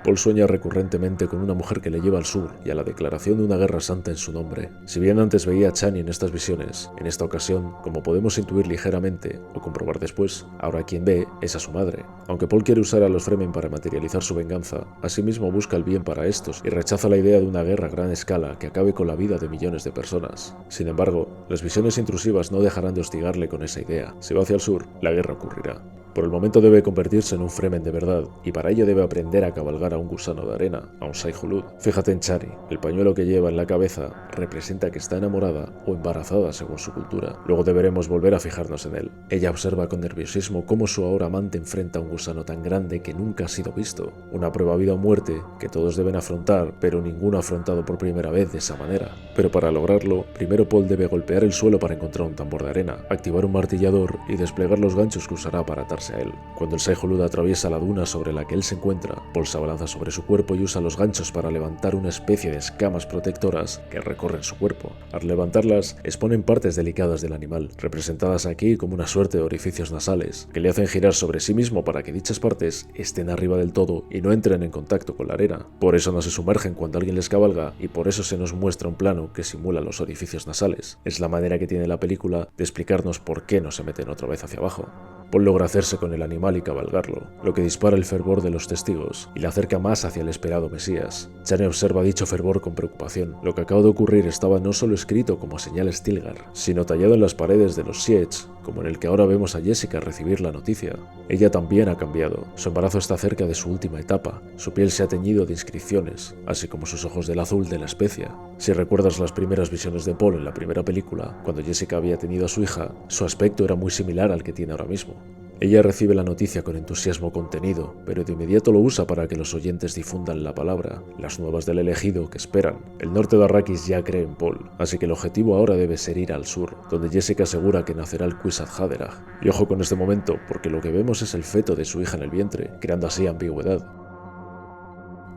Paul sueña recurrentemente con una mujer que le lleva al sur y a la declaración de una guerra santa en su nombre. Si bien antes veía a Chani en estas visiones, en esta ocasión, como podemos intuir ligeramente o comprobar después, ahora quien ve es a su madre. Aunque Paul quiere usar a los Fremen para materializar su venganza, asimismo busca el bien para estos y rechaza la idea de una guerra a gran escala que acabe con la vida de millones de personas. Sin embargo, las visiones intrusivas no dejarán de hostigarle con esa idea. Si va hacia el sur, la guerra ocurrirá. Por el momento debe convertirse en un Fremen de verdad, y para ello debe aprender a cabalgar a un gusano de arena, a un Shai-Hulud. Fíjate en Chani, el pañuelo que lleva en la cabeza representa que está enamorada o embarazada según su cultura. Luego deberemos volver a fijarnos en él. Ella observa con nerviosismo cómo su ahora amante enfrenta a un gusano tan grande que nunca ha sido visto. Una prueba vida o muerte que todos deben afrontar, pero ninguno ha afrontado por primera vez de esa manera. Pero para lograrlo, primero Paul debe golpear el suelo para encontrar un tambor de arena, activar un martillador y desplegar los ganchos que usará para atarse a él. Cuando el Shai-Hulud atraviesa la duna sobre la que él se encuentra, Paul se abalanza sobre su cuerpo y usa los ganchos para levantar una especie de escamas protectoras que recorren su cuerpo. Al levantarlas, exponen partes delicadas del animal, representadas aquí como una suerte de orificios nasales, que le hacen girar sobre sí mismo para que dichas partes estén arriba del todo y no entren en contacto con la arena. Por eso no se sumergen cuando alguien les cabalga y por eso se nos muestra un plano que simula los orificios nasales. Es la manera que tiene la película de explicarnos por qué no se meten otra vez hacia abajo. Paul logra hacerse con el animal y cabalgarlo, lo que dispara el fervor de los testigos y le acerca más hacia el esperado Mesías. Chani observa dicho fervor con preocupación. Lo que acaba de ocurrir estaba no solo escrito como señal Stilgar, sino tallado en las paredes de los Siege, como en el que ahora vemos a Jessica recibir la noticia. Ella también ha cambiado. Su embarazo está cerca de su última etapa. Su piel se ha teñido de inscripciones, así como sus ojos del azul de la especia. Si recuerdas las primeras visiones de Paul en la primera película, cuando Jessica había tenido a su hija, su aspecto era muy similar al que tiene ahora mismo. Ella recibe la noticia con entusiasmo contenido, pero de inmediato lo usa para que los oyentes difundan la palabra, las nuevas del elegido que esperan. El norte de Arrakis ya cree en Paul, así que el objetivo ahora debe ser ir al sur, donde Jessica asegura que nacerá el Kwisatz Haderach. Y ojo con este momento, porque lo que vemos es el feto de su hija en el vientre, creando así ambigüedad.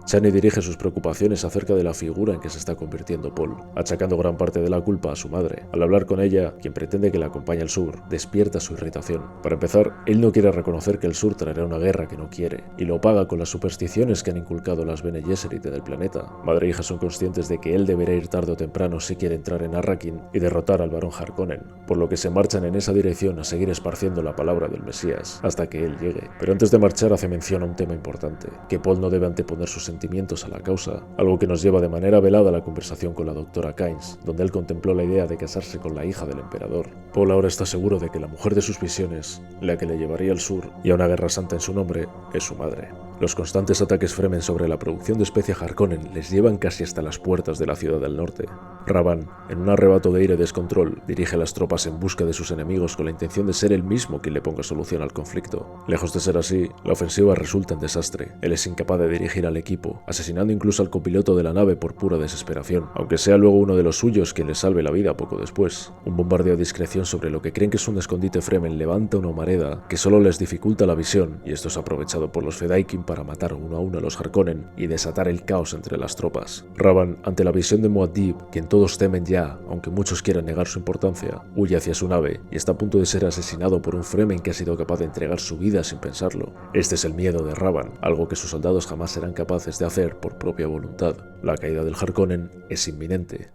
Chani dirige sus preocupaciones acerca de la figura en que se está convirtiendo Paul, achacando gran parte de la culpa a su madre. Al hablar con ella, quien pretende que la acompañe al sur, despierta su irritación. Para empezar, él no quiere reconocer que el sur traerá una guerra que no quiere, y lo paga con las supersticiones que han inculcado las Bene Gesserit del planeta. Madre e hija son conscientes de que él deberá ir tarde o temprano si quiere entrar en Arrakeen y derrotar al Barón Harkonnen, por lo que se marchan en esa dirección a seguir esparciendo la palabra del Mesías, hasta que él llegue. Pero antes de marchar hace mención a un tema importante, que Paul no debe anteponer sus sentimientos a la causa, algo que nos lleva de manera velada a la conversación con la doctora Kynes, donde él contempló la idea de casarse con la hija del emperador. Paul ahora está seguro de que la mujer de sus visiones, la que le llevaría al sur y a una guerra santa en su nombre, es su madre. Los constantes ataques Fremen sobre la producción de especia Harkonnen les llevan casi hasta las puertas de la ciudad del norte. Rabban, en un arrebato de ira y descontrol, dirige a las tropas en busca de sus enemigos con la intención de ser él mismo quien le ponga solución al conflicto. Lejos de ser así, la ofensiva resulta en desastre. Él es incapaz de dirigir al equipo, asesinando incluso al copiloto de la nave por pura desesperación, aunque sea luego uno de los suyos quien le salve la vida poco después. Un bombardeo a discreción sobre lo que creen que es un escondite Fremen levanta una humareda que solo les dificulta la visión, y esto es aprovechado por los Fedaykin para matar uno a uno a los Harkonnen y desatar el caos entre las tropas. Rabban, ante la visión de Muad'Dib, quien todos temen ya, aunque muchos quieran negar su importancia, huye hacia su nave y está a punto de ser asesinado por un Fremen que ha sido capaz de entregar su vida sin pensarlo. Este es el miedo de Rabban, algo que sus soldados jamás serán capaces de hacer por propia voluntad. La caída del Harkonnen es inminente.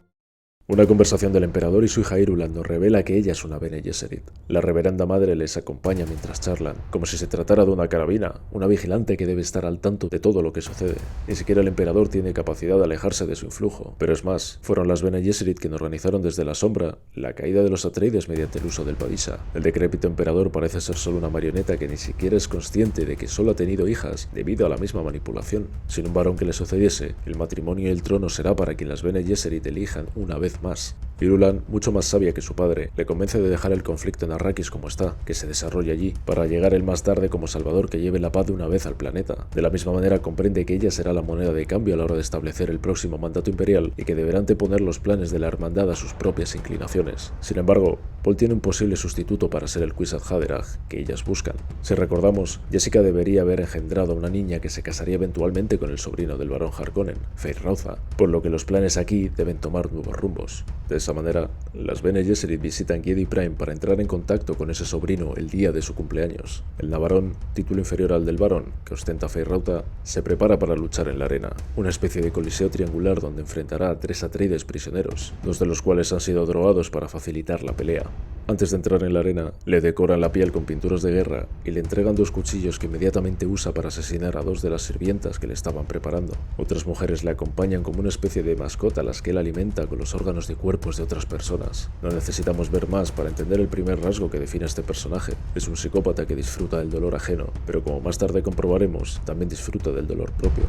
Una conversación del emperador y su hija Irulan nos revela que ella es una Bene Gesserit. La reverenda madre les acompaña mientras charlan, como si se tratara de una carabina, una vigilante que debe estar al tanto de todo lo que sucede. Ni siquiera el emperador tiene capacidad de alejarse de su influjo, pero es más, fueron las Bene Gesserit quienes organizaron desde la sombra la caída de los Atreides mediante el uso del Padishah. El decrépito emperador parece ser solo una marioneta que ni siquiera es consciente de que solo ha tenido hijas debido a la misma manipulación. Sin un varón que le sucediese, el matrimonio y el trono será para quien las Bene Gesserit elijan una vez más. Irulan, mucho más sabia que su padre, le convence de dejar el conflicto en Arrakis como está, que se desarrolle allí, para llegar él más tarde como salvador que lleve la paz de una vez al planeta. De la misma manera comprende que ella será la moneda de cambio a la hora de establecer el próximo mandato imperial y que deberá anteponer los planes de la hermandad a sus propias inclinaciones. Sin embargo, Paul tiene un posible sustituto para ser el Kwisatz Haderach que ellas buscan. Si recordamos, Jessica debería haber engendrado a una niña que se casaría eventualmente con el sobrino del barón Harkonnen, Feyd-Rautha, por lo que los planes aquí deben tomar nuevos rumbos. De esa manera, las Bene Gesserit visitan Giedi Prime para entrar en contacto con ese sobrino el día de su cumpleaños. El Navarón, título inferior al del varón, que ostenta Feyd-Rautha, se prepara para luchar en la arena, una especie de coliseo triangular donde enfrentará a 3 Atreides prisioneros, 2 de los cuales han sido drogados para facilitar la pelea. Antes de entrar en la arena, le decoran la piel con pinturas de guerra y le entregan 2 cuchillos que inmediatamente usa para asesinar a 2 de las sirvientas que le estaban preparando. Otras mujeres le acompañan como una especie de mascota a las que él alimenta con los órganos de cuerpos de otras personas. No necesitamos ver más para entender el primer rasgo que define a este personaje. Es un psicópata que disfruta del dolor ajeno, pero como más tarde comprobaremos, también disfruta del dolor propio.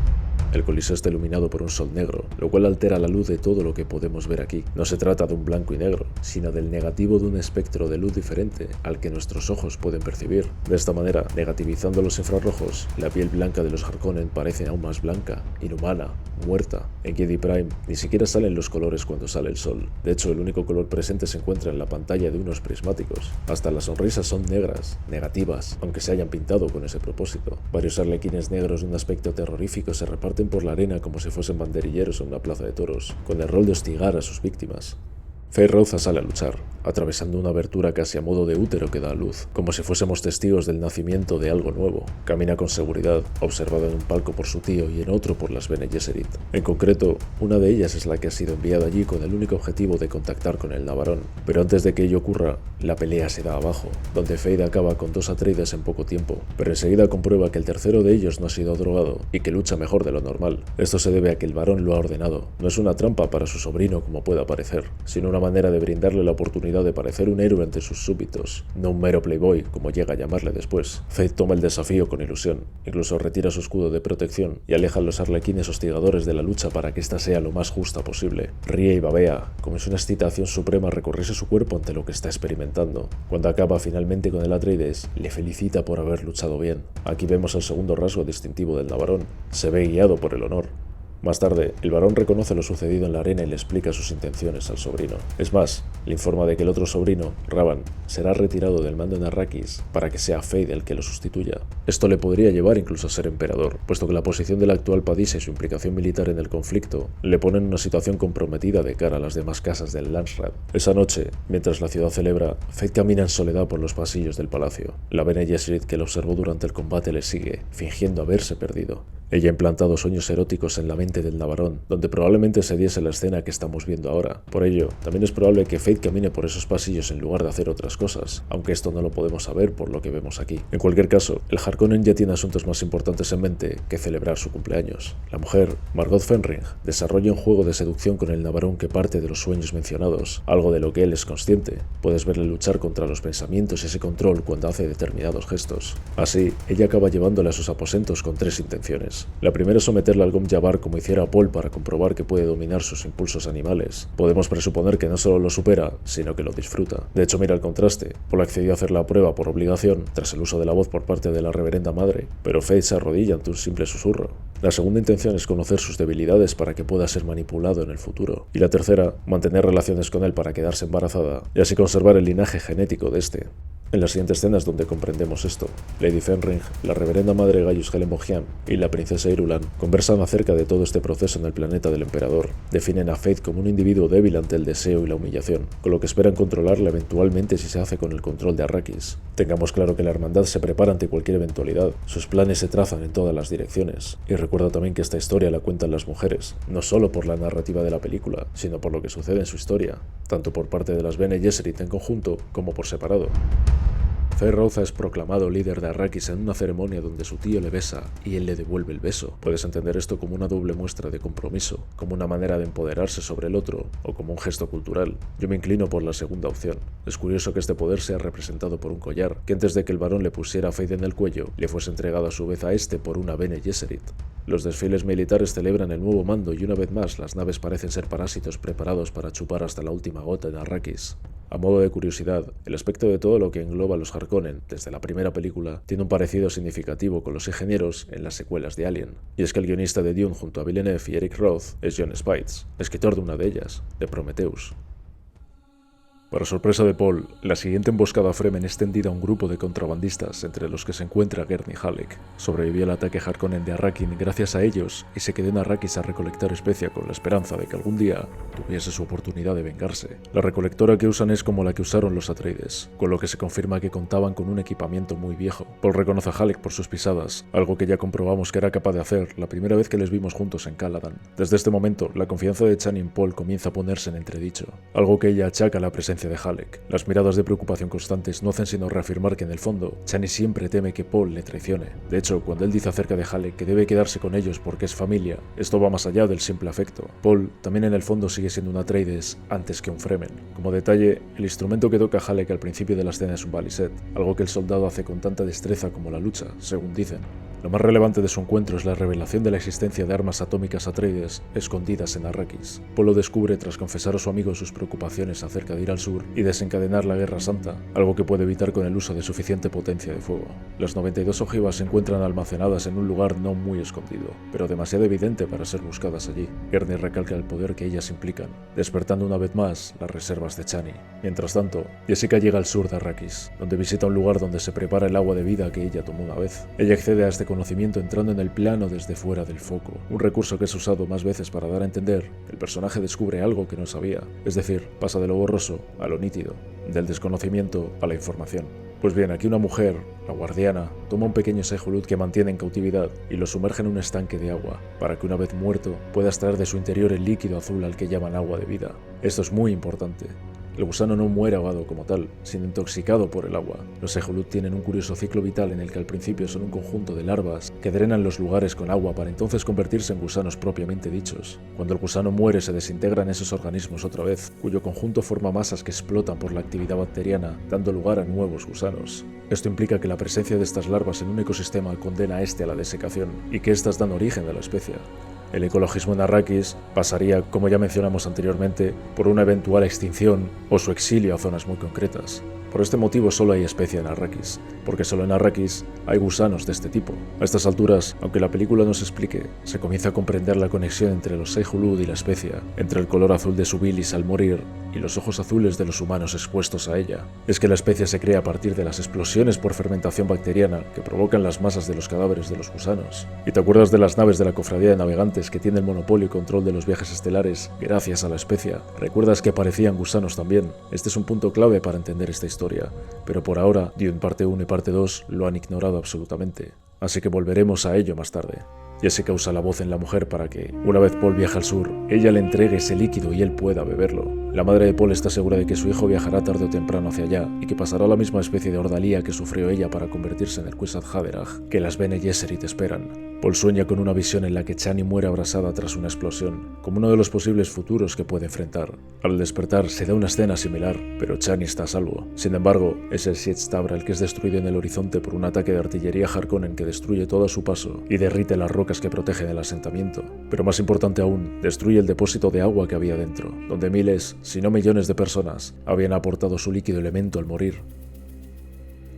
El coliseo está iluminado por un sol negro, lo cual altera la luz de todo lo que podemos ver aquí. No se trata de un blanco y negro, sino del negativo de un espectro de luz diferente al que nuestros ojos pueden percibir. De esta manera, negativizando los infrarrojos, la piel blanca de los Harkonnen parece aún más blanca, inhumana, muerta. En Giedi Prime ni siquiera salen los colores cuando sale el sol. De hecho, el único color presente se encuentra en la pantalla de unos prismáticos. Hasta las sonrisas son negras, negativas, aunque se hayan pintado con ese propósito. Varios arlequines negros de un aspecto terrorífico se reparten por la arena como si fuesen banderilleros en una plaza de toros, con el rol de hostigar a sus víctimas. Feyd-Rautha sale a luchar, atravesando una abertura casi a modo de útero que da a luz, como si fuésemos testigos del nacimiento de algo nuevo. Camina con seguridad, observada en un palco por su tío y en otro por las Bene Gesserit. En concreto, una de ellas es la que ha sido enviada allí con el único objetivo de contactar con el Navarón. Pero antes de que ello ocurra, la pelea se da abajo, donde Feyd acaba con 2 Atreides en poco tiempo, pero enseguida comprueba que el tercero de ellos no ha sido drogado y que lucha mejor de lo normal. Esto se debe a que el varón lo ha ordenado. No es una trampa para su sobrino como pueda parecer, sino una manera de brindarle la oportunidad de parecer un héroe ante sus súbditos, no un mero playboy, como llega a llamarle después. Feyd toma el desafío con ilusión, incluso retira su escudo de protección y aleja a los arlequines hostigadores de la lucha para que ésta sea lo más justa posible. Ríe y babea, como si una excitación suprema recorriese su cuerpo ante lo que está experimentando. Cuando acaba finalmente con el Atreides, le felicita por haber luchado bien. Aquí vemos el segundo rasgo distintivo del Navarón: se ve guiado por el honor. Más tarde, el varón reconoce lo sucedido en la arena y le explica sus intenciones al sobrino. Es más, le informa de que el otro sobrino, Rabban, será retirado del mando en Arrakis para que sea Feyd el que lo sustituya. Esto le podría llevar incluso a ser emperador, puesto que la posición del actual Padishah y su implicación militar en el conflicto le ponen en una situación comprometida de cara a las demás casas del Landsraad. Esa noche, mientras la ciudad celebra, Feyd camina en soledad por los pasillos del palacio. La Bene Gesserit que lo observó durante el combate le sigue, fingiendo haberse perdido. Ella ha implantado sueños eróticos en la mente del Navarón, donde probablemente se diese la escena que estamos viendo ahora. Por ello, también es probable que Feyd camine por esos pasillos en lugar de hacer otras cosas, aunque esto no lo podemos saber por lo que vemos aquí. En cualquier caso, el Harkonnen ya tiene asuntos más importantes en mente que celebrar su cumpleaños. La mujer, Margot Fenring, desarrolla un juego de seducción con el Navarón que parte de los sueños mencionados, algo de lo que él es consciente. Puedes verle luchar contra los pensamientos y ese control cuando hace determinados gestos. Así, ella acaba llevándole a sus aposentos con 3 intenciones. La primera es someterle al Gom Jabbar como hiciera a Paul para comprobar que puede dominar sus impulsos animales. Podemos presuponer que no solo lo supera, sino que lo disfruta. De hecho, mira el contraste. Paul accedió a hacer la prueba por obligación, tras el uso de la voz por parte de la reverenda madre, pero Feyd se arrodilla ante un simple susurro. La segunda intención es conocer sus debilidades para que pueda ser manipulado en el futuro. Y la tercera, mantener relaciones con él para quedarse embarazada, y así conservar el linaje genético de este. En las siguientes escenas donde comprendemos esto, Lady Fenring, la reverenda madre Gaius Helen Mohiam y la princesa Irulan conversan acerca de todo este proceso en el planeta del emperador. Definen a Feyd como un individuo débil ante el deseo y la humillación, con lo que esperan controlarla eventualmente si se hace con el control de Arrakis. Tengamos claro que la hermandad se prepara ante cualquier eventualidad, sus planes se trazan en todas las direcciones. Y recuerda también que esta historia la cuentan las mujeres, no solo por la narrativa de la película, sino por lo que sucede en su historia, tanto por parte de las Bene Gesserit en conjunto como por separado. Feyd-Rautha es proclamado líder de Arrakis en una ceremonia donde su tío le besa y él le devuelve el beso. Puedes entender esto como una doble muestra de compromiso, como una manera de empoderarse sobre el otro o como un gesto cultural. Yo me inclino por la segunda opción. Es curioso que este poder sea representado por un collar, que antes de que el varón le pusiera a Feyd en el cuello, le fuese entregado a su vez a este por una Bene Gesserit. Los desfiles militares celebran el nuevo mando y una vez más las naves parecen ser parásitos preparados para chupar hasta la última gota en Arrakis. A modo de curiosidad, el aspecto de todo lo que engloba a los Harkonnen desde la primera película tiene un parecido significativo con los ingenieros en las secuelas de Alien. Y es que el guionista de Dune junto a Villeneuve y Eric Roth es Jon Spaihts, escritor de una de ellas, de Prometheus. Para sorpresa de Paul, la siguiente emboscada Fremen es tendida a un grupo de contrabandistas, entre los que se encuentra Gurney Halleck. Sobrevivió al ataque Harkonnen de Arrakeen gracias a ellos y se quedó en Arrakis a recolectar especia con la esperanza de que algún día tuviese su oportunidad de vengarse. La recolectora que usan es como la que usaron los Atreides, con lo que se confirma que contaban con un equipamiento muy viejo. Paul reconoce a Halleck por sus pisadas, algo que ya comprobamos que era capaz de hacer la primera vez que les vimos juntos en Caladan. Desde este momento, la confianza de Chani en Paul comienza a ponerse en entredicho, algo que ella achaca a la presencia de Halleck. Las miradas de preocupación constantes no hacen sino reafirmar que en el fondo, Chani siempre teme que Paul le traicione. De hecho, cuando él dice acerca de Halleck que debe quedarse con ellos porque es familia, esto va más allá del simple afecto. Paul también en el fondo sigue siendo un Atreides antes que un Fremen. Como detalle, el instrumento que toca Halleck al principio de la escena es un baliset, algo que el soldado hace con tanta destreza como la lucha, según dicen. Lo más relevante de su encuentro es la revelación de la existencia de armas atómicas Atreides escondidas en Arrakis. Paul lo descubre tras confesar a su amigo sus preocupaciones acerca de ir al sur y desencadenar la Guerra Santa, algo que puede evitar con el uso de suficiente potencia de fuego. Las 92 ojivas se encuentran almacenadas en un lugar no muy escondido, pero demasiado evidente para ser buscadas allí. Gurney recalca el poder que ellas implican, despertando una vez más las reservas de Chani. Mientras tanto, Jessica llega al sur de Arrakis, donde visita un lugar donde se prepara el agua de vida que ella tomó una vez. Ella accede a este conocimiento entrando en el plano desde fuera del foco, un recurso que es usado más veces para dar a entender que el personaje descubre algo que no sabía, es decir, pasa de lo borroso a lo nítido, del desconocimiento a la información. Pues bien, aquí una mujer, la guardiana, toma un pequeño Sehulud que mantiene en cautividad y lo sumerge en un estanque de agua, para que una vez muerto pueda extraer de su interior el líquido azul al que llaman agua de vida. Esto es muy importante. El gusano no muere ahogado como tal, sino intoxicado por el agua. Los Sehulud tienen un curioso ciclo vital en el que al principio son un conjunto de larvas que drenan los lugares con agua para entonces convertirse en gusanos propiamente dichos. Cuando el gusano muere se desintegran esos organismos otra vez, cuyo conjunto forma masas que explotan por la actividad bacteriana, dando lugar a nuevos gusanos. Esto implica que la presencia de estas larvas en un ecosistema condena a este a la desecación, y que éstas dan origen a la especie. El ecologismo en Arrakis pasaría, como ya mencionamos anteriormente, por una eventual extinción o su exilio a zonas muy concretas. Por este motivo solo hay especie en Arrakis, porque solo en Arrakis hay gusanos de este tipo. A estas alturas, aunque la película nos explique, se comienza a comprender la conexión entre los Sehulud y la especie, entre el color azul de su bilis al morir y los ojos azules de los humanos expuestos a ella. Es que la especie se crea a partir de las explosiones por fermentación bacteriana que provocan las masas de los cadáveres de los gusanos. ¿Y te acuerdas de las naves de la Cofradía de Navegantes que tienen el monopolio y control de los viajes estelares gracias a la especie? ¿Recuerdas que aparecían gusanos también? Este es un punto clave para entender esta historia, pero por ahora, Dune parte 1 y parte 2 lo han ignorado absolutamente, así que volveremos a ello más tarde. Jessica usa la voz en la mujer para que, una vez Paul viaja al sur, ella le entregue ese líquido y él pueda beberlo. La madre de Paul está segura de que su hijo viajará tarde o temprano hacia allá y que pasará la misma especie de ordalía que sufrió ella para convertirse en el Kwisatz Haderach, que las Bene Gesserit esperan. Paul sueña con una visión en la que Chani muere abrasada tras una explosión, como uno de los posibles futuros que puede enfrentar. Al despertar se da una escena similar, pero Chani está a salvo. Sin embargo, es el Sietz Tabra el que es destruido en el horizonte por un ataque de artillería Harkonnen que destruye todo a su paso y derrite las rocas que protegen el asentamiento. Pero más importante aún, destruye el depósito de agua que había dentro, donde miles, si no millones de personas, habían aportado su líquido elemento al morir.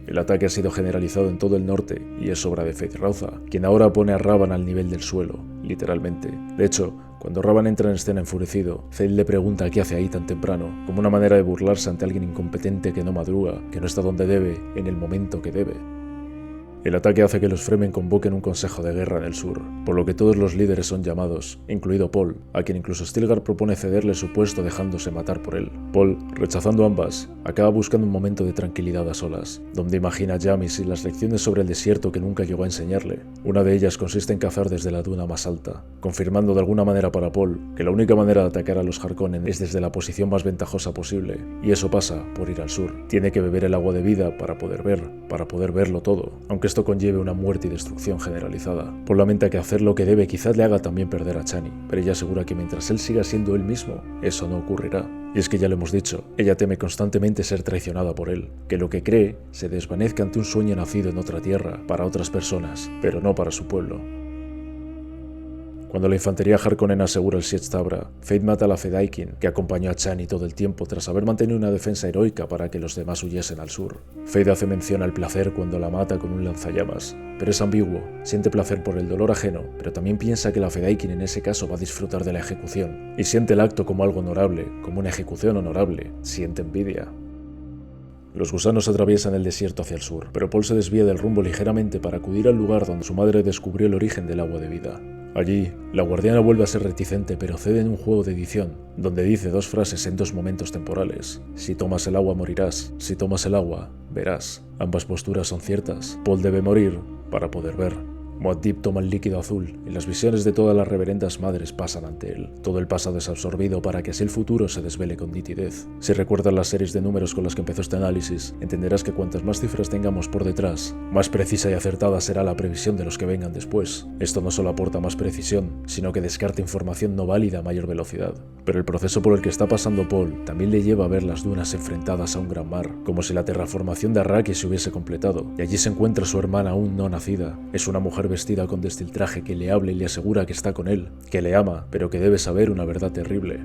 El ataque ha sido generalizado en todo el norte y es obra de Feyd Rautha, quien ahora pone a Rabban al nivel del suelo, literalmente. De hecho, cuando Rabban entra en escena enfurecido, Feyd le pregunta qué hace ahí tan temprano, como una manera de burlarse ante alguien incompetente que no madruga, que no está donde debe, en el momento que debe. El ataque hace que los Fremen convoquen un consejo de guerra en el sur, por lo que todos los líderes son llamados, incluido Paul, a quien incluso Stilgar propone cederle su puesto dejándose matar por él. Paul, rechazando ambas, acaba buscando un momento de tranquilidad a solas, donde imagina a Jamis y las lecciones sobre el desierto que nunca llegó a enseñarle. Una de ellas consiste en cazar desde la duna más alta, confirmando de alguna manera para Paul que la única manera de atacar a los Harkonnen es desde la posición más ventajosa posible, y eso pasa por ir al sur. Tiene que beber el agua de vida para poder verlo todo, aunque esto conlleve una muerte y destrucción generalizada. Paul lamenta que hacer lo que debe quizás le haga también perder a Chani, pero ella asegura que mientras él siga siendo él mismo, eso no ocurrirá. Y es que ya lo hemos dicho, ella teme constantemente ser traicionada por él, que lo que cree se desvanezca ante un sueño nacido en otra tierra, para otras personas, pero no para su pueblo. Cuando la infantería Harkonnen asegura el Sietz Tabra, Feyd mata a la Fedaykin, que acompañó a Chani todo el tiempo tras haber mantenido una defensa heroica para que los demás huyesen al sur. Feyd hace mención al placer cuando la mata con un lanzallamas, pero es ambiguo, siente placer por el dolor ajeno, pero también piensa que la Fedaykin en ese caso va a disfrutar de la ejecución, y siente el acto como algo honorable, como una ejecución honorable, siente envidia. Los gusanos atraviesan el desierto hacia el sur, pero Paul se desvía del rumbo ligeramente para acudir al lugar donde su madre descubrió el origen del agua de vida. Allí, la guardiana vuelve a ser reticente pero cede en un juego de edición, donde dice dos frases en dos momentos temporales. Si tomas el agua morirás, si tomas el agua, verás. Ambas posturas son ciertas. Paul debe morir para poder ver. Muad'Dib toma el líquido azul y las visiones de todas las reverendas madres pasan ante él. Todo el pasado es absorbido para que así el futuro se desvele con nitidez. Si recuerdas las series de números con las que empezó este análisis, entenderás que cuantas más cifras tengamos por detrás, más precisa y acertada será la previsión de los que vengan después. Esto no solo aporta más precisión, sino que descarta información no válida a mayor velocidad. Pero el proceso por el que está pasando Paul también le lleva a ver las dunas enfrentadas a un gran mar, como si la terraformación de Arrakis se hubiese completado, y allí se encuentra su hermana aún no nacida. Es una mujer vestida con destiltraje que le habla y le asegura que está con él, que le ama, pero que debe saber una verdad terrible.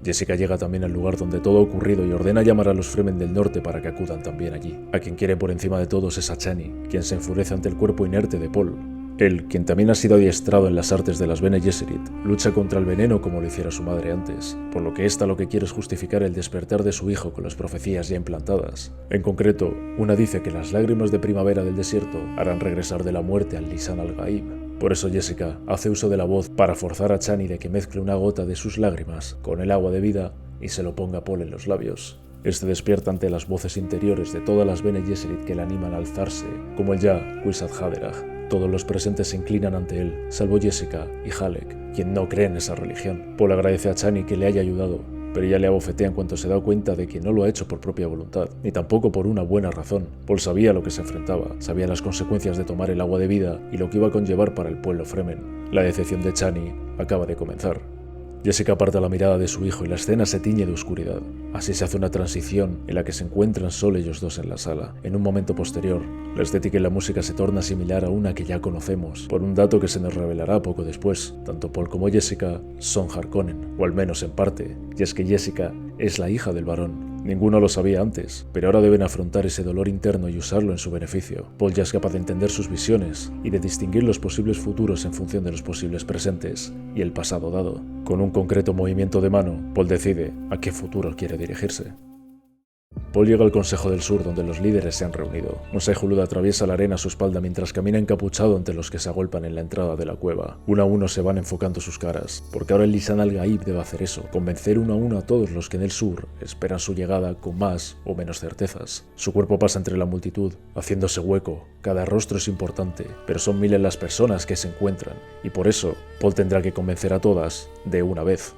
Jessica llega también al lugar donde todo ha ocurrido y ordena llamar a los Fremen del norte para que acudan también allí. A quien quiere por encima de todos es a Chani, quien se enfurece ante el cuerpo inerte de Paul. Él, quien también ha sido adiestrado en las artes de las Bene Gesserit, lucha contra el veneno como lo hiciera su madre antes, por lo que ésta lo que quiere es justificar el despertar de su hijo con las profecías ya implantadas. En concreto, una dice que las lágrimas de primavera del desierto harán regresar de la muerte al Lisan al-Gaib. Por eso Jessica hace uso de la voz para forzar a Chani de que mezcle una gota de sus lágrimas con el agua de vida y se lo ponga a Paul en los labios. Este despierta ante las voces interiores de todas las Bene Gesserit que le animan a alzarse, como el ya Kwisatz Haderach. Todos los presentes se inclinan ante él, salvo Jessica y Halleck, quien no cree en esa religión. Paul agradece a Chani que le haya ayudado, pero ella le abofetea en cuanto se da cuenta de que no lo ha hecho por propia voluntad, ni tampoco por una buena razón. Paul sabía a lo que se enfrentaba, sabía las consecuencias de tomar el agua de vida y lo que iba a conllevar para el pueblo Fremen. La decepción de Chani acaba de comenzar. Jessica aparta la mirada de su hijo y la escena se tiñe de oscuridad. Así se hace una transición en la que se encuentran solo ellos dos en la sala. En un momento posterior, la estética y la música se torna similar a una que ya conocemos, por un dato que se nos revelará poco después. Tanto Paul como Jessica son Harkonnen, o al menos en parte, y es que Jessica es la hija del varón. Ninguno lo sabía antes, pero ahora deben afrontar ese dolor interno y usarlo en su beneficio. Paul ya es capaz de entender sus visiones y de distinguir los posibles futuros en función de los posibles presentes y el pasado dado. Con un concreto movimiento de mano, Paul decide a qué futuro quiere dirigirse. Paul llega al Consejo del Sur, donde los líderes se han reunido. Mosai Hulud atraviesa la arena a su espalda mientras camina encapuchado ante los que se agolpan en la entrada de la cueva. Uno a uno se van enfocando sus caras, porque ahora el Lisan al-Gaib debe hacer eso, convencer uno a uno a todos los que en el sur esperan su llegada con más o menos certezas. Su cuerpo pasa entre la multitud, haciéndose hueco. Cada rostro es importante, pero son miles las personas que se encuentran, y por eso Paul tendrá que convencer a todas de una vez.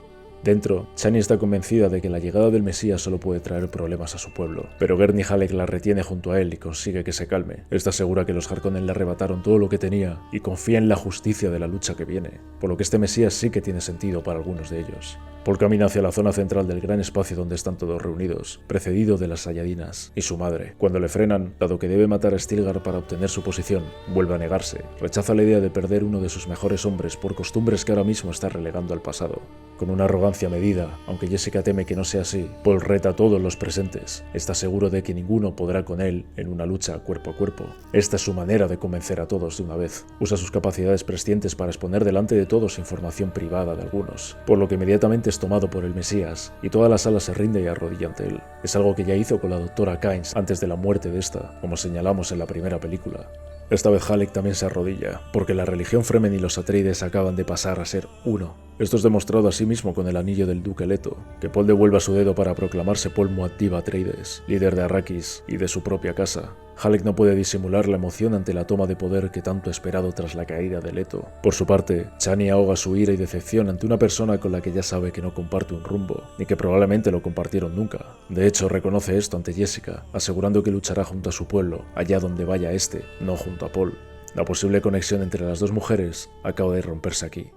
Dentro, Chani está convencida de que la llegada del Mesías solo puede traer problemas a su pueblo, pero Gurney Halleck la retiene junto a él y consigue que se calme. Está segura que los Harkonnen le arrebataron todo lo que tenía y confía en la justicia de la lucha que viene, por lo que este Mesías sí que tiene sentido para algunos de ellos. Paul camina hacia la zona central del gran espacio donde están todos reunidos, precedido de las Sayadinas y su madre. Cuando le frenan, dado que debe matar a Stilgar para obtener su posición, vuelve a negarse. Rechaza la idea de perder uno de sus mejores hombres por costumbres que ahora mismo está relegando al pasado. Con una arrogancia medida, aunque Jessica teme que no sea así, Paul reta a todos los presentes. Está seguro de que ninguno podrá con él en una lucha cuerpo a cuerpo. Esta es su manera de convencer a todos de una vez. Usa sus capacidades prescientes para exponer delante de todos información privada de algunos, por lo que inmediatamente es tomado por el Mesías y toda la sala se rinde y arrodilla ante él. Es algo que ya hizo con la doctora Kynes antes de la muerte de esta, como señalamos en la primera película. Esta vez Halleck también se arrodilla, porque la religión Fremen y los Atreides acaban de pasar a ser uno. Esto es demostrado asimismo con el anillo del duque Leto, que Paul devuelve a su dedo para proclamarse Paul Muad'Dib Atreides, líder de Arrakis y de su propia casa. Halleck no puede disimular la emoción ante la toma de poder que tanto ha esperado tras la caída de Leto. Por su parte, Chani ahoga su ira y decepción ante una persona con la que ya sabe que no comparte un rumbo, ni que probablemente lo compartieron nunca. De hecho, reconoce esto ante Jessica, asegurando que luchará junto a su pueblo, allá donde vaya este, no junto a Paul. La posible conexión entre las dos mujeres acaba de romperse aquí.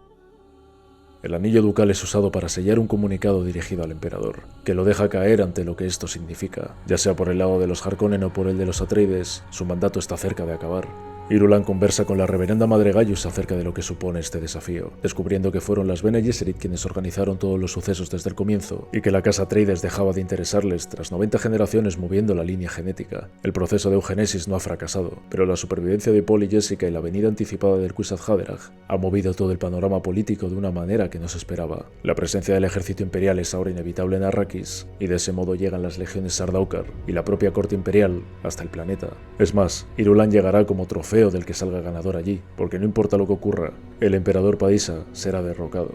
El anillo ducal es usado para sellar un comunicado dirigido al emperador, que lo deja caer ante lo que esto significa. Ya sea por el lado de los Harkonnen o por el de los Atreides, su mandato está cerca de acabar. Irulan conversa con la reverenda Madre Gaius acerca de lo que supone este desafío, descubriendo que fueron las Bene Gesserit quienes organizaron todos los sucesos desde el comienzo y que la casa Atreides dejaba de interesarles tras 90 generaciones moviendo la línea genética. El proceso de eugenesis no ha fracasado, pero la supervivencia de Paul y Jessica y la venida anticipada del Kwisatz Haderach ha movido todo el panorama político de una manera que no se esperaba. La presencia del ejército imperial es ahora inevitable en Arrakis y de ese modo llegan las legiones Sardaukar y la propia corte imperial hasta el planeta. Es más, Irulan llegará como trofeo del que salga ganador allí, porque no importa lo que ocurra, el emperador Padishah será derrocado.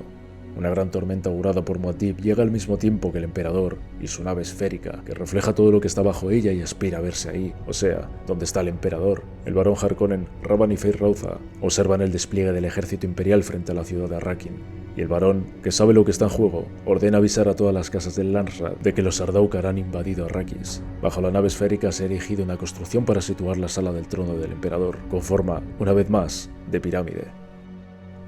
Una gran tormenta augurada por Muad'Dib llega al mismo tiempo que el emperador y su nave esférica, que refleja todo lo que está bajo ella y aspira a verse ahí, o sea, donde está el emperador. El barón Harkonnen, Rabban y Feyd-Rautha observan el despliegue del ejército imperial frente a la ciudad de Arrakeen, y el varón, que sabe lo que está en juego, ordena avisar a todas las casas del Landsraad de que los Sardaukar han invadido Arrakis. Bajo la nave esférica se ha erigido una construcción para situar la sala del trono del emperador, con forma, una vez más, de pirámide.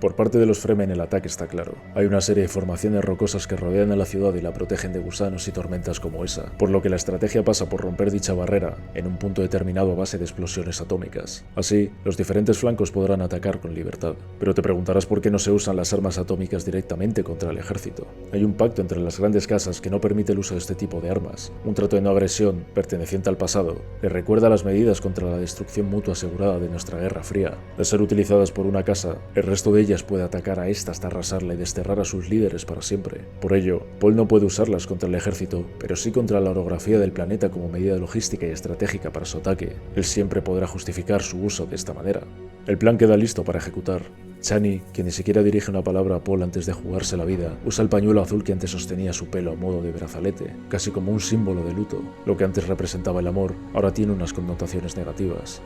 Por parte de los Fremen el ataque está claro. Hay una serie de formaciones rocosas que rodean a la ciudad y la protegen de gusanos y tormentas como esa, por lo que la estrategia pasa por romper dicha barrera en un punto determinado a base de explosiones atómicas. Así, los diferentes flancos podrán atacar con libertad. Pero te preguntarás por qué no se usan las armas atómicas directamente contra el ejército. Hay un pacto entre las grandes casas que no permite el uso de este tipo de armas. Un trato de no agresión, perteneciente al pasado, le recuerda las medidas contra la destrucción mutua asegurada de nuestra Guerra Fría. De ser utilizadas por una casa, el resto de ellas puede atacar a esta hasta arrasarla y desterrar a sus líderes para siempre. Por ello, Paul no puede usarlas contra el ejército, pero sí contra la orografía del planeta como medida logística y estratégica para su ataque. Él siempre podrá justificar su uso de esta manera. El plan queda listo para ejecutar. Chani, quien ni siquiera dirige una palabra a Paul antes de jugarse la vida, usa el pañuelo azul que antes sostenía su pelo a modo de brazalete, casi como un símbolo de luto. Lo que antes representaba el amor, ahora tiene unas connotaciones negativas.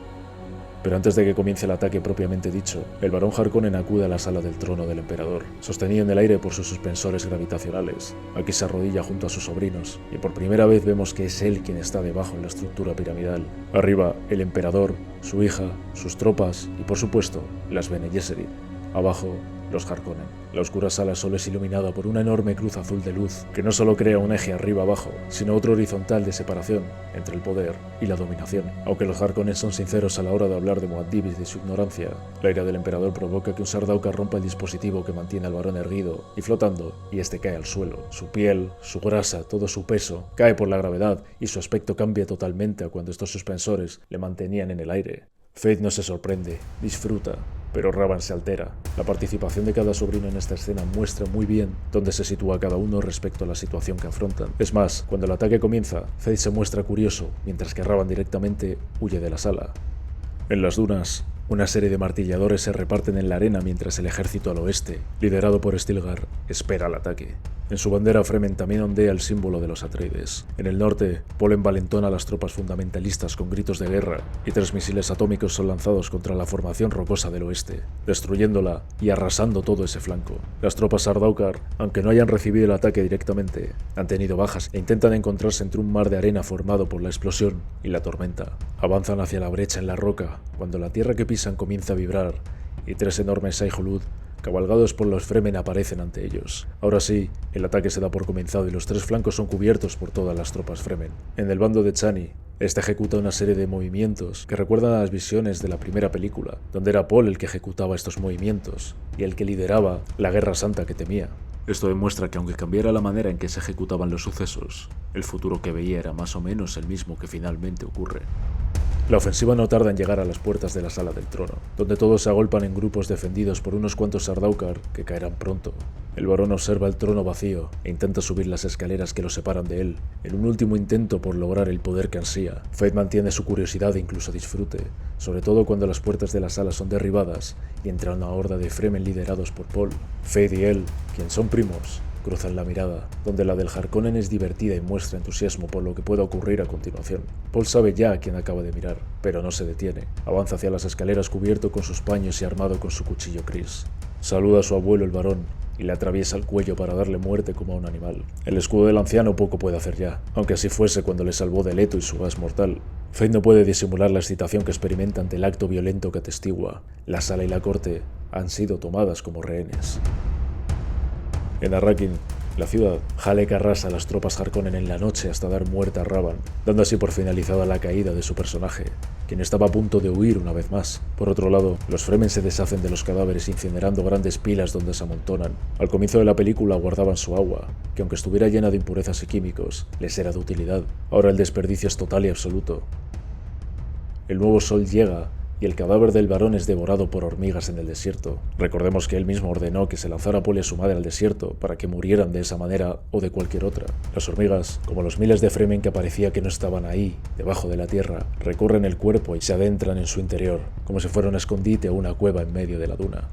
Pero antes de que comience el ataque propiamente dicho, el barón Harkonnen acude a la sala del trono del emperador, sostenido en el aire por sus suspensores gravitacionales. Aquí se arrodilla junto a sus sobrinos, y por primera vez vemos que es él quien está debajo en la estructura piramidal. Arriba, el emperador, su hija, sus tropas y, por supuesto, las Bene Gesserit. Abajo, los Harkonnen. La oscura sala solo es iluminada por una enorme cruz azul de luz que no solo crea un eje arriba-abajo, sino otro horizontal de separación entre el poder y la dominación. Aunque los Harkonnen son sinceros a la hora de hablar de Muad'Dib y de su ignorancia, la ira del emperador provoca que un Sardaukar rompa el dispositivo que mantiene al varón erguido y flotando, y este cae al suelo. Su piel, su grasa, todo su peso, cae por la gravedad y su aspecto cambia totalmente a cuando estos suspensores le mantenían en el aire. Feyd no se sorprende, disfruta, pero Ravan se altera. La participación de cada sobrino en esta escena muestra muy bien dónde se sitúa cada uno respecto a la situación que afrontan. Es más, cuando el ataque comienza, Feyd se muestra curioso, mientras que Ravan directamente huye de la sala. En las dunas, una serie de martilladores se reparten en la arena mientras el ejército al oeste, liderado por Stilgar, espera el ataque. En su bandera Fremen también ondea el símbolo de los Atreides. En el norte, Paul envalentona a las tropas fundamentalistas con gritos de guerra y 3 misiles atómicos son lanzados contra la formación rocosa del oeste, destruyéndola y arrasando todo ese flanco. Las tropas Sardaukar, aunque no hayan recibido el ataque directamente, han tenido bajas e intentan encontrarse entre un mar de arena formado por la explosión y la tormenta. Avanzan hacia la brecha en la roca, cuando la tierra que pisan comienza a vibrar y 3 enormes Sai-Hulud, cabalgados por los Fremen, aparecen ante ellos. Ahora sí, el ataque se da por comenzado y los 3 flancos son cubiertos por todas las tropas Fremen. En el bando de Chani, este ejecuta una serie de movimientos que recuerdan a las visiones de la primera película, donde era Paul el que ejecutaba estos movimientos y el que lideraba la Guerra Santa que temía. Esto demuestra que aunque cambiara la manera en que se ejecutaban los sucesos, el futuro que veía era más o menos el mismo que finalmente ocurre. La ofensiva no tarda en llegar a las puertas de la sala del trono, donde todos se agolpan en grupos defendidos por unos cuantos Sardaukar que caerán pronto. El varón observa el trono vacío e intenta subir las escaleras que lo separan de él, en un último intento por lograr el poder que ansía. Feyd mantiene su curiosidad e incluso disfrute, sobre todo cuando las puertas de la sala son derribadas y entra una horda de Fremen liderados por Paul. Feyd y él, quien son primos, cruzan la mirada, donde la del Harkonnen es divertida y muestra entusiasmo por lo que pueda ocurrir a continuación. Paul sabe ya a quién acaba de mirar, pero no se detiene. Avanza hacia las escaleras cubierto con sus paños y armado con su cuchillo Kris. Saluda a su abuelo el varón y le atraviesa el cuello para darle muerte como a un animal. El escudo del anciano poco puede hacer ya, aunque así fuese cuando le salvó de Leto y su gas mortal. Feyd no puede disimular la excitación que experimenta ante el acto violento que atestigua. La sala y la corte han sido tomadas como rehenes. En Arrakeen, la ciudad, Halleck arrasa a las tropas Harkonnen en la noche hasta dar muerte a Ravan, dando así por finalizada la caída de su personaje, quien estaba a punto de huir una vez más. Por otro lado, los Fremen se deshacen de los cadáveres incinerando grandes pilas donde se amontonan. Al comienzo de la película guardaban su agua, que aunque estuviera llena de impurezas y químicos, les era de utilidad. Ahora el desperdicio es total y absoluto. El nuevo sol llega y el cadáver del varón es devorado por hormigas en el desierto. Recordemos que él mismo ordenó que se lanzara Paul y a su madre al desierto para que murieran de esa manera o de cualquier otra. Las hormigas, como los miles de Fremen que parecía que no estaban ahí, debajo de la tierra, recorren el cuerpo y se adentran en su interior, como si fuera un escondite o una cueva en medio de la duna.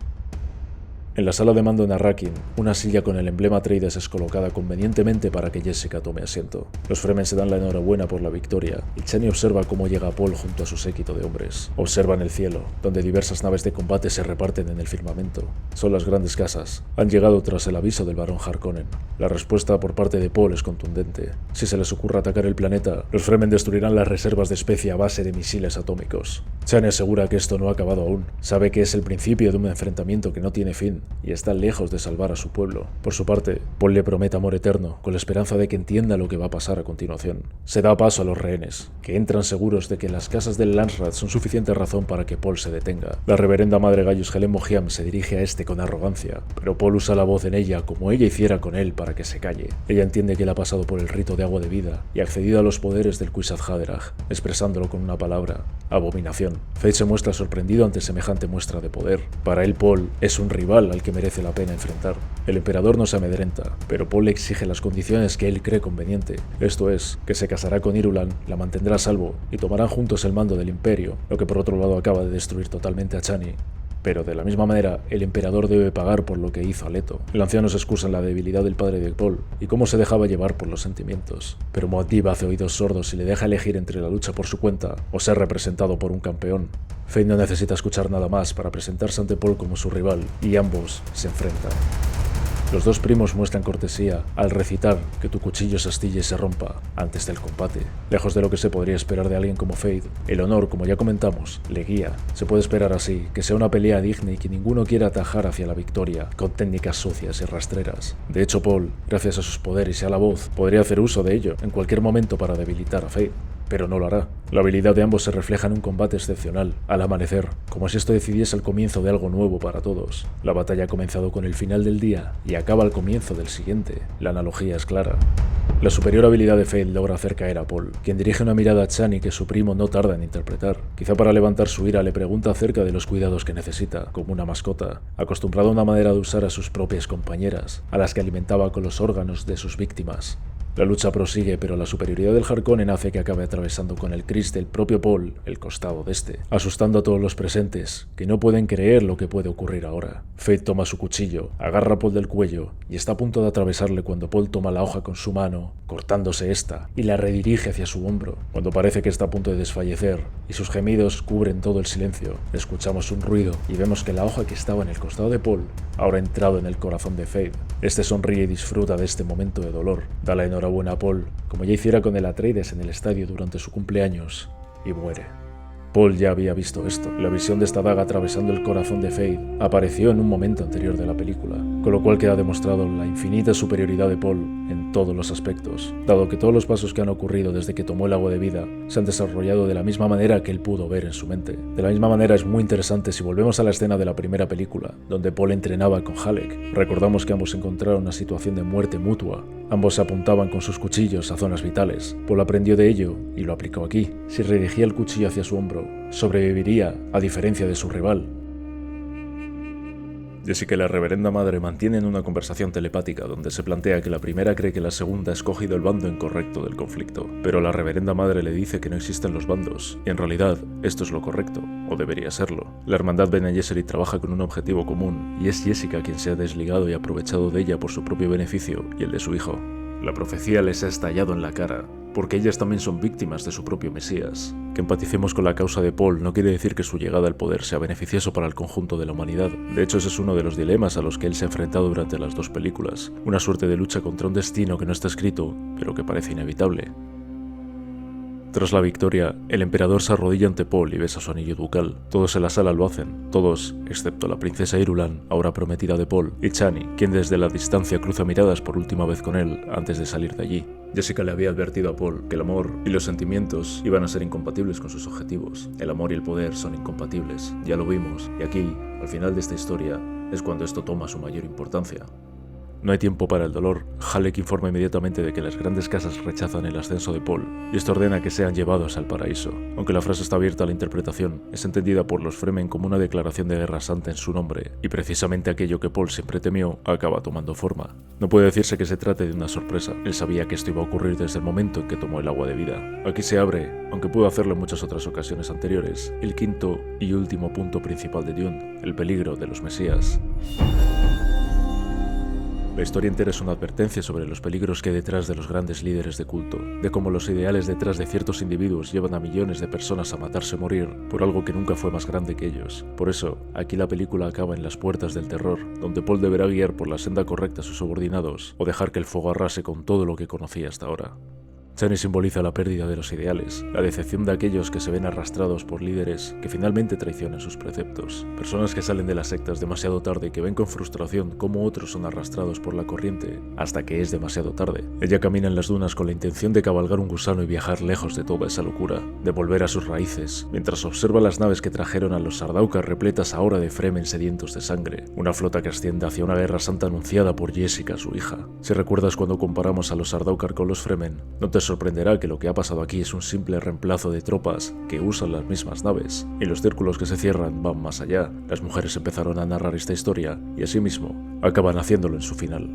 En la sala de mando en Arrakeen, una silla con el emblema Atreides es colocada convenientemente para que Jessica tome asiento. Los Fremen se dan la enhorabuena por la victoria, y Chani observa cómo llega Paul junto a su séquito de hombres. Observan el cielo, donde diversas naves de combate se reparten en el firmamento. Son las grandes casas. Han llegado tras el aviso del barón Harkonnen. La respuesta por parte de Paul es contundente. Si se les ocurre atacar el planeta, los Fremen destruirán las reservas de especie a base de misiles atómicos. Chani asegura que esto no ha acabado aún. Sabe que es el principio de un enfrentamiento que no tiene fin, y está lejos de salvar a su pueblo. Por su parte, Paul le promete amor eterno, con la esperanza de que entienda lo que va a pasar a continuación. Se da paso a los rehenes, que entran seguros de que las casas del Landsraad son suficiente razón para que Paul se detenga. La reverenda madre Gaius Helen Mohiam se dirige a este con arrogancia, pero Paul usa la voz en ella como ella hiciera con él para que se calle. Ella entiende que él ha pasado por el rito de agua de vida y ha accedido a los poderes del Kwisatz Haderach, expresándolo con una palabra: abominación. Feyd se muestra sorprendido ante semejante muestra de poder. Para él, Paul es un rival al que merece la pena enfrentar. El emperador no se amedrenta, pero Paul le exige las condiciones que él cree conveniente. Esto es, que se casará con Irulan, la mantendrá a salvo y tomarán juntos el mando del imperio, lo que por otro lado acaba de destruir totalmente a Chani. Pero de la misma manera, el emperador debe pagar por lo que hizo a Leto. El anciano se excusa en la debilidad del padre de Paul y cómo se dejaba llevar por los sentimientos. Pero Muad'Dib hace oídos sordos y le deja elegir entre la lucha por su cuenta o ser representado por un campeón. Feyd no necesita escuchar nada más para presentarse ante Paul como su rival, y ambos se enfrentan. Los dos primos muestran cortesía al recitar que tu cuchillo se astille y se rompa antes del combate. Lejos de lo que se podría esperar de alguien como Feyd, el honor, como ya comentamos, le guía. Se puede esperar así, que sea una pelea digna y que ninguno quiera atajar hacia la victoria con técnicas sucias y rastreras. De hecho, Paul, gracias a sus poderes y a la voz, podría hacer uso de ello en cualquier momento para debilitar a Feyd. Pero no lo hará. La habilidad de ambos se refleja en un combate excepcional, al amanecer, como si esto decidiese el comienzo de algo nuevo para todos. La batalla ha comenzado con el final del día y acaba al comienzo del siguiente. La analogía es clara. La superior habilidad de Feyd logra hacer caer a Paul, quien dirige una mirada a Chani que su primo no tarda en interpretar. Quizá para levantar su ira le pregunta acerca de los cuidados que necesita, como una mascota, acostumbrado a una manera de usar a sus propias compañeras, a las que alimentaba con los órganos de sus víctimas. La lucha prosigue, pero la superioridad del Harkonnen hace que acabe atravesando con el Kris del propio Paul el costado de este, asustando a todos los presentes, que no pueden creer lo que puede ocurrir ahora. Feyd toma su cuchillo, agarra a Paul del cuello y está a punto de atravesarle cuando Paul toma la hoja con su mano, cortándose esta, y la redirige hacia su hombro. Cuando parece que está a punto de desfallecer y sus gemidos cubren todo el silencio, escuchamos un ruido y vemos que la hoja que estaba en el costado de Paul ahora ha entrado en el corazón de Feyd. Este sonríe y disfruta de este momento de dolor. Da la enhorabuena a Paul, como ya hiciera con el Atreides en el estadio durante su cumpleaños, y muere. Paul ya había visto esto. La visión de esta daga atravesando el corazón de Feyd apareció en un momento anterior de la película, con lo cual queda demostrado la infinita superioridad de Paul en todos los aspectos, dado que todos los pasos que han ocurrido desde que tomó el agua de vida se han desarrollado de la misma manera que él pudo ver en su mente. De la misma manera es muy interesante si volvemos a la escena de la primera película, donde Paul entrenaba con Halleck. Recordamos que ambos encontraron una situación de muerte mutua. Ambos se apuntaban con sus cuchillos a zonas vitales. Paul aprendió de ello y lo aplicó aquí. Si redirigía el cuchillo hacia su hombro, sobreviviría, a diferencia de su rival. Jessica y la reverenda madre mantienen una conversación telepática donde se plantea que la primera cree que la segunda ha escogido el bando incorrecto del conflicto, pero la reverenda madre le dice que no existen los bandos, y en realidad esto es lo correcto, o debería serlo. La hermandad Bene Gesserit trabaja con un objetivo común, y es Jessica quien se ha desligado y aprovechado de ella por su propio beneficio y el de su hijo. La profecía les ha estallado en la cara, porque ellas también son víctimas de su propio Mesías. Que empaticemos con la causa de Paul no quiere decir que su llegada al poder sea beneficioso para el conjunto de la humanidad. De hecho, ese es uno de los dilemas a los que él se ha enfrentado durante las dos películas. Una suerte de lucha contra un destino que no está escrito, pero que parece inevitable. Tras la victoria, el emperador se arrodilla ante Paul y besa su anillo ducal. Todos en la sala lo hacen, todos, excepto la princesa Irulan, ahora prometida de Paul, y Chani, quien desde la distancia cruza miradas por última vez con él antes de salir de allí. Jessica le había advertido a Paul que el amor y los sentimientos iban a ser incompatibles con sus objetivos. El amor y el poder son incompatibles, ya lo vimos, y aquí, al final de esta historia, es cuando esto toma su mayor importancia. No hay tiempo para el dolor. Halleck informa inmediatamente de que las grandes casas rechazan el ascenso de Paul, y esto ordena que sean llevados al paraíso. Aunque la frase está abierta a la interpretación, es entendida por los Fremen como una declaración de guerra santa en su nombre, y precisamente aquello que Paul siempre temió acaba tomando forma. No puede decirse que se trate de una sorpresa. Él sabía que esto iba a ocurrir desde el momento en que tomó el agua de vida. Aquí se abre, aunque pudo hacerlo en muchas otras ocasiones anteriores, el quinto y último punto principal de Dune, el peligro de los Mesías. La historia entera es una advertencia sobre los peligros que hay detrás de los grandes líderes de culto, de cómo los ideales detrás de ciertos individuos llevan a millones de personas a matarse o morir por algo que nunca fue más grande que ellos. Por eso, aquí la película acaba en las puertas del terror, donde Paul deberá guiar por la senda correcta a sus subordinados o dejar que el fuego arrase con todo lo que conocía hasta ahora. Chani simboliza la pérdida de los ideales, la decepción de aquellos que se ven arrastrados por líderes que finalmente traicionan sus preceptos, personas que salen de las sectas demasiado tarde y que ven con frustración cómo otros son arrastrados por la corriente hasta que es demasiado tarde. Ella camina en las dunas con la intención de cabalgar un gusano y viajar lejos de toda esa locura, de volver a sus raíces, mientras observa las naves que trajeron a los Sardaukar repletas ahora de Fremen sedientos de sangre, una flota que asciende hacia una guerra santa anunciada por Jessica, su hija. Si recuerdas cuando comparamos a los Sardaukar con los Fremen, no te sorprenderá que lo que ha pasado aquí es un simple reemplazo de tropas que usan las mismas naves, y los círculos que se cierran van más allá. Las mujeres empezaron a narrar esta historia y asimismo acaban haciéndolo en su final.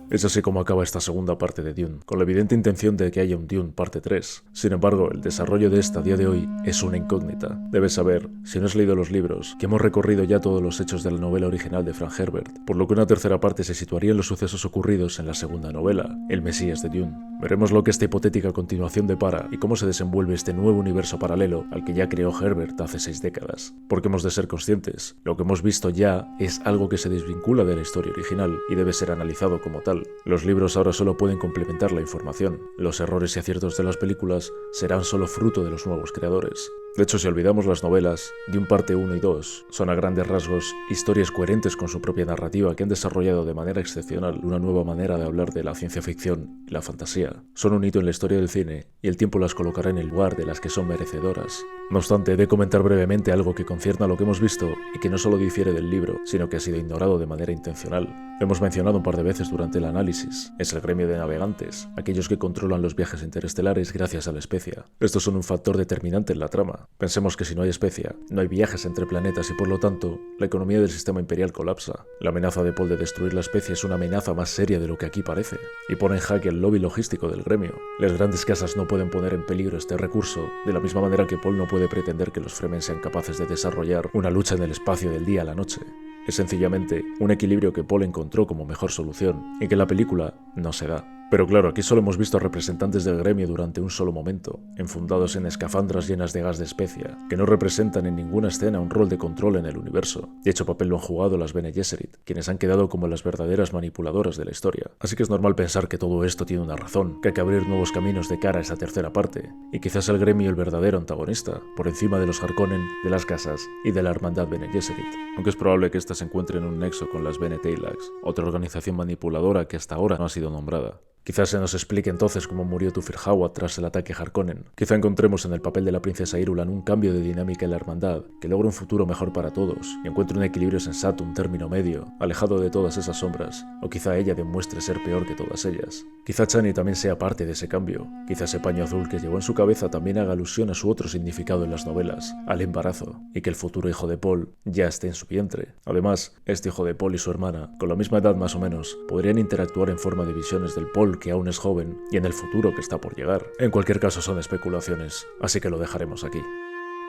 Es así como acaba esta segunda parte de Dune, con la evidente intención de que haya un Dune parte 3. Sin embargo, el desarrollo de esta a día de hoy es una incógnita. Debes saber, si no has leído los libros, que hemos recorrido ya todos los hechos de la novela original de Frank Herbert, por lo que una tercera parte se situaría en los sucesos ocurridos en la segunda novela, El Mesías de Dune. Veremos lo que esta hipotética continuación depara y cómo se desenvuelve este nuevo universo paralelo al que ya creó Herbert hace 6 décadas. Porque hemos de ser conscientes, lo que hemos visto ya es algo que se desvincula de la historia original y debe ser analizado como tal. Los libros ahora solo pueden complementar la información. Los errores y aciertos de las películas serán solo fruto de los nuevos creadores. De hecho, si olvidamos las novelas, Dune parte 1 y 2 son a grandes rasgos historias coherentes con su propia narrativa que han desarrollado de manera excepcional una nueva manera de hablar de la ciencia ficción y la fantasía. Son un hito en la historia del cine y el tiempo las colocará en el lugar de las que son merecedoras. No obstante, he de comentar brevemente algo que concierne a lo que hemos visto y que no solo difiere del libro, sino que ha sido ignorado de manera intencional. Lo hemos mencionado un par de veces durante el análisis. Es el gremio de navegantes, aquellos que controlan los viajes interestelares gracias a la especia. Estos son un factor determinante en la trama. Pensemos que si no hay especia, no hay viajes entre planetas y por lo tanto, la economía del sistema imperial colapsa. La amenaza de Paul de destruir la especie es una amenaza más seria de lo que aquí parece, y pone en jaque el lobby logístico del gremio. Las grandes casas no pueden poner en peligro este recurso, de la misma manera que Paul no puede pretender que los Fremen sean capaces de desarrollar una lucha en el espacio del día a la noche. Es sencillamente un equilibrio que Paul encontró como mejor solución y que en la película no se da. Pero claro, aquí solo hemos visto a representantes del gremio durante un solo momento, enfundados en escafandras llenas de gas de especia, que no representan en ninguna escena un rol de control en el universo. Dicho papel lo han jugado las Bene Gesserit, quienes han quedado como las verdaderas manipuladoras de la historia. Así que es normal pensar que todo esto tiene una razón, que hay que abrir nuevos caminos de cara a esa tercera parte, y quizás el gremio el verdadero antagonista, por encima de los Harkonnen, de las casas y de la hermandad Bene Gesserit. Aunque es probable que éstas se encuentren en un nexo con las Bene Teilax, otra organización manipuladora que hasta ahora no ha sido nombrada. Quizás se nos explique entonces cómo murió Tufir Hawat tras el ataque Harkonnen. Quizá encontremos en el papel de la princesa Irulan un cambio de dinámica en la hermandad, que logre un futuro mejor para todos, y encuentre un equilibrio sensato, un término medio, alejado de todas esas sombras, o quizá ella demuestre ser peor que todas ellas. Quizá Chani también sea parte de ese cambio. Quizá ese paño azul que llevó en su cabeza también haga alusión a su otro significado en las novelas, al embarazo, y que el futuro hijo de Paul ya esté en su vientre. Además, este hijo de Paul y su hermana, con la misma edad más o menos, podrían interactuar en forma de visiones del Paul que aún es joven y en el futuro que está por llegar. En cualquier caso son especulaciones, así que lo dejaremos aquí.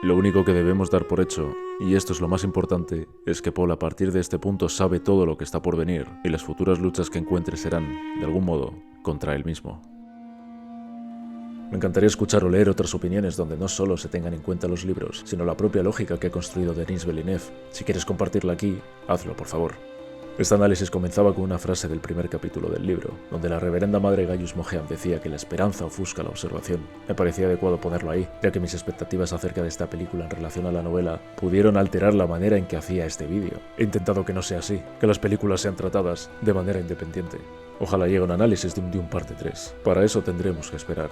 Lo único que debemos dar por hecho, y esto es lo más importante, es que Paul a partir de este punto sabe todo lo que está por venir y las futuras luchas que encuentre serán, de algún modo, contra él mismo. Me encantaría escuchar o leer otras opiniones donde no solo se tengan en cuenta los libros, sino la propia lógica que ha construido Denis Villeneuve. Si quieres compartirla aquí, hazlo por favor. Este análisis comenzaba con una frase del primer capítulo del libro, donde la reverenda madre Gaius Mogean decía que la esperanza ofusca la observación. Me parecía adecuado ponerlo ahí, ya que mis expectativas acerca de esta película en relación a la novela pudieron alterar la manera en que hacía este vídeo. He intentado que no sea así, que las películas sean tratadas de manera independiente. Ojalá llegue un análisis de un Dune parte 3. Para eso tendremos que esperar.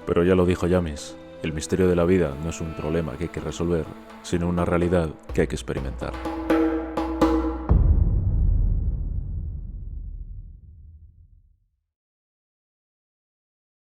Pero ya lo dijo Yamis, el misterio de la vida no es un problema que hay que resolver, sino una realidad que hay que experimentar.